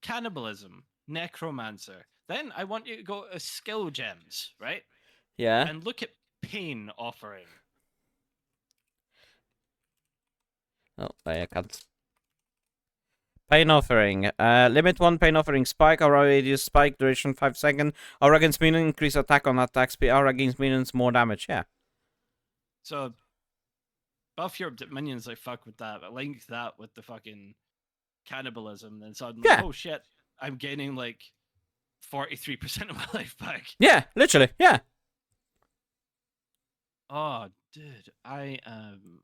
Cannibalism, necromancer. Then I want you to go to skill gems, right? Yeah. And look at pain offering. Oh, I can't. Pain offering. Limit 1 pain offering. Spike. Aura radius. Spike. Duration 5 seconds. Aura gains minions. Increase attack on attack speed. Aura gains minions. More damage. Yeah. So, buff your minions like fuck with that. But link that with the fucking cannibalism. Then suddenly, oh shit, I'm gaining like 43% of my life back. Yeah, literally. Yeah. Oh, dude, I am.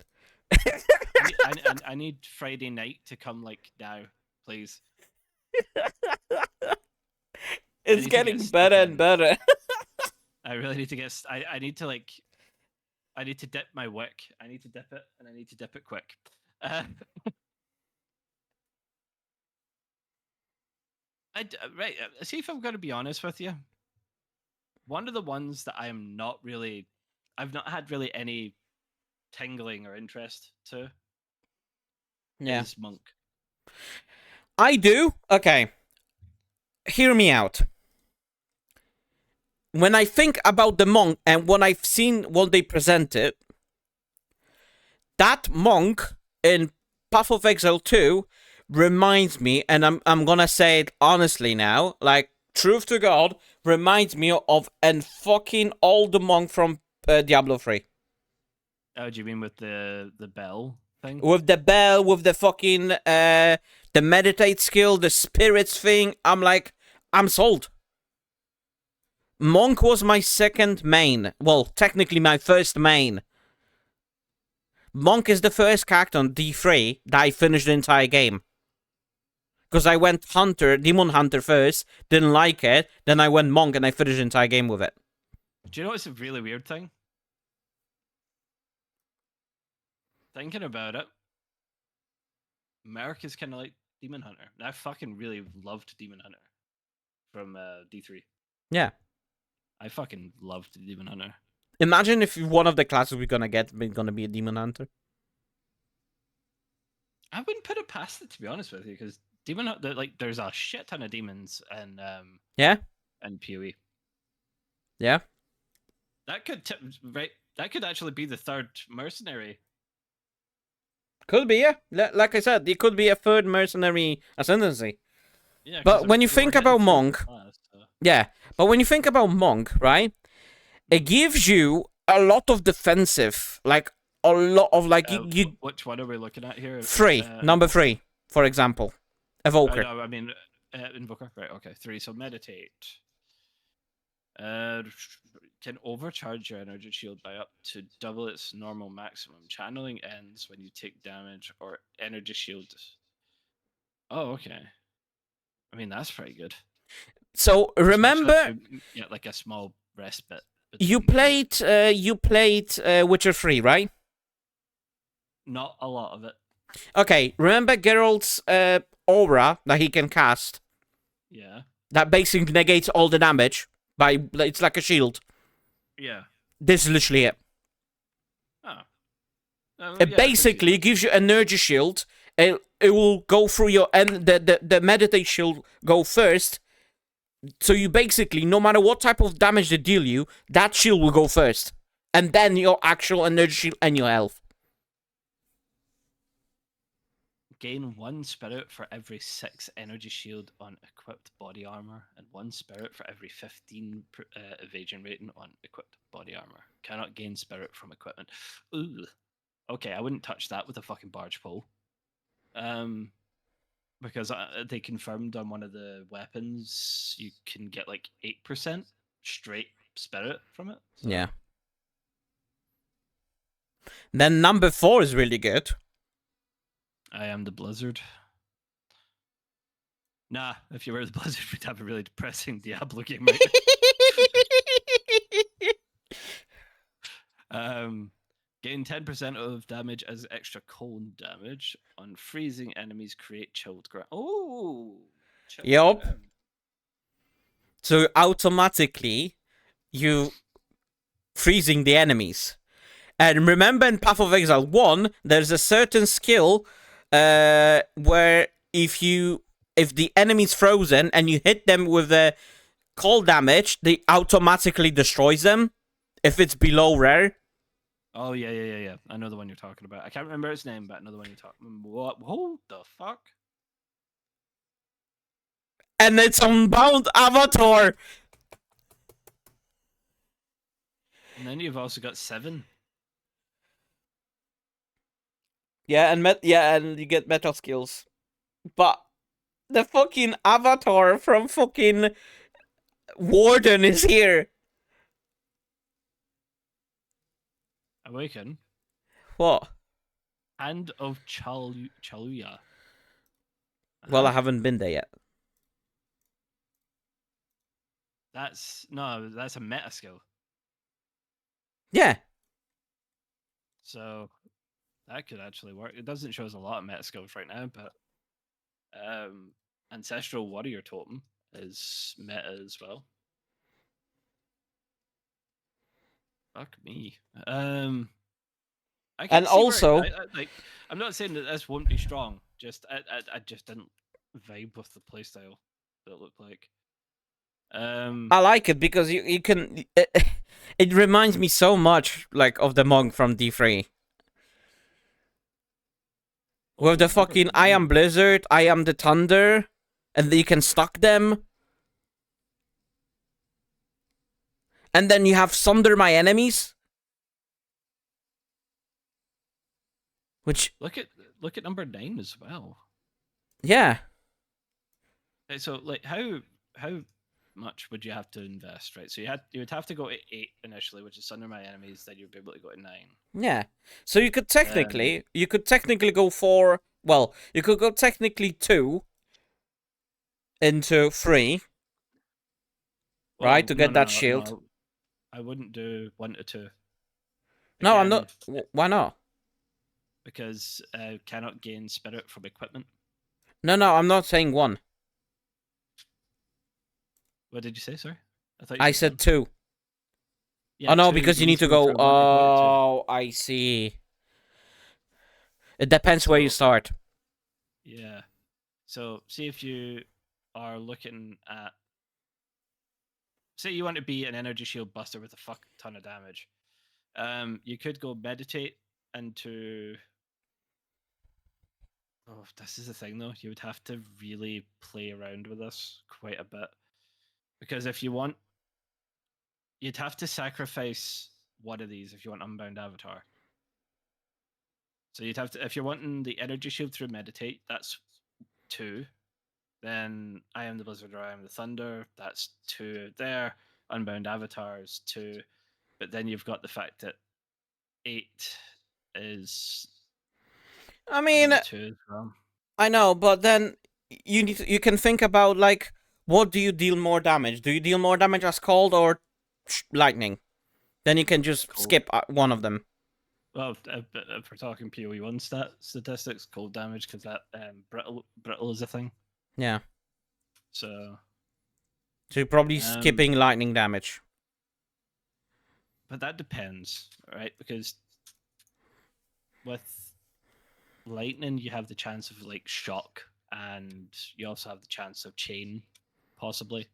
I need Friday night to come like now, please. It's need to get getting stuck better and in. better. I really need to get. I need to like. I need to dip my wick. I need to dip it, and I need to dip it quick. Uh, right. See if I'm going to be honest with you. One of the ones that I am not really. I've not had really any tingling or interest to Yeah. is Monk. I do? Okay. Hear me out. When I think about the monk and when I've seen what they presented, that monk in Path of Exile 2 reminds me, and I'm gonna say it honestly now, like truth to God, reminds me of an fucking old monk from Diablo 3. Oh, do you mean with the bell thing? With the bell, with the fucking the meditate skill, the spirits thing, I'm like, I'm sold. Monk was my second main. Well, technically my first main. Monk is the first character on D3 that I finished the entire game. Because I went Hunter, Demon Hunter first, didn't like it, then I went Monk and I finished the entire game with it. Do you know what's a really weird thing? Thinking about it, Merc is kind of like Demon Hunter. And I fucking really loved Demon Hunter from D3. Yeah. I fucking loved Demon Hunter. Imagine if one of the classes we're gonna get is gonna be a Demon Hunter. I wouldn't put it past it, to be honest with you, because Demon Hunter, like, there's a shit ton of demons and Yeah? and PoE. Yeah? That could right. That could actually be the third mercenary. Could be, yeah. Like I said, it could be a third mercenary ascendancy. Yeah, But when you think about Monk, yeah, but when you think about Monk, right, it gives you a lot of defensive, like a lot of like you. Which one are we looking at here? Number 3, for example, Evoker. No, I mean Invoker. Right. Okay. 3. So meditate. Can overcharge your energy shield by up to double its normal maximum. Channeling ends when you take damage or energy shield. Oh, okay. I mean, that's pretty good. So remember, yeah, like a small respite. You played Witcher 3, right? Not a lot of it. Okay, remember Geralt's aura that he can cast? Yeah. That basically negates all the damage. It's like a shield. Yeah. This is literally it. Oh. It basically gives you energy shield. It will go through your the meditate shield go first. So you basically, no matter what type of damage they deal you, that shield will go first. And then your actual energy shield and your health. Gain 1 spirit for every 6 energy shield on equipped body armor, and 1 spirit for every 15 evasion rating on equipped body armor. Cannot gain spirit from equipment. Ooh. Okay, I wouldn't touch that with a fucking barge pole. Because they confirmed on one of the weapons you can get like 8% straight spirit from it. So. Yeah. Then number 4 is really good. I am the Blizzard. Nah, if you were the Blizzard, we'd have a really depressing Diablo game right now. Gain 10% of damage as extra cold damage on freezing enemies. Create chilled ground. Oh, yup. So automatically, you freezing the enemies. And remember in Path of Exile 1, there's a certain skill where if the enemy's frozen and you hit them with the cold damage, they automatically destroys them if it's below rare. Oh, yeah. I know the one you're talking about. I can't remember its name, but I know the one you're talking about. What the fuck? And it's Unbound Avatar! And then you've also got 7. Yeah, and you get metal skills. But the fucking Avatar from fucking Warden is here. Awaken? What? Hand of Chaluya. Well, I Huh? haven't been there yet. That's that's a meta skill. Yeah, So that could actually work. It doesn't show us a lot of meta skills right now, but Ancestral Warrior Totem is meta as well. Fuck me. I can and see where also, like. I'm not saying that this won't be strong. Just I just didn't vibe with the playstyle that it looked like. I like it because you can. It reminds me so much like of the monk from D3. With Oh, the number fucking I am 9. Blizzard, I am the Thunder, and you can stuck them. And then you have Sunder my enemies. Which, Look at number 9 as well. yeah. So like how much would you have to invest, right? So you would have to go to 8 initially, which is under my enemies. Then you'd be able to go to 9. Yeah. So you could Um, technically go for, well, you could go technically 2 into 3, right, well, to no, get no, that no, shield. no. I wouldn't do 1 to 2 No, I'm again not. Why not? because cannot gain spirit from equipment. No, I'm not saying 1. What did you say? Sorry, I thought you I said said 1. 2. Oh, Yeah, no, 2. because You you need need to to go go. through 1 to go to 2. Oh, I see. It depends where you So start. yeah. So see if you are looking at, say you want to be an energy shield buster with a fuck ton of damage. You could go meditate into. Oh, this is the thing though. You would have to really play around with this quite a bit because if you want, you'd have to sacrifice one of these if you want Unbound Avatar. So you'd have to, if you're wanting the energy shield through meditate, that's 2. Then I am the Blizzard or I am the Thunder, that's 2 there. Unbound Avatars 2, but then you've got the fact that 8 is I mean, another 2 as well. I know, but then you can think about like what do you deal more damage? Do you deal more damage as cold or lightning? Then you can just Cold. skip one of them. Well, if we're talking PoE1 statistics, cold damage because that brittle is a thing. Yeah. So, So you're probably um, skipping lightning damage. but that depends, right? Because with lightning, you have the chance of like shock, and you also have the chance of chain, possibly.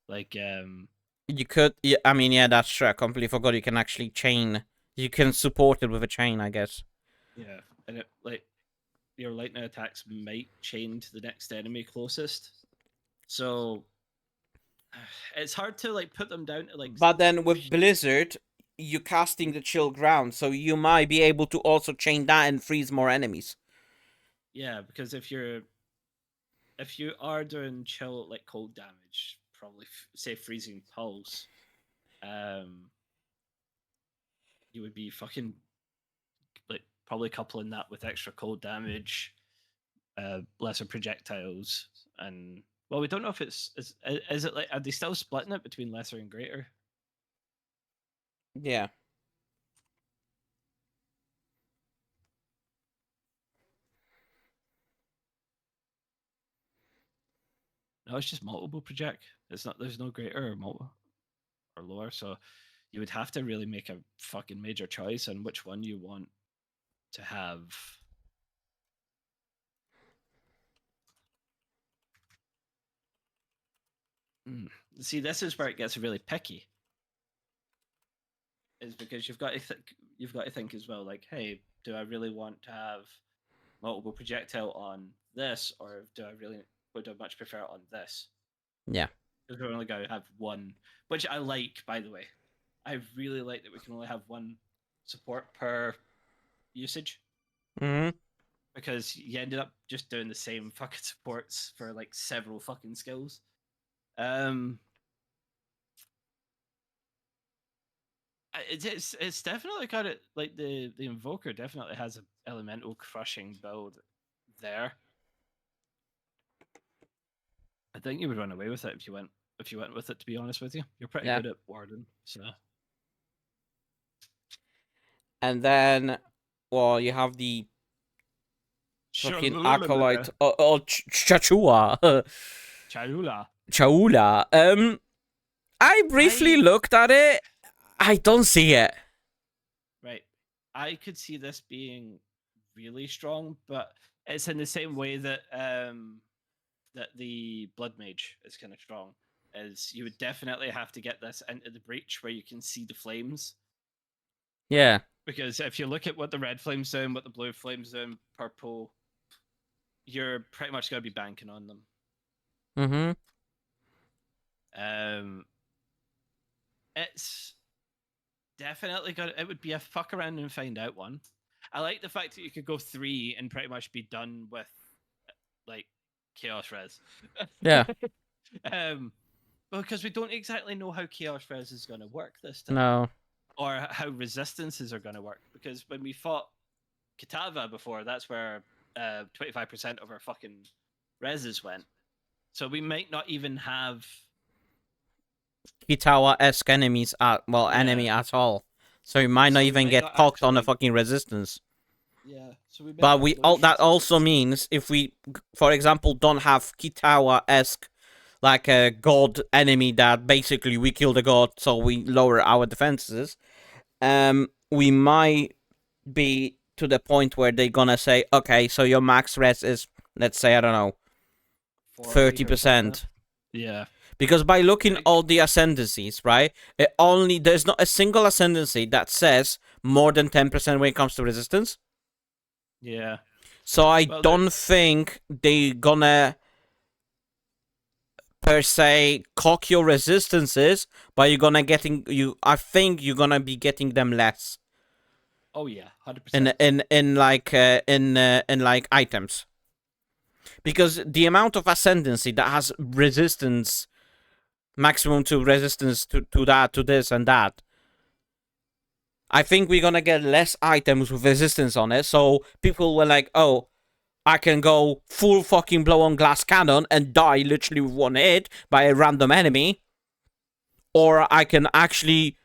Like, You could, yeah, I mean, yeah, that's true. I completely forgot you can actually chain. You can support it with a chain, I guess. yeah, and it like your lightning attacks might chain to the next enemy closest. So it's hard to like put them down to like. But then with Blizzard, you casting the chill ground, so you might be able to also chain that and freeze more enemies. Yeah, because if you are doing chill like cold damage, probably say freezing pulse, um, you would be fucking like probably coupling that with extra cold damage, lesser projectiles, and well, we don't know if is it like are they still splitting it between lesser and greater? Yeah. No, it's just multiple project. It's not. There's no greater or multiple or lower. So you would have to really make a fucking major choice on which one you want to have. Mm. See, this is where it gets really picky. Is because you've got to think as well. Like, hey, do I really want to have multiple projectile on this, or do I really would I much prefer it on this? Yeah. Because we're only going to have one, which I like, by the way. I really like that we can only have one support per usage Mm-hmm. because you ended up just doing the same fucking supports for like several fucking skills. Um, It's definitely got it. Like the invoker definitely has an elemental crushing build there. I think you would run away with it if you went with it. To be honest with you, you're pretty Yeah. good at warden. So And then, well, you have the fucking acolyte. Chachua. Cholula. Chaula. I briefly I looked at it. I don't see it. right. I could see this being really strong, but it's in the same way that that the blood mage is kind of strong. Is you would definitely have to get this into the breach where you can see the flames. Yeah. Because if you look at what the red flames do and what the blue flames do and purple, you're pretty much going to be banking on them. Mm-hmm. It's definitely got. It would be a fuck around and find out one. I like the fact that you could go 3 and pretty much be done with like chaos res. Yeah. Because we don't exactly know how chaos res is going to work this time, No. or how resistances are going to work. Because when we fought Kitava before, that's where 25% of our fucking reses went. So we might not even have Kitawa-esque enemies enemy at all. So you might not So we even might get not cocked on the actually. fucking resistance. Yeah. So we might But not we lose that also resistance. means if we, for example, don't have Kitawa-esque like a god enemy that basically we kill the god, so we lower our defenses. We might be to the point where they're gonna say, okay, so your max res is, let's say, I don't know, 40 or something. 30%. Yeah. Because by looking Like, all the ascendancies, right, it only there's not a single ascendancy that says more than 10% when it comes to resistance. yeah. So I Well, don't think they gonna per se cock your resistances, but you're gonna getting you. I think you're gonna be getting them less oh yeah, in 100%. in like items, because the amount of ascendancy that has resistance maximum to resistance to that to this and that. I think we're gonna get less items with resistance on it, so people were like, "Oh, I can go full fucking blow on glass cannon and die literally with one hit by a random enemy, or I can actually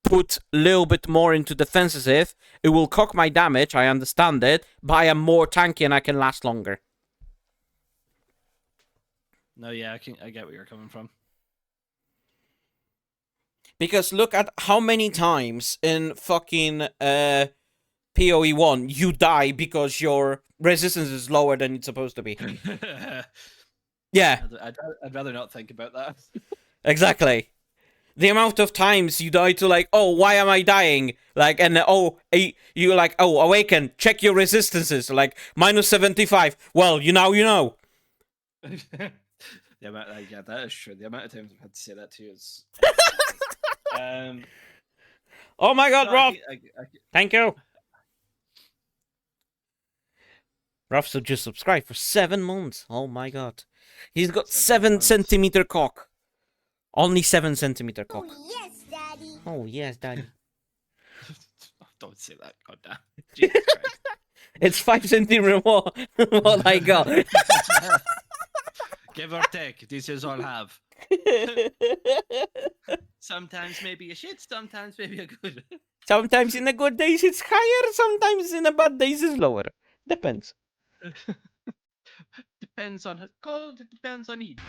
put a little bit more into defensive. It will cock my damage, I understand it, but I am more tanky and I can last longer." No, yeah, I get where you're coming from. Because look at how many times in fucking PoE 1 you die because your resistance is lower than it's supposed to be. Yeah, I'd rather not think about that. exactly. The amount of times you die to like, oh, why am I dying? Like, and you like, oh, awaken, check your resistances, like minus 75. Well, you know. The amount, yeah, that is true. The amount of times I've had to say that to you is. Oh my god, No, Rob! Thank you. Ruff's just subscribed for 7 months. Oh my god. He's got 7 7 months. centimeter cock. Only 7 centimeter Oh, cock. yes, Daddy. Oh yes, daddy. Don't say that, goddamn. Jesus Christ. It's 5 centimeter more than what I got. Give or take, this is all have. Sometimes maybe a shit, sometimes maybe a good. Sometimes in the good days it's higher, sometimes in the bad days it's lower. Depends. Depends on cold, it depends on heat.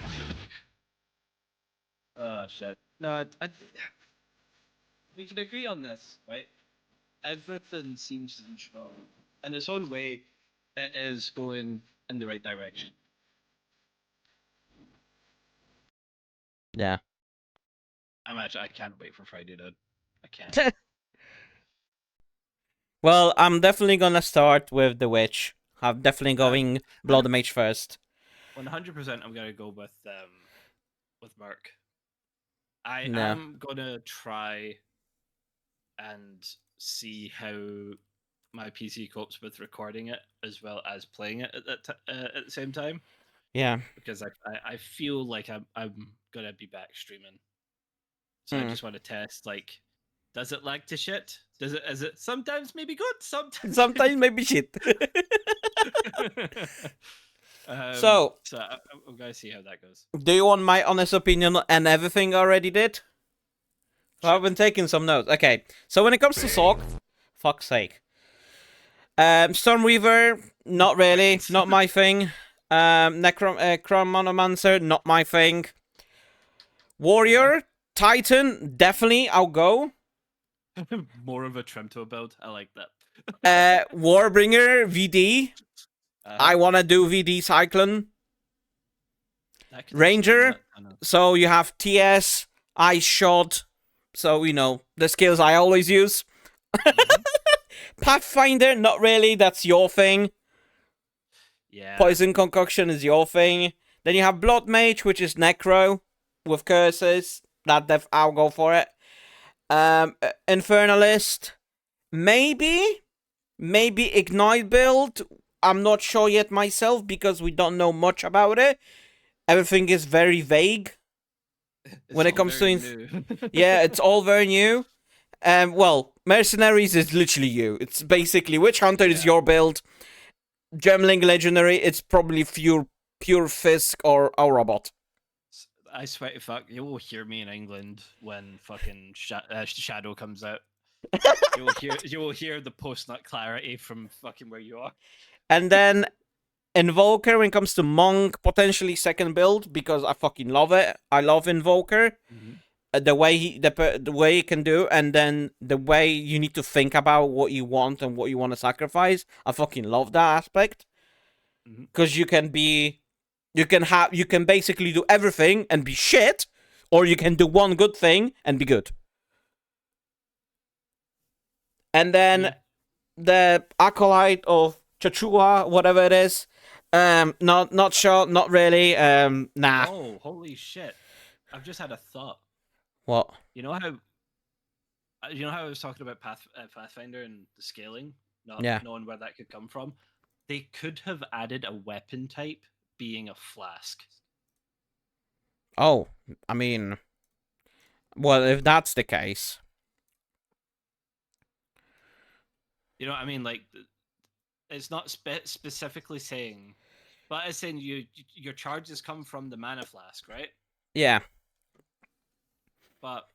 Oh shit. No, we can agree on this, right? Everything seems to be strong. In its own way, it is going in the right direction. Yeah. I can't wait for Friday, dude. I can't. Well, I'm definitely gonna start with the witch. I'm definitely going Blood Mage first. 100% I'm gonna go with Merc. I Yeah. am gonna try and see how my PC copes with recording it as well as playing it at at the same time, Yeah. because I feel like I'm gonna be back streaming, so I just want to test like Does it lag to shit? Does it? Is it sometimes maybe good? Sometimes. Sometimes maybe shit. So, So I'm gonna see how that goes. do you want my honest opinion on everything I already did? I've been taking some notes. Okay, so when it comes to Sork, fuck's sake. Stormweaver, not really, not my thing. Necromancer, not my thing. Warrior, Titan, definitely, I'll go. More of a Trimto build. I like that. Warbringer, VD. I wanna do VD Cyclone. That could actually Ranger, limit, I know. so you have TS, Ice Shot, so you know, the skills I always use. Mhm. Pathfinder, not really, that's your thing. Yeah. Poison Concoction is your thing. Then you have Blood Mage, which is Necro with curses. I'll go for it. Infernalist, maybe Ignite build. I'm not sure yet myself because we don't know much about it. Everything is very vague when it comes to new. yeah, it's all very new. Well, Mercenaries is literally you. It's basically Witch Hunter is Yeah. your build. Gemling Legendary, it's probably pure Fisk or a robot. I swear to fuck, you will hear me in England when fucking Shadow comes out. You will hear the post nut clarity from fucking where you are. And then Invoker, when it comes to Monk, potentially second build because I fucking love it. I love Invoker. The way the way he can do, and then the way you need to think about what you want and what you want to sacrifice. I fucking love that aspect because you can basically do everything and be shit, or you can do one good thing and be good. And then Yeah. the acolyte of Chachua, whatever it is, not sure, not really. Nah. Oh, holy shit! I've just had a thought. What? You know how I was talking about Pathfinder and the scaling, not Yeah. knowing where that could come from. They could have added a weapon type being a flask. Oh, I mean, well, if that's the case, You know what I mean? Like, it's not specifically saying, but it's saying your charges come from the mana flask, right? yeah, But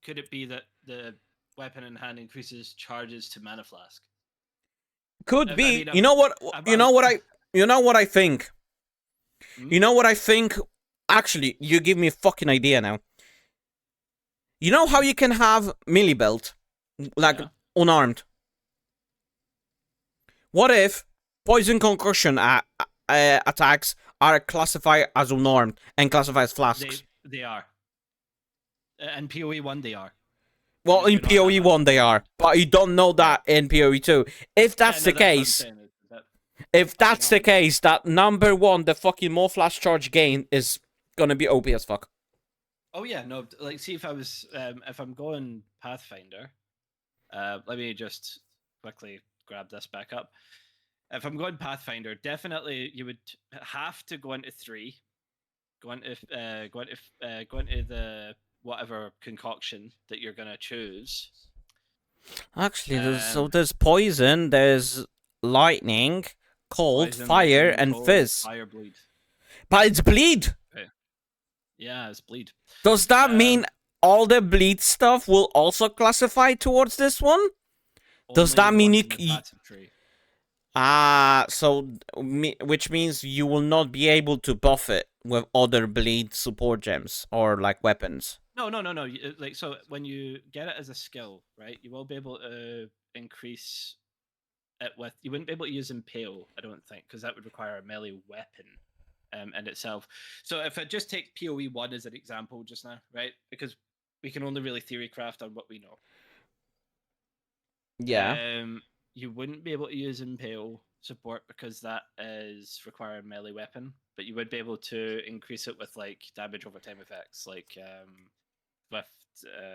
could it be that the weapon in hand increases charges to mana flask? could I be. mean, You know what? I'm, You I'm, know what I. You know what I think. Hmm? You know what I think. Actually, you give me a fucking idea now. You know how you can have melee belt, like Yeah. unarmed. What if poison concussion attacks are classified as unarmed and classified as flasks? They are. And PoE 1 they are. Well, You in do not have PoE that 1 they are, but you don't know Yeah. that in PoE 2. If Yeah, that's no, the that's what I'm case, saying. That if fucking that's the arm. case, that number one, the fucking more flash charge gain is gonna be OP as fuck. Oh yeah, no. Like, see if I'm going Pathfinder. Let me just quickly grab this back up. If I'm going Pathfinder, definitely you would have to go into 3, go into the whatever concoction that you're gonna choose. Actually, Um, there's poison, there's lightning, cold, Poison, fire, lightning, and cold, fizz. fire, bleed. But it's bleed. Okay. Yeah, it's bleed. Does that Um, mean all the bleed stuff will also classify towards this one? Does Only that the mean ones in the passive tree. which means you will not be able to buff it with other bleed support gems or like weapons? No. Like, so when you get it as a skill, right, you will be able to increase it with. You wouldn't be able to use impale, I don't think, because that would require a melee weapon in itself. So if I just take PoE 1 as an example just now, right, because we can only really theory craft on what we know. Yeah. You wouldn't be able to use impale support because that is requiring melee weapon, but you would be able to increase it with like damage over time effects, like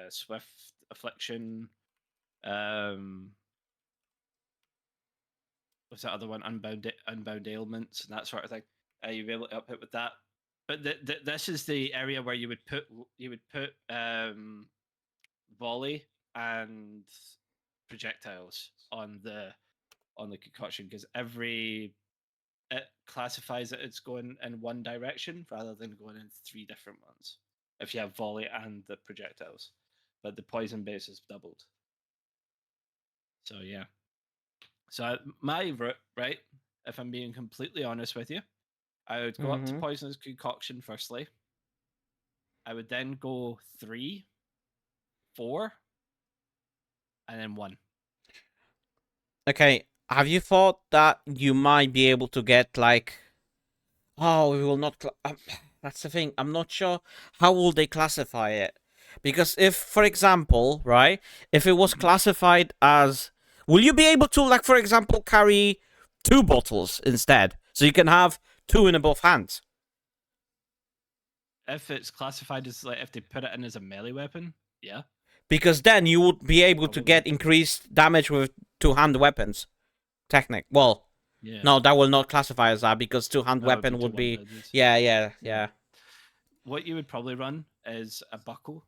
swift affliction. What's that other one? Unbound ailments and that sort of thing. You'd be able to up it with that. But this is the area where you would put volley and projectiles on the concoction, because it classifies that it's going in one direction rather than going in three different ones if you have volley and the projectiles, but the poison base is doubled. So yeah. So my route, right, if I'm being completely honest with you, I would go up to Mm-hmm. poisonous concoction firstly. I would then go 3, 4, and then 1. Okay, have you thought that you might be able to get like, oh, we will not. That's the thing. I'm not sure how will they classify it, because if, for example, right, if it was Mm-hmm. classified as, will you be able to, like, for example, carry 2 bottles instead, so you can have 2 in both hands? If it's classified as like if they put it in as a melee weapon, yeah, Because then you would be able to probably. get increased damage with 2-hand weapons. Technic. Well, Yeah, no, that will not classify as that because 2-hand that would be weapon two would be. one-handed. Yeah, yeah, Yeah. yeah. What you would probably run is a buckler,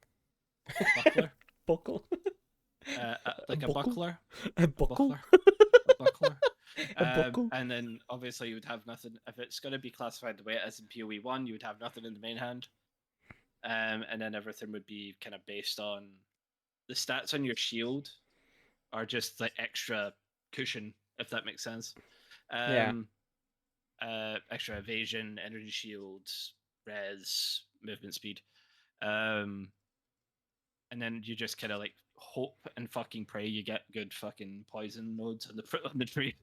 Buckle. A like a buckle. buckler, A a buckle. buckler, a buckler. A buckle. And then obviously you would have nothing if it's going to be classified the way it is in PoE 1. You would have nothing in the main hand, and then everything would be kind of based on the stats on your shield are just like extra cushion, if that makes sense. Yeah. Um, Extra evasion, energy shield, res, movement speed. Um, and then you just kind of like hope and fucking pray you get good fucking poison nodes on the on the tree.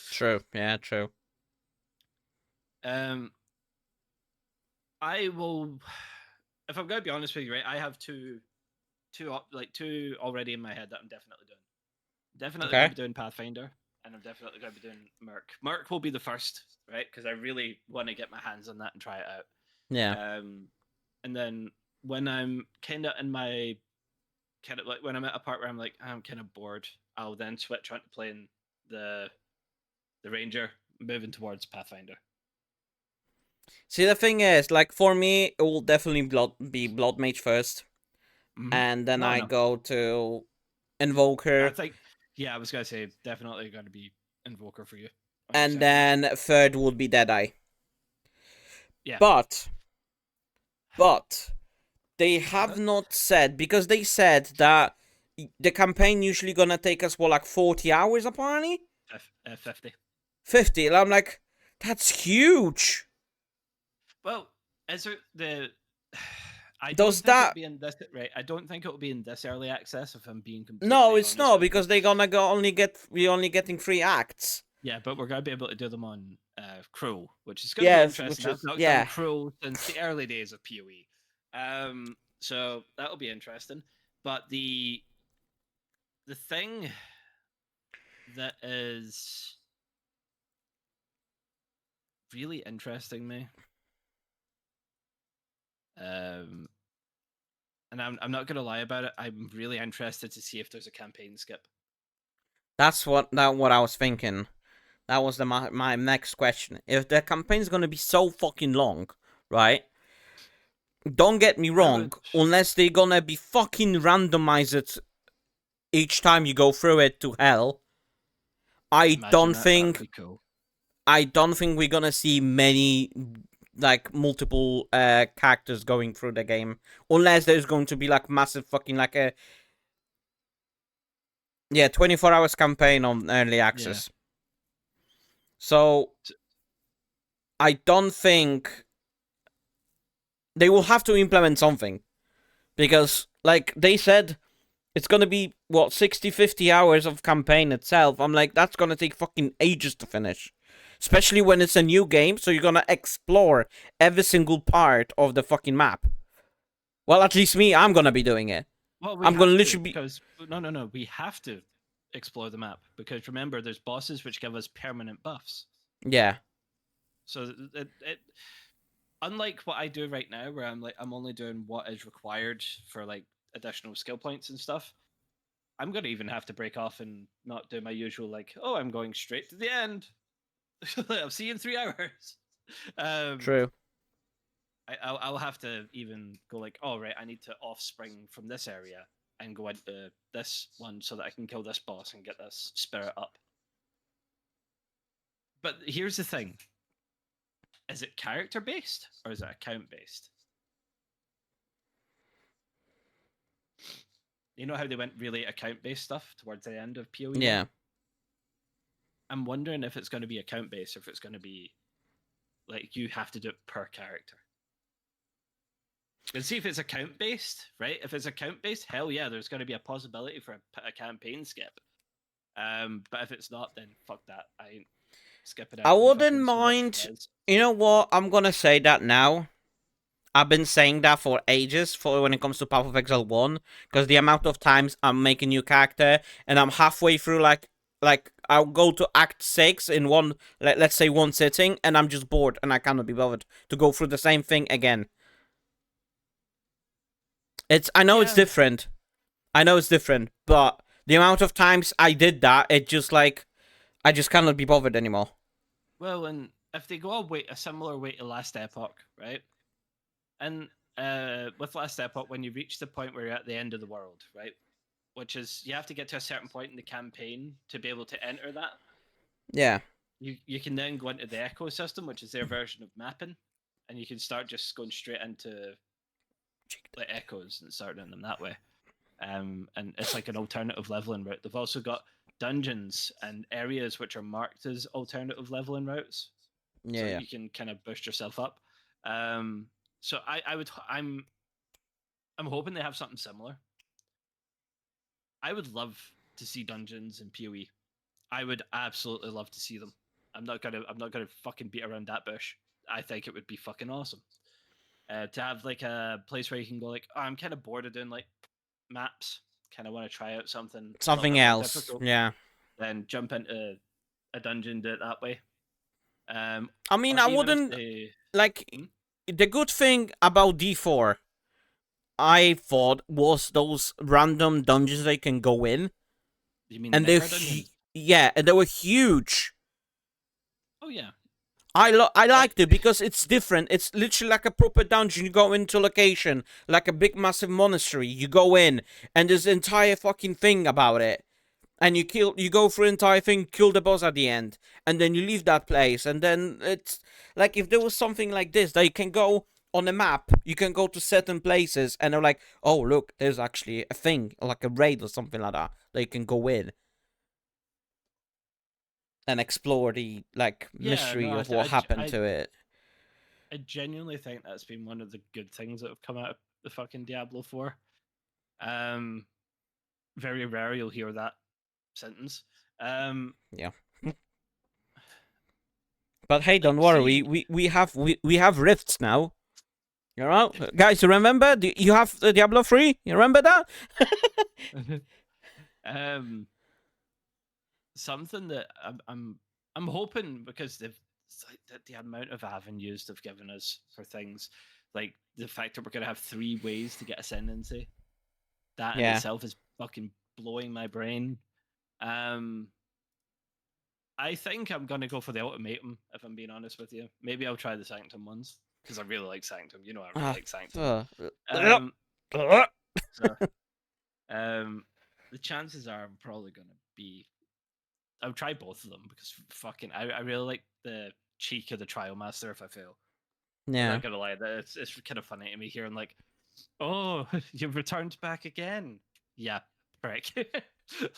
True. Yeah, true. um, I will, if I'm going to be honest with you, right? I have two already in my head that I'm definitely doing. Definitely going Okay. to be doing Pathfinder, and I'm definitely going to be doing Merc. Merc will be the first, right? Because I really want to get my hands on that and try it out. Yeah. And then when I'm kind of in my kind of like when I'm at a part where I'm like I'm kind of bored, I'll then switch on to playing the Ranger, moving towards Pathfinder. See, the thing is, like, for me, it will definitely be Blood Mage first, Mm-hmm. and then No, I no, go to I Invoker, think yeah, I was gonna say definitely going to be Invoker for you on your and second. then third would be Deadeye. Yeah. But, but, they have But not said, because they said that the campaign usually gonna take us, what, like 40 hours apparently? 50. 50. And I'm like, that's huge. Well, is it the? I don't Does think it'll that. be in this right. I don't think it'll be in this early access. If I'm being No, completely it's honest not, with you. because they're gonna go only get. We're only getting 3 acts. Yeah, but we're going to be able to do them on Cruel, which is going to be Yes, interesting. which I've is. not done Yeah. Cruel since the early days of PoE, so that'll be interesting. But the thing that is really interesting me, um, and I'm not going to lie about it. I'm really interested to see if there's a campaign skip. That's what I was thinking. That was my next question. If the campaign's gonna be so fucking long, right? Don't get me I wrong, would unless they're gonna be fucking randomized each time you go through it to hell. I imagine don't that. That would think be cool. I don't think we're gonna see many, like, multiple characters going through the game, unless there's going to be like massive fucking, like, a 24 hours campaign on early Yeah. access. So I don't think they will have to implement something, because, like they said, it's gonna be what, 60, 50 hours of campaign itself. I'm like, that's gonna take fucking ages to finish, especially when it's a new game, so you're gonna explore every single part of the fucking map. Well, at least me, I'm gonna be doing it. Well, we I'm gonna have to literally be. because no, we have to explore the map because remember, there's bosses which give us permanent buffs. Yeah. So unlike what I do right now, where I'm only doing what is required for like additional skill points and stuff. I'm gonna even have to break off and not do my usual like, oh, I'm going straight to the end. I'll see you in 3 hours. Um, True. I'll have to even go like, oh right, I need to offspring from this area and go into this one so that I can kill this boss and get this spirit up. But here's the thing: is it character based or is it account based? You know how they went really account based stuff towards the end of PoE 1? Yeah. I'm wondering if it's going to be account based or if it's going to be like you have to do it per character. And see if it's account based, right? If it's account based, hell yeah, there's going to be a possibility for a campaign skip. But if it's not, then fuck that. I ain't skipping I out on wouldn't fucking so much mind. res. You know what? I'm gonna say that now. I've been saying that for ages for when it comes to Path of Exile 1, because the amount of times I'm making new character and I'm halfway through like I'll go to Act 6 in one let's say one sitting and I'm just bored and I cannot be bothered to go through the same thing again. I know it's Yeah. different. I know it's different, but the amount of times I did that, it just like I just cannot be bothered anymore. Well, and if they go a similar way to Last Epoch, right? And with Last Epoch, when you reach the point where you're at the end of the world, right? Which is you have to get to a certain point in the campaign to be able to enter that. Yeah. You can then go into the ecosystem, which is their version of mapping, and you can start just going straight into like echoes and start doing them that way. And it's like an alternative leveling route. They've also got dungeons and areas which are marked as alternative leveling routes, so Yeah. you can kind of boost yourself up. So I'm hoping they have something similar. I would love to see dungeons in PoE. I would absolutely love to see them. I'm not gonna fucking beat around that bush. I think it would be fucking awesome. To have like a place where you can go like, oh, I'm kind of bored of doing like maps. Kind of want to try out something a little Something bit more else. difficult. Yeah. Then jump into a dungeon, do it that way. I mean, Or I even if wouldn't they, like hmm? the good thing about D4 I thought was those random dungeons they can go in, You mean the and they're necro dungeons? yeah, and they were huge. Oh yeah, I like liked it because it's different. It's literally like a proper dungeon. You go into a location, like a big massive monastery. You go in, and there's an entire fucking thing about it. And you go through the entire thing, kill the boss at the end, and then you leave that place. And then it's like if there was something like this, that you can go on a map, you can go to certain places, and they're like, oh look, there's actually a thing, like a raid or something like that you can go in and explore the like yeah. No, mystery of what happened to it. I genuinely think that's been one of the good things that have come out of the fucking Diablo 4. Um, very rare you'll hear that sentence. Yeah. But hey, don't Like, worry, see, we have rifts now. You know, guys, you remember? You have Diablo 3? You remember that? um, something that I'm hoping because it's like the amount of avenues they've given us for things, like the fact that we're gonna have 3 ways to get ascendancy, that in Yeah. itself is fucking blowing my brain. Um, I think I'm gonna go for the ultimatum. If I'm being honest with you, maybe I'll try the Sanctum ones because I really like Sanctum. You know, I really Ah, like Sanctum. uh, Um, so the chances are I'm probably gonna be. I'll try both of them because fucking I really like the cheek of the trial master if I fail. I'm yeah. not gonna lie, that it's kind of funny to me hearing like, oh, you've returned back again. Yeah, prick.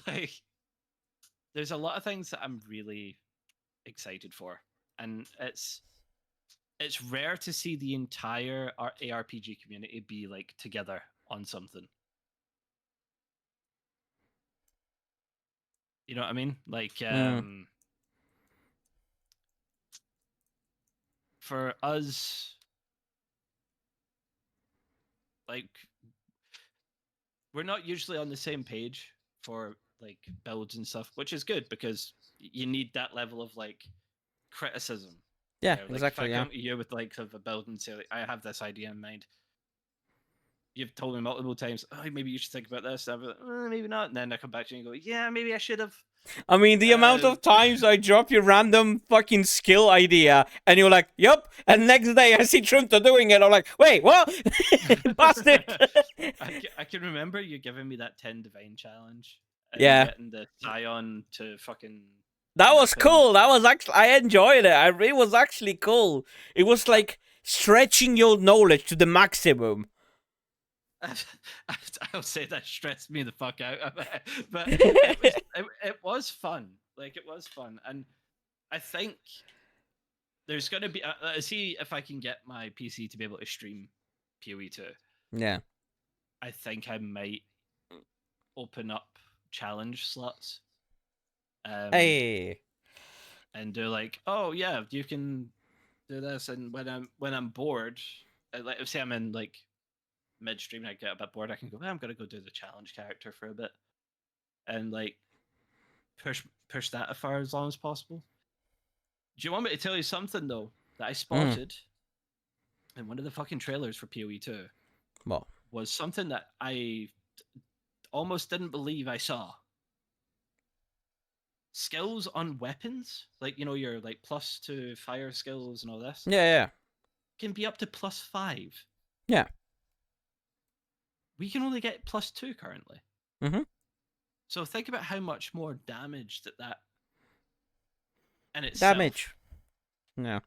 Like, there's a lot of things that I'm really excited for, and it's rare to see the entire ARPG community be like together on something. You know what I mean? Like, Mm. for us, like, we're not usually on the same page for like builds and stuff, which is good because you need that level of like criticism. Yeah, There, like if I exactly, yeah. come to you with like of a build and say like, I have this idea in mind, you've told me multiple times, oh, maybe you should think about this. And I'm like, maybe not. And then I come back to you and go, yeah, maybe I should have. I mean, the amount Um, of times I drop your random fucking skill idea, and you're like, "Yup," and next day I see Trimto doing it. I'm like, "Wait, what? Bastard!" I can remember you giving me that 10 divine challenge and Yeah, getting the Scion to fucking that was nothing. cool. That was actually I enjoyed it. It was actually cool. It was I, like stretching your knowledge to the maximum. I, I'll say that stressed me the fuck out, but Yeah, it was fun. Like it was fun, and I think there's gonna be. See if I can get my PC to be able to stream PoE 2. I think I might open up challenge slots. Um, hey, and do like, oh yeah, you can do this. And when I'm bored, like say I'm in like midstream and I get a bit bored, I can go, I'm gonna go do the challenge character for a bit and like push that as far as long as possible. Do you want me to tell you something though that I mm, spotted in one of the fucking trailers for PoE 2 well, was something that I almost didn't believe I saw. Skills on weapons, like your like plus to fire skills and all this, yeah, can be up to +5. yeah, We can only get +2 currently. mm-hmm. So think about how much more damage that in itself Damage. Yeah.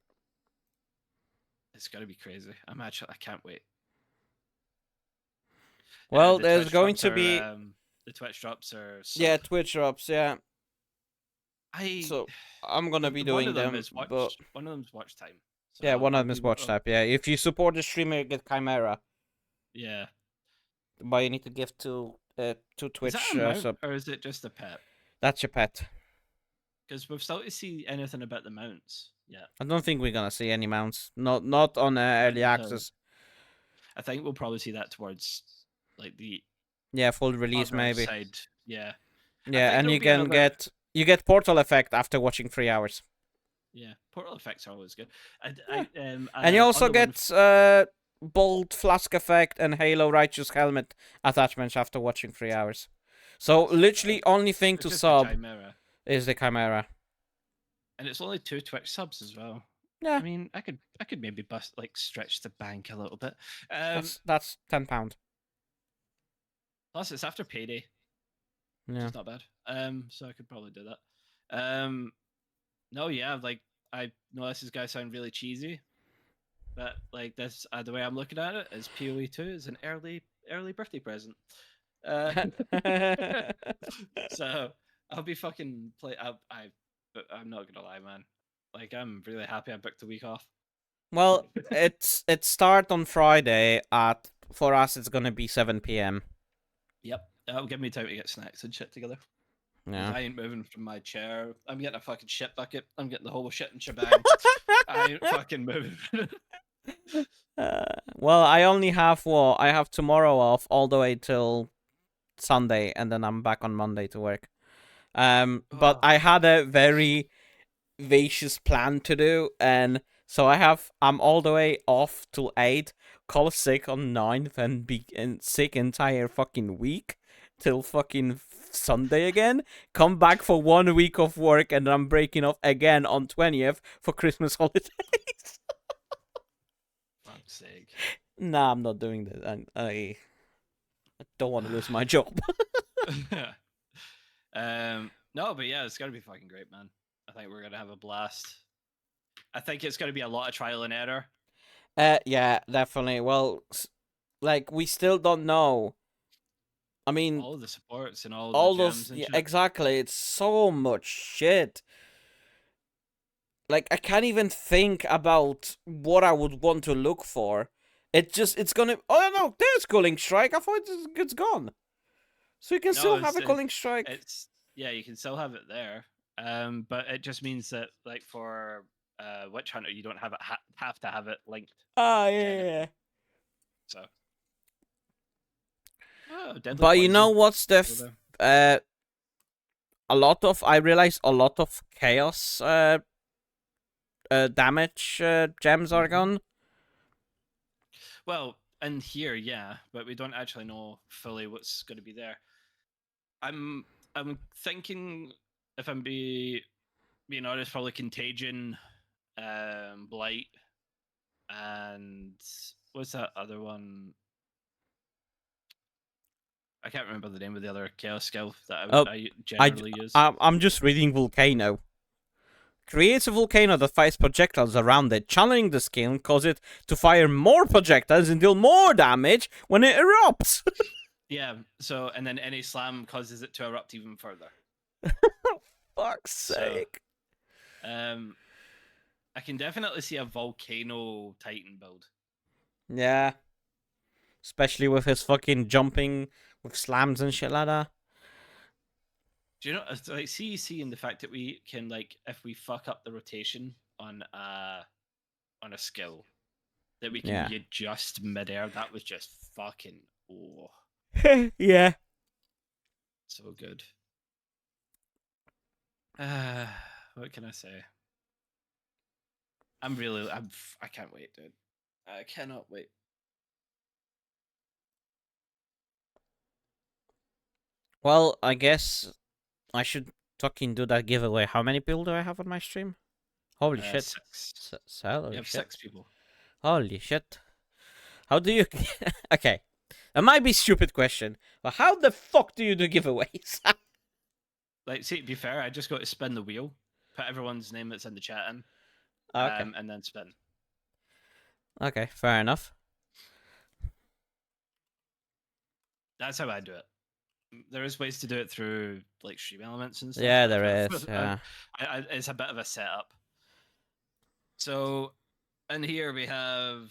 is going to be crazy. I can't wait. Well, The there's Twitch going drops to are be yeah sub. Twitch drops, yeah. I So I'm gonna be one doing of them them, is but watch time. So yeah, one I'll of them be is watch type. Yeah, if you support the streamer, you get Chimera, yeah. but you need to give to Is that a Twitch mount sub. or is it just a pet? That's your pet. Because we've still to see anything about the mounts. Yeah, I don't think we're gonna see any mounts. Not on not early until access. I think we'll probably see that towards like the Yeah, full release other maybe. side. Yeah, I Yeah, think and there'll be another. you get portal effect after watching 3 hours. Yeah, portal effects are always good. Yeah. And you On also the one. get bolt flask effect and Halo righteous helmet attachments after watching 3 hours. So That's not bad. literally only thing It's to just the sub chimera, is the Chimera. and it's only 2 Twitch subs as well. Yeah, I mean, I could maybe bust like stretch the bank a little bit. that's £10. Plus it's after payday, which Yeah. is not bad. So I could probably do that. No, yeah, like I know this is gonna sound really cheesy, but like this, the way I'm looking at it is PoE 2 is an early birthday present. Uh, so I'll be fucking play. But I'm not gonna lie, man. Like I'm really happy I booked a week off. Well, it start on Friday at for us it's gonna be 7 p.m. Yep, that'll give me time to get snacks and shit together. Because Yeah. I ain't moving from my chair. I'm getting a fucking shit bucket. I'm getting the whole shit and shebang. I ain't fucking moving. Well, I only have what I have tomorrow off all the way till Sunday, and then I'm back on Monday to work. But Oh, I had a very vicious plan to do, and so I'm all the way off till 8, call sick on 9th, and be sick entire fucking week till fucking Sunday again. Come back for 1 week of work, and then I'm breaking off again on 20th for Christmas holidays. fuck's sake. Nah, I'm not doing that. I don't want to lose my job. No, but yeah, it's gonna be fucking great, man. I think we're gonna have a blast. I think it's gonna be a lot of trial and error. Yeah, definitely. Well, like we still don't know. I mean, All the supports and all the all those gems and yeah, shit. exactly. It's so much shit. Like I can't even think about what I would want to look for. It's gonna. Oh no, there's Culling Strike. I thought it's gone. So you can No, still have a Culling Strike. it's yeah, you can still have it there. But it just means that like for Witch Hunter, you don't have to have it linked Ah, yeah, yeah, yeah. technically. So deadly But you know poison. what's the Still there. a lot of I realize a lot of chaos damage gems are gone. Well, in here, yeah, but we don't actually know fully what's going to be there. I'm thinking if I'm being honest, probably Contagion, Blight, and what's that other one? I can't remember the name of the other chaos skill that Oh, I I, generally use. I'm just reading Volcano. Creates a volcano that fires projectiles around it, channeling the skill and cause it to fire more projectiles and deal more damage when it erupts. Yeah, so, and then any slam causes it to erupt even further. Fuck's sake. I can definitely see a volcano titan build. Yeah. Especially with his fucking jumping with slams and shit like that. Do you know, it's like CEC and the fact that we can, like, if we fuck up the rotation on a skill, that we can Yeah. readjust midair. That was just fucking Yeah. so good. What can I say? I can't wait, dude. I cannot wait. Well, I guess I should fucking do that giveaway. How many people do I have on my stream? Holy shit. 6. Holy You have shit. 6 people. Holy shit. How do you... Okay. It might be a stupid question, but how the fuck do you do giveaways? Like, see, to be fair, I just got to spin the wheel, put everyone's name that's in the chat in, Okay. and then spin. Okay, fair enough. That's how I do it. There is ways to do it through, like, stream elements and stuff. Yeah, there is. Yeah. It's a bit of a setup. So, and here we have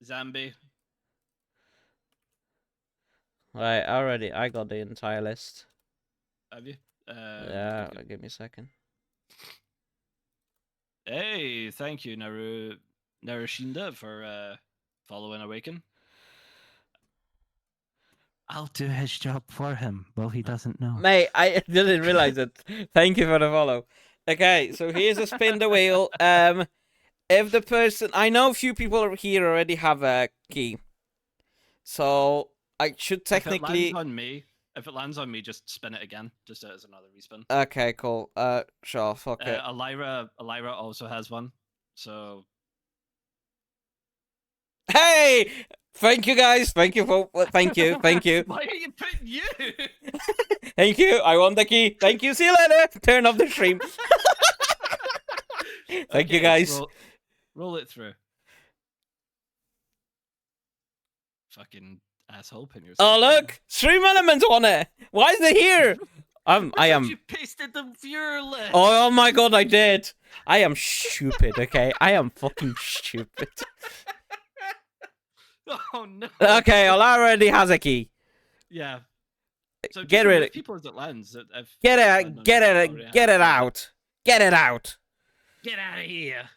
Zambi. Right, I got the entire list. Have you? Yeah, okay. give me a second. Hey, thank you, Narushinda, for following Awaken. I'll do his job for him. Well, he doesn't know. Mate, I didn't realize it. Thank you for the follow. Okay, so here's a spin the wheel. If the person, I know a few people here already have a key, so I should technically. If it lands on me, just spin it again, just as another respin. Okay, cool. Sure, fuck it. Elira also has one, so. Hey, thank you guys. Thank you for. Thank you. Thank you. Why are you putting you? Thank you. I want the key. Thank you. See you later. Turn off the stream. Thank you guys. Roll it through. Fucking asshole, pin yourself. Oh look, stream elements on it. Why is it here? I am. You pasted the viewer list. Oh my god, I did. I am stupid. Okay, I am fucking stupid. Oh no. Okay, well, I already has a key. Yeah. So get rid of people as it lands. Get it out. Get it out. Get it out. Get out of here.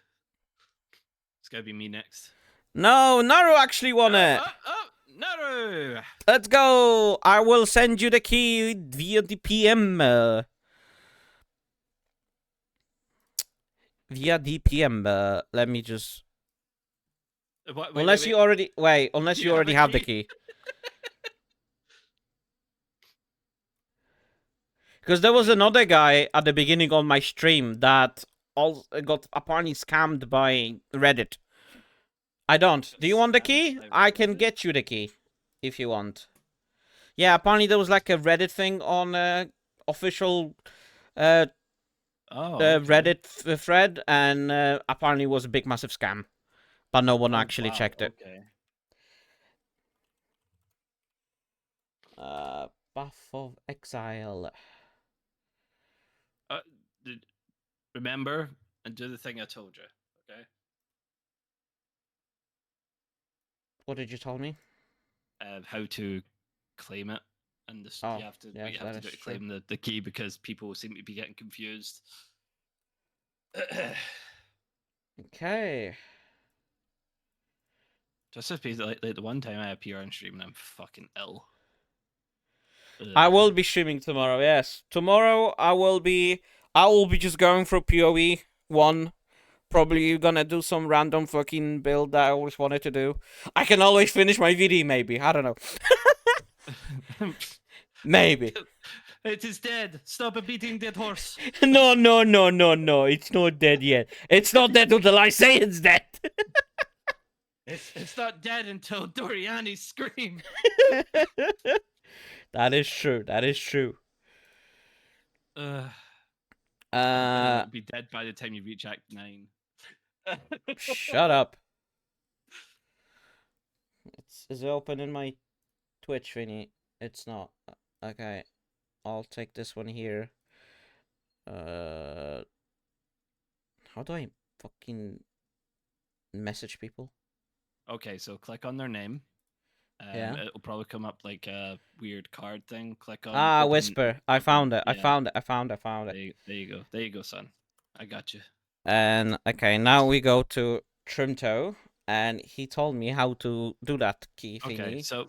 It's gonna be me next. No, Naru actually won it. Naru. Let's go. I will send you the key via the PM. Via DPM. Let me just. Unless you already have the key. Because there was another guy at the beginning on my stream that also got apparently scammed by Reddit. I don't. Do you want the key? I can get you the key if you want. Yeah, apparently there was like a Reddit thing on official Reddit thread, and apparently it was a big massive scam, but no one actually checked it. Okay. Path of Exile. Remember and do the thing I told you. Okay. What did you tell me? How to claim it, and this, you have to do it to claim the key, because people seem to be getting confused. Okay. Just to be like the one time I appear on stream and I'm fucking ill. I will be streaming tomorrow. Yes, tomorrow I will be just going through PoE 1. Probably gonna do some random fucking build that I always wanted to do. I can always finish my VD, maybe. I don't know. Maybe. It is dead. Stop a beating dead horse. No, no, no, no, no. It's not dead yet. It's not dead until I say it's dead. It's not dead until Doriani scream. That is true. That is true. And then Uh, it'll be dead by the time you reach Act 9. shut up. Is it open in my Twitch thingy? It's not. Okay, I'll take this one here. How do I fucking message people? Okay, so click on their name. Yeah. It'll probably come up like a weird card thing. Click on Ah, open, Whisper. I found it. I yeah. found it. I found it. There you go. There you go, son. I got you. And okay, now we go to Trimto, and he told me how to do that key thingy. Okay, so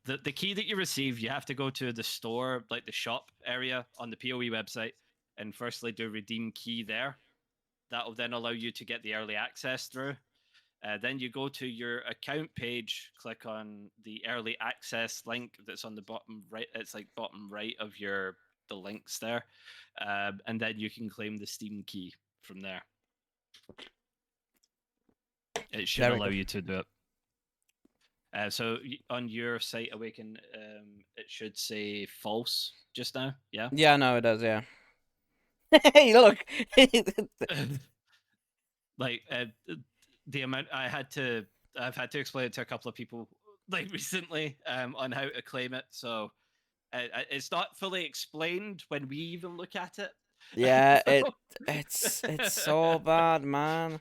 the key that you receive, you have to go to the store, like the shop area on the PoE website, and firstly do redeem key there. That'll then allow you to get the early access through. Then you go to your account page, click on the early access link that's on the bottom right. It's like bottom right of the links there, and then you can claim the Steam key from there. It should allow you to do it. So on your site, Awaken, it should say false just now. Yeah. Yeah, no, it does. Yeah. Hey, look. Like the amount I've had to explain it to a couple of people like recently on how to claim it. So it's not fully explained when we even look at it. Yeah, it's so bad, man.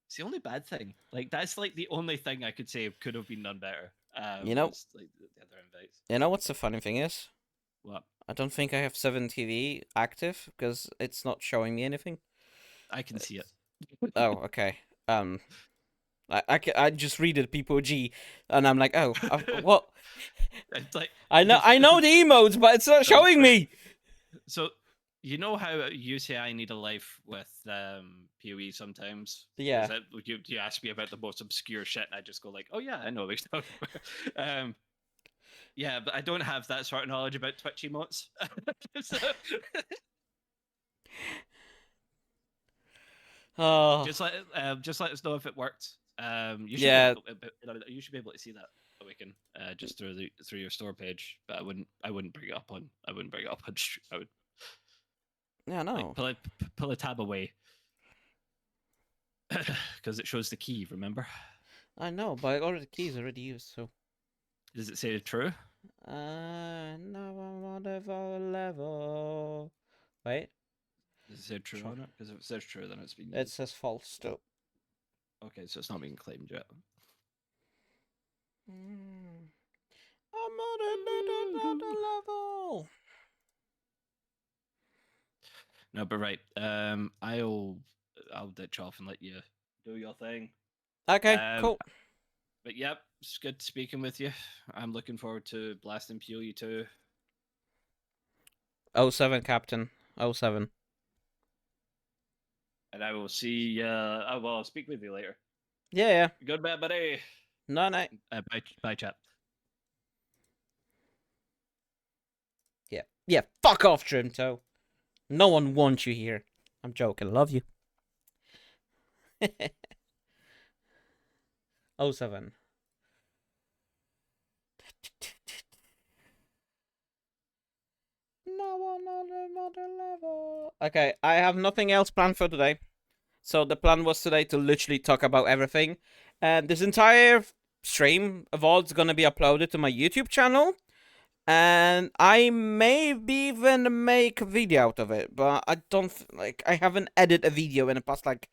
It's the only bad thing. Like that's like the only thing I could say could have been done better. You know, like the other invites. You know what's the funny thing is? What? I don't think I have 7TV active because it's not showing me anything. I can see it. Oh, okay. I just read it PPG, and I'm like, oh, what? It's like I know the emotes, but it's not showing me. So you know how you say I need a life with PoE sometimes? Yeah. You ask me about the most obscure shit, and I just go like, oh yeah, I know what you're talking about. Yeah, but I don't have that sort of knowledge about Twitch emotes. So... Oh. Just let us know if it worked. You should you should be able to see that Awaken just through your store page, but I wouldn't bring it up on I would Yeah, no. Like, pull a tab away because it shows the key. Remember? I know, but all the keys already used. So does it say true? No, I'm on a level. Wait. Does it say true on it? Because if it says true, then it's being. It says false still. Okay, so it's not being claimed yet. I'm on another level. No, but right. I'll ditch off and let you do your thing. Okay, cool. But yep, it's good speaking with you. I'm looking forward to blasting PoE 2. 07, Captain. 07. And I will see. I'll speak with you later. Yeah. Goodbye, buddy. No. Bye, chat. Yeah. Fuck off, Trimto. No one wants you here. I'm joking. Love you. 07. No, another level. Okay, I have nothing else planned for today. So the plan was today to literally talk about everything. And this entire stream of all is gonna be uploaded to my YouTube channel. And I maybe even make a video out of it, but I don't I haven't edited a video in the past like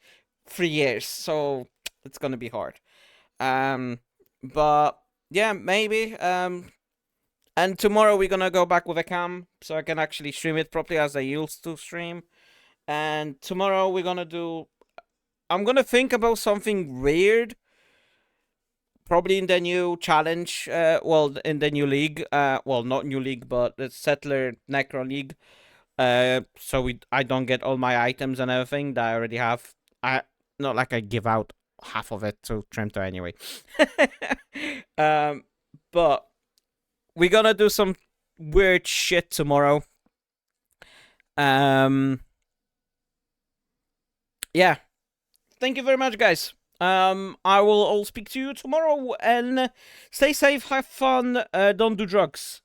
3 years, so it's gonna be hard. But yeah, maybe. And tomorrow we're gonna go back with a cam so I can actually stream it properly as I used to stream. And tomorrow we're gonna do. I'm gonna think about something weird. Probably in the new challenge, in the new league, not new league, but the Settler Necro League. So I don't get all my items and everything that I already have. Not like I give out half of it to Trimto anyway. But we're gonna do some weird shit tomorrow. Yeah. Thank you very much, guys. I will all speak to you tomorrow, and stay safe, have fun, don't do drugs.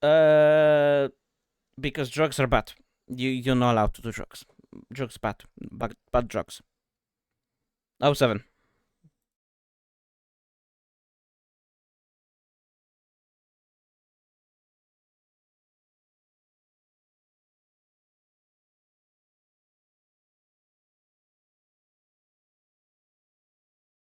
Because drugs are bad. You're not allowed to do drugs. Drugs bad. Bad drugs. 07.